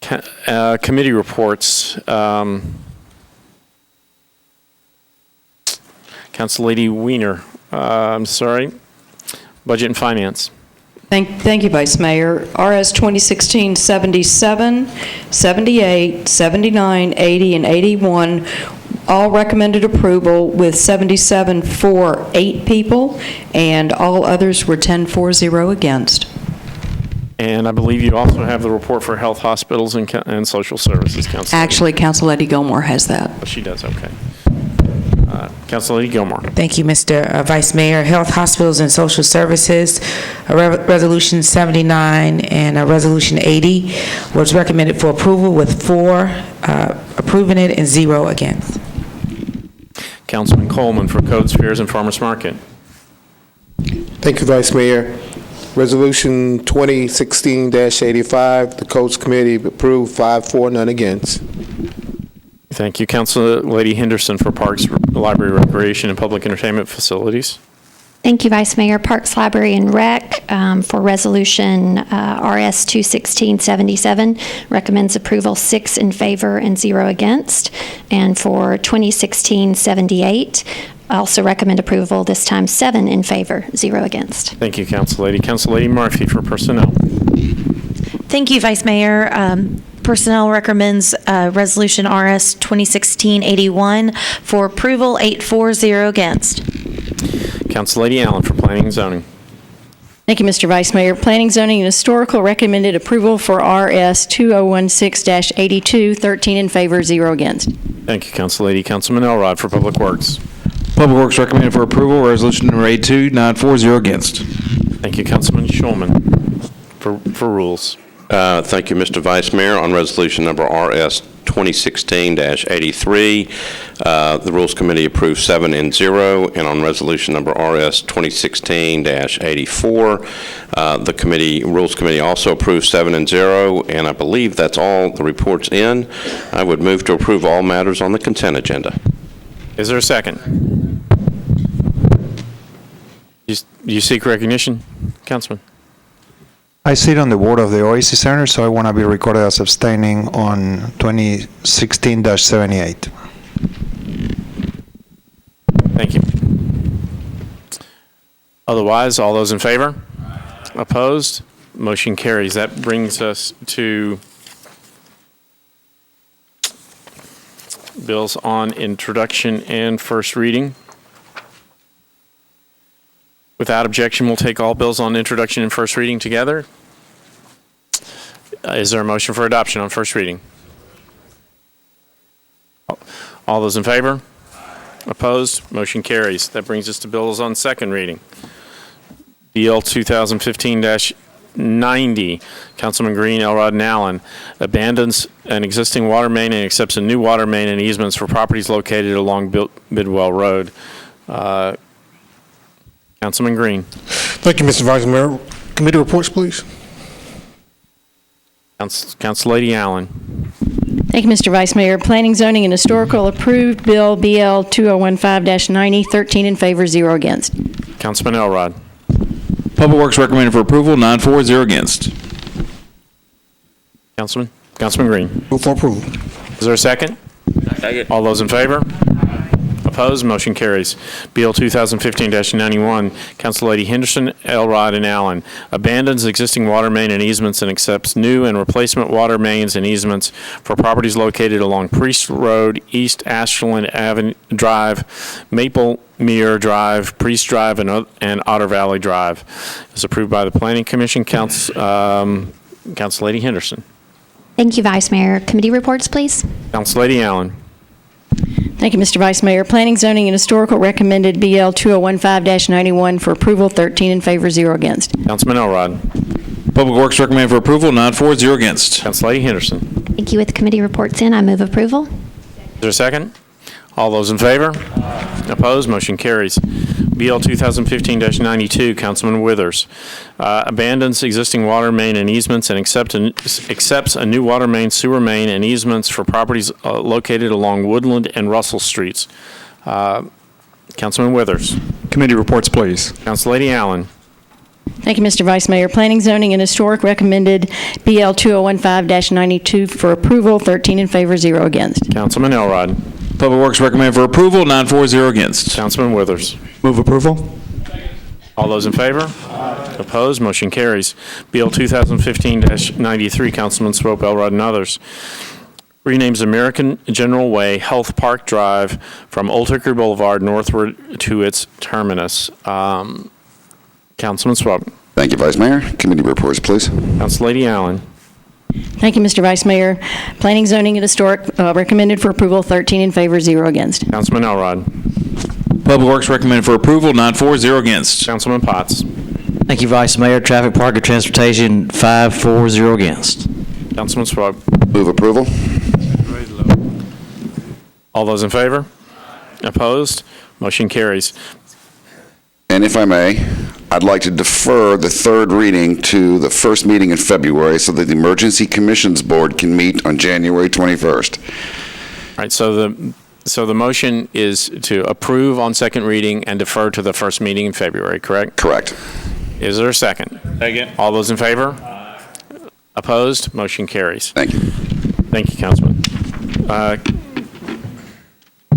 it? Committee reports. Council Lady Weiner, I'm sorry, Budget and Finance. Thank you, Vice Mayor. RS 2016-77, 78, 79, 80, and 81, all recommended approval with 77 for 8 people, and all others were 10 for 0 against. And I believe you also have the report for health, hospitals, and social services, Council. Actually, Council Lady Gilmore has that. Oh, she does, okay. Council Lady Gilmore. Thank you, Mr. Vice Mayor. Health, Hospitals, and Social Services, Resolution 79 and Resolution 80 was recommended for approval with 4 approving it and 0 against. Councilman Coleman for Codes, Fairs, and Farmers Market. Thank you, Vice Mayor. Resolution 2016-85, the Codes Committee approved 5 for, none against. Thank you. Council Lady Henderson for Parks, Library, Recreation, and Public Entertainment Facilities. Thank you, Vice Mayor. Parks, Library, and Rec for Resolution RS 216-77 recommends approval 6 in favor and 0 against. And for 2016-78, also recommend approval, this time 7 in favor, 0 against. Thank you, Council Lady. Council Lady Murphy for Personnel. Thank you, Vice Mayor. Personnel recommends Resolution RS 2016-81 for approval, 8 for, 0 against. Council Lady Allen for Planning and Zoning. Thank you, Mr. Vice Mayor. Planning, Zoning, and Historical recommended approval for RS 2016-82, 13 in favor, 0 against. Thank you, Council Lady. Councilman Elrod for Public Works. Public Works recommended for approval, Resolution number 82, 9 for, 0 against. Thank you, Councilman Schulman for Rules. Thank you, Mr. Vice Mayor. On resolution number RS 2016-83, the Rules Committee approved 7 and 0, and on resolution number RS 2016-84, the Rules Committee also approved 7 and 0, and I believe that's all the reports in. I would move to approve all matters on the consent agenda. Is there a second? You seek recognition, Councilman? I sit on the board of the Oasis Center, so I want to be recorded as abstaining on 2016-78. Thank you. Otherwise, all those in favor? Opposed? Motion carries. That brings us to bills on introduction and first reading. Without objection, we'll take all bills on introduction and first reading together. Is there a motion for adoption on first reading? All those in favor? Opposed? Motion carries. That brings us to bills on second reading. BL 2015-90, Councilman Green, Elrod, and Allen, abandons an existing water main and accepts a new water main and easements for properties located along Bidwell Road. Councilman Green. Thank you, Mr. Vice Mayor. Committee reports, please. Council Lady Allen. Thank you, Mr. Vice Mayor. Planning, Zoning, and Historical approved Bill BL 2015-90, 13 in favor, 0 against. Councilman Elrod. Public Works recommended for approval, 9-4, 0 against. Councilman Green. Move for approval. Is there a second? Second. All those in favor? Opposed? Motion carries. BL 2015-91, Council Lady Henderson, Elrod, and Allen, abandons existing water main and easements and accepts new and replacement water mains and easements for properties located along Priest Road, East Ashland Avenue Drive, Maple Mere Drive, Priest Drive, and Otter Valley Drive. Is approved by the Planning Commission. Council Lady Henderson. Thank you, Vice Mayor. Committee reports, please. Council Lady Allen. Thank you, Mr. Vice Mayor. Planning, Zoning, and Historical recommended BL 2015-91 for approval, 13 in favor, 0 against. Councilman Elrod. Public Works recommended for approval, 9-4, 0 against. Council Lady Henderson. Thank you. With the committee reports in, I move approval. Is there a second? All those in favor? Opposed? Motion carries. BL 2015-92, Councilman Withers, abandons existing water main and easements and accepts a new water main, sewer main, and easements for properties located along Woodland and Russell Streets. Councilman Withers. Committee reports, please. Council Lady Allen. Thank you, Mr. Vice Mayor. Planning, Zoning, and Historic recommended BL 2015-92 for approval, 13 in favor, 0 against. Councilman Elrod. Public Works recommended for approval, 9-4, 0 against. Councilman Withers. Move approval. All those in favor? Opposed? Motion carries. BL 2015-93, Councilman Swope, Elrod, and others. Renames American General Way Health Park Drive from Old Hickory Boulevard northward to its terminus. Councilman Swope. Thank you, Vice Mayor. Committee reports, please. Council Lady Allen. Thank you, Mr. Vice Mayor. Planning, Zoning, and Historic recommended for approval, 13 in favor, 0 against. Councilman Elrod. Public Works recommended for approval, 9-4, 0 against. Councilman Potts. Thank you, Vice Mayor. Traffic, Park, and Transportation, 5-4, 0 against. Councilman Swope. Move approval. All those in favor? Opposed? Motion carries. And if I may, I'd like to defer the third reading to the first meeting in February so that the Emergency Commissions Board can meet on January 21st. All right, so the motion is to approve on second reading and defer to the first meeting in February, correct? Correct. Is there a second? Second. All those in favor? Opposed? Motion carries. Thank you. Thank you, Councilman.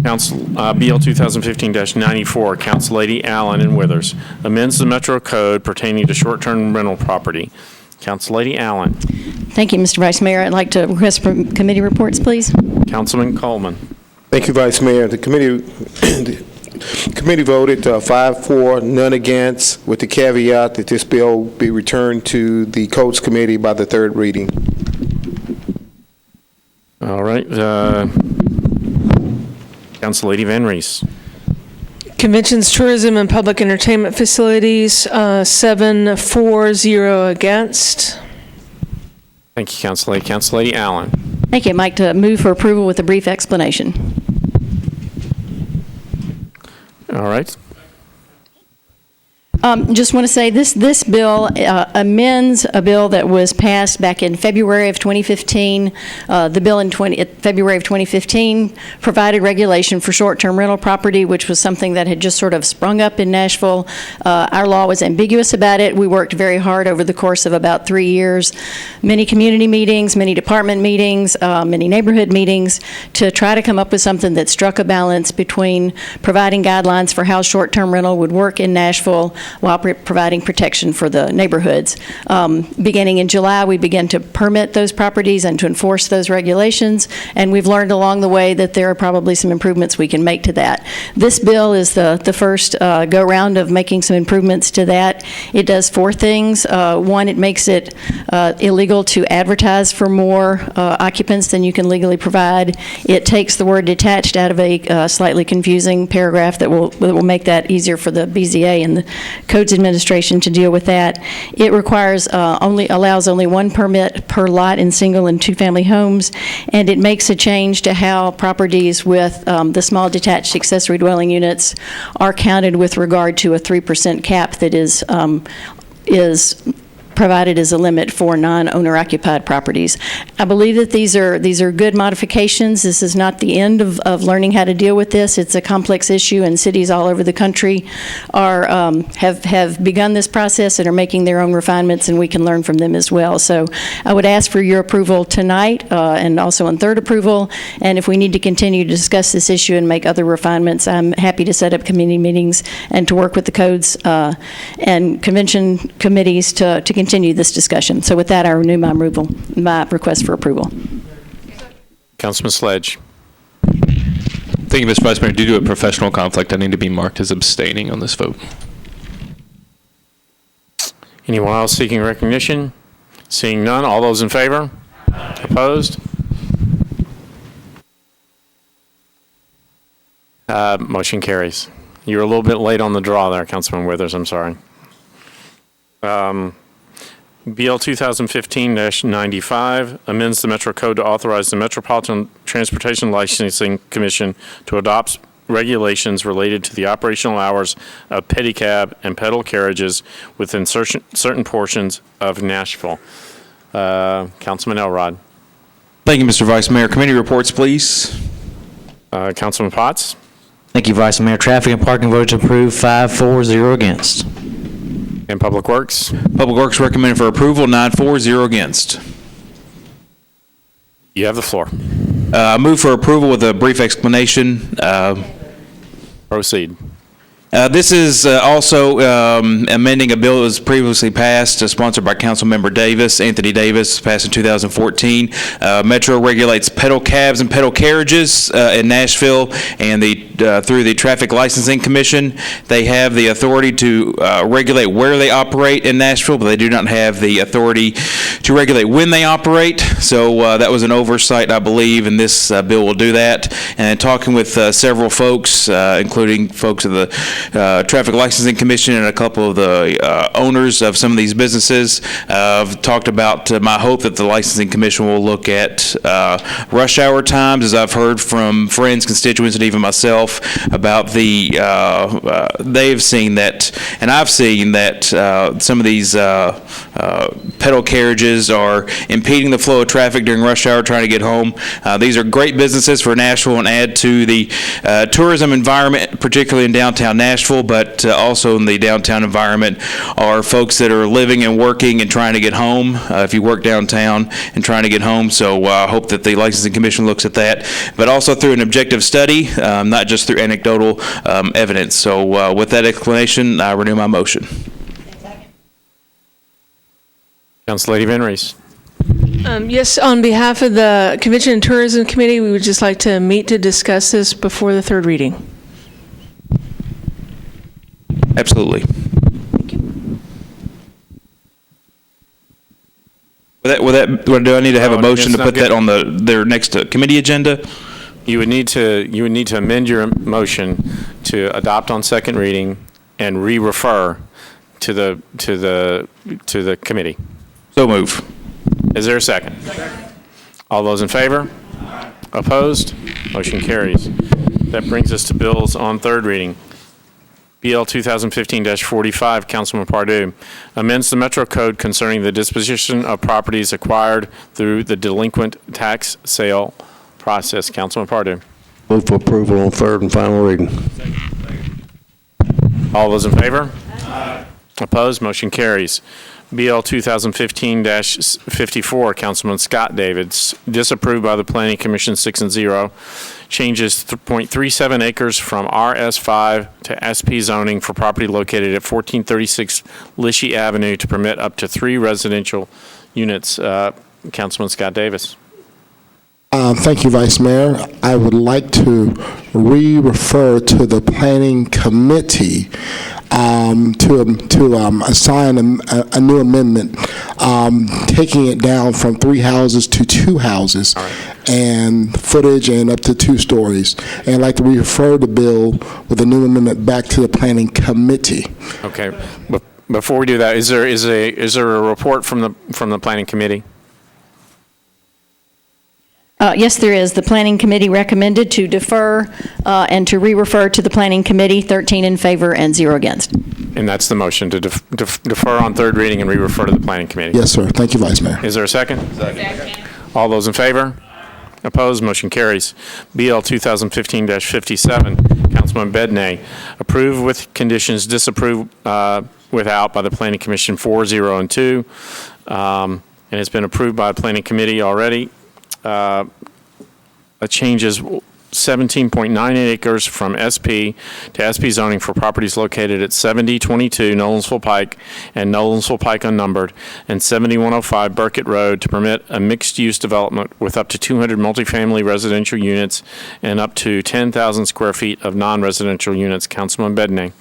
BL 2015-94, Council Lady Allen and Withers, amends the Metro Code pertaining to short-term rental property. Council Lady Allen. Thank you, Mr. Vice Mayor. I'd like to request committee reports, please. Councilman Coleman. Thank you, Vice Mayor. The committee voted 5-4, none against, with the caveat that this bill be returned to the Codes Committee by the third reading. All right. Council Lady Van Rees. Conventions, tourism, and public entertainment facilities, 7-4-0 against. Thank you, Council Lady. Council Lady Allen. Thank you. I'd like to move for approval with a brief explanation. All right. Just want to say this bill amends a bill that was passed back in February of 2015. The bill in February of 2015 provided regulation for short-term rental property, which was something that had just sort of sprung up in Nashville. Our law was ambiguous about it. We worked very hard over the course of about 3 years, many community meetings, many department meetings, many neighborhood meetings, to try to come up with something that struck a balance between providing guidelines for how short-term rental would work in Nashville, while providing protection for the neighborhoods. Beginning in July, we began to permit those properties and to enforce those regulations, and we've learned along the way that there are probably some improvements we can make to that. This bill is the first go-round of making some improvements to that. It does four things. One, it makes it illegal to advertise for more occupants than you can legally provide. It takes the word detached out of a slightly confusing paragraph that will make that easier for the BZA and the Codes Administration to deal with that. It requires allows only one permit per lot in single and two-family homes, and it makes a change to how properties with the small detached accessory dwelling units are counted with regard to a 3% cap that is provided as a limit for non-owner occupied properties. I believe that these are good modifications. This is not the end of learning how to deal with this. It's a complex issue, and cities all over the country have begun this process and are making their own refinements, and we can learn from them as well. So I would ask for your approval tonight and also on third approval, and if we need to continue to discuss this issue and make other refinements, I'm happy to set up committee meetings and to work with the codes and convention committees to continue this discussion. So with that, I renew my request for approval. Councilman Sledge. Thank you, Mr. Vice Mayor. Due to a professional conflict, I need to be marked as abstaining on this vote. Anyone else seeking recognition? Seeing none, all those in favor? Opposed? Motion carries. You were a little bit late on the draw there, Councilman Withers. I'm sorry. BL 2015-95 amends the Metro Code to authorize the Metropolitan Transportation Licensing Commission to adopt regulations related to the operational hours of pedicab and pedal carriages within certain portions of Nashville. Councilman Elrod. Thank you, Mr. Vice Mayor. Committee reports, please. Councilman Potts. Thank you, Vice Mayor. Traffic and parking voted to approve, 5-4-0 against. And Public Works. Public Works recommended for approval, 9-4-0 against. You have the floor. I move for approval with a brief explanation. Proceed. This is also amending a bill that was previously passed, sponsored by Councilmember Davis, Anthony Davis, passed in 2014. Metro regulates pedal cabs and pedal carriages in Nashville, and through the Traffic Licensing Commission, they have the authority to regulate where they operate in Nashville, but they do not have the authority to regulate when they operate. So that was an oversight, I believe, and this bill will do that. And talking with several folks, including folks of the Traffic Licensing Commission and a couple of the owners of some of these businesses, I've talked about my hope that the Licensing Commission will look at rush hour times, as I've heard from friends, constituents, and even myself about they've seen that, and I've seen that some of these pedal carriages are impeding the flow of traffic during rush hour trying to get home. These are great businesses for Nashville and add to the tourism environment, particularly in downtown Nashville, but also in the downtown environment are folks that are living and working and trying to get home, if you work downtown and trying to get home. So I hope that the Licensing Commission looks at that, but also through an objective study, not just through anecdotal evidence. So with that explanation, I renew my motion. Councilor Van Rees. Yes, on behalf of the Convention and Tourism Committee, we would just like to meet to discuss this before the third reading. Absolutely. Do I need to have a motion to put that on their next committee agenda? You would need to amend your motion to adopt on second reading and re-refer to the committee. So move. Is there a second? All those in favor? Opposed? Motion carries. That brings us to bills on third reading. BL 2015-45, Councilman Pardue, amends the Metro Code concerning the disposition of properties acquired through the delinquent tax sale process. Councilman Pardue. Move for approval on third and final reading. All those in favor? Opposed? Motion carries. BL 2015-54, Councilman Scott Davids, disapproved by the Planning Commission 6-0. Changes 0.37 acres from RS5 to SP zoning for property located at 1436 Lishi Avenue to permit up to 3 residential units. Councilman Scott Davis. Thank you, Vice Mayor. I would like to refer to the Planning Committee to assign a new amendment, taking it down from 3 houses to 2 houses, and footage and up to 2 stories. And I'd like to refer the bill with a new amendment back to the Planning Committee. Okay. Before we do that, is there a report from the Planning Committee? Yes, there is. The Planning Committee recommended to defer and to re-refer to the Planning Committee, 13 in favor and 0 against. And that's the motion, to defer on 3rd reading and re-refer to the Planning Committee. Yes, sir. Thank you, Vice Mayor. Is there a second? Second. All those in favor? Opposed? Motion carries. BL 2015-57, Councilman Bednay, approved with conditions, disapproved without by the Planning Commission 4-0 and 2. And it's been approved by the Planning Committee already. Changes 17.98 acres from SP to SP zoning for properties located at 7022 Nolensville Pike and Nolensville Pike Unnumbered and 7105 Burkett Road to permit a mixed-use development with up to 200 multifamily residential units and up to 10,000 square feet of non-residential units. Councilman Bednay.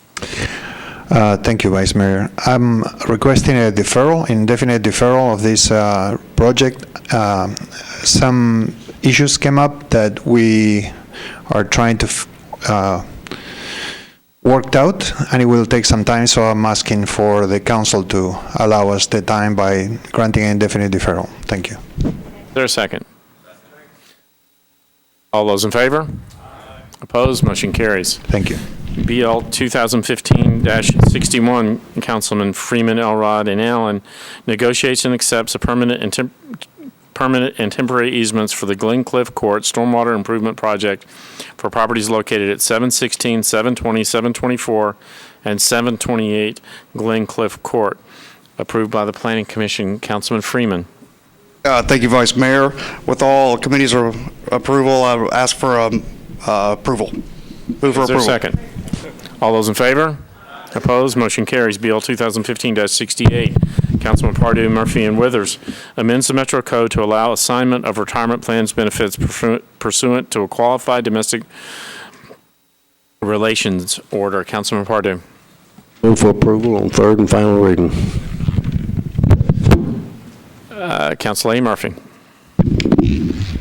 Thank you, Vice Mayor. I'm requesting a deferral, indefinite deferral of this project. Some issues came up that we are trying to work out, and it will take some time, so I'm asking for the council to allow us the time by granting an indefinite deferral. Thank you. Is there a second? All those in favor? Opposed? Motion carries. Thank you. BL 2015-61, Councilman Freeman, Elrod, and Allen, negotiates and accepts a permanent and temporary easements for the Glen Cliff Court Stormwater Improvement Project for properties located at 716, 720, 724, and 728 Glen Cliff Court, approved by the Planning Commission. Councilman Freeman. Thank you, Vice Mayor. With all committees' approval, I would ask for approval. Move for approval. Is there a second? All those in favor? Opposed? Motion carries. BL 2015-68. Councilman Pardue, Murphy, and Withers amends the Metro Code to allow assignment of retirement plans benefits pursuant to a qualified domestic relations order. Councilman Pardue. Move for approval on 3rd and final reading. Councilor A. Murphy.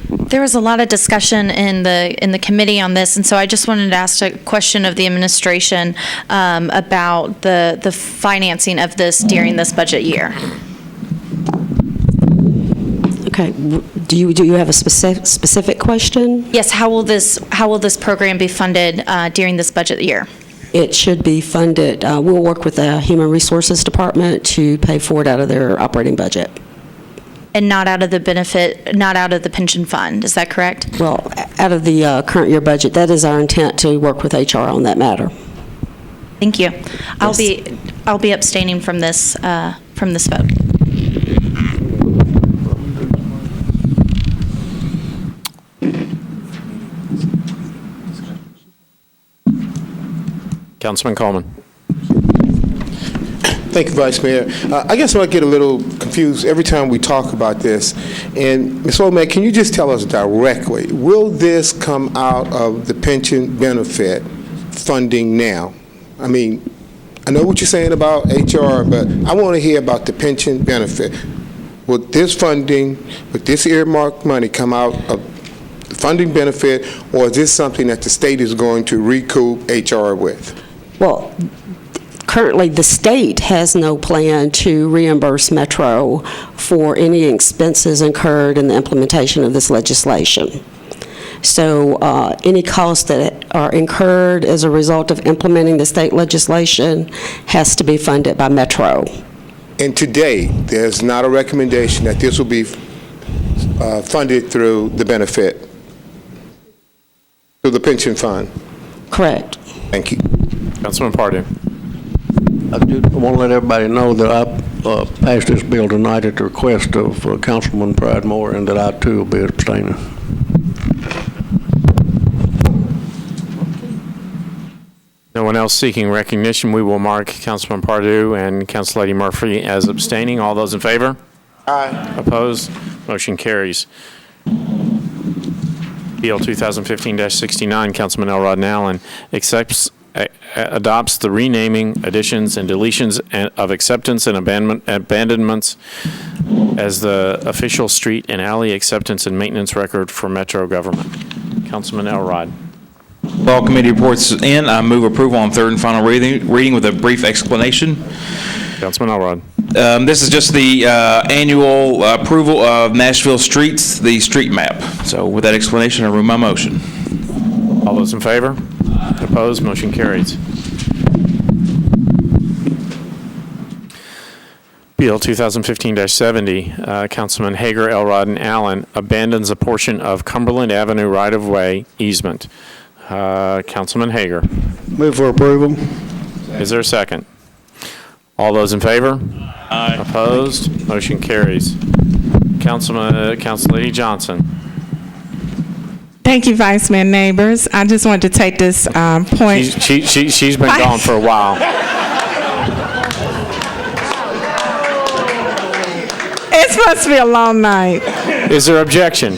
There was a lot of discussion in the committee on this, and so I just wanted to ask a question of the administration about the financing of this during this budget year. Okay. Do you have a specific question? Yes. How will this program be funded during this budget year? It should be funded. We'll work with the Human Resources Department to pay for it out of their operating budget. And not out of the pension fund, is that correct? Well, out of the current year budget, that is our intent, to work with HR on that matter. Thank you. I'll be abstaining from this vote. Councilman Coleman. Thank you, Vice Mayor. I guess I get a little confused every time we talk about this. And Ms. Olmec, can you just tell us directly, will this come out of the pension benefit funding now? I mean, I know what you're saying about HR, but I want to hear about the pension benefit. Will this funding, with this earmarked money, come out of the funding benefit, or is this something that the state is going to recoup HR with? Well, currently, the state has no plan to reimburse Metro for any expenses incurred in the implementation of this legislation. So any costs that are incurred as a result of implementing the state legislation has to be funded by Metro. And today, there's not a recommendation that this will be funded through the benefit, through the pension fund? Correct. Thank you. Councilman Pardue. I want to let everybody know that pass this bill tonight at the request of Councilman Pride Moore, and that I too will be abstaining. No one else seeking recognition. We will mark Councilman Pardue and Councilor Murphy as abstaining. All those in favor? Aye. Opposed? Motion carries. Bill 2015-69, Councilman Elrod and Allen, adopts the renaming, additions, and deletions of acceptance and abandonments as the official street and alley acceptance and maintenance record for Metro government. Councilman Elrod. All committee reports in. I move approval on third and final reading with a brief explanation. Councilman Elrod. This is just the annual approval of Nashville streets, the street map. So with that explanation, I remove my motion. All those in favor? Opposed? Motion carries. Bill 2015-70, Councilman Hager, Elrod, and Allen abandons a portion of Cumberland Avenue right-of-way easement. Councilman Hager. Move for approval. Is there a second? All those in favor? Aye. Opposed? Motion carries. Councilor Lady Johnson. Thank you, Vice Mayor Neighbors. I just wanted to take this point. She's been gone for a while. It's supposed to be a long night. Is there objection?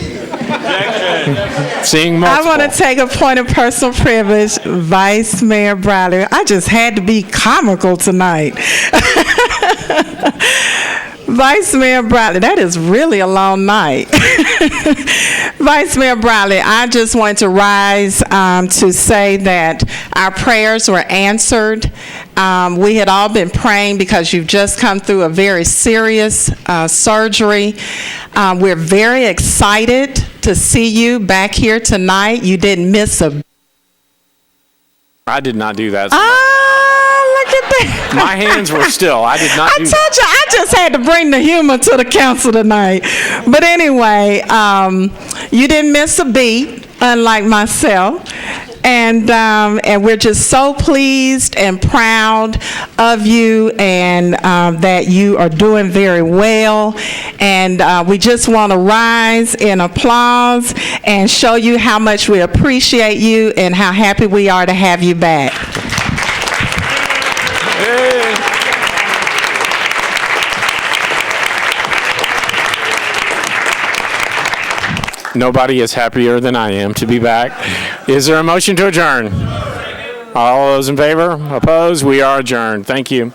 Seeing multiple. I want to take a point of personal privilege, Vice Mayor Bradley. I just had to be comical tonight. Vice Mayor Bradley, that is really a long night. Vice Mayor Bradley, I just want to rise to say that our prayers were answered. We had all been praying because you've just come through a very serious surgery. We're very excited to see you back here tonight. You didn't miss a... I did not do that. Look at that. My hands were still. I did not do that. I told you, I just had to bring the humor to the council tonight. But anyway, you didn't miss a beat, unlike myself. And we're just so pleased and proud of you, and that you are doing very well. And we just want to rise in applause and show you how much we appreciate you and how happy we are to have you back. Nobody is happier than I am to be back. Is there a motion to adjourn? All those in favor? Opposed? We are adjourned. Thank you.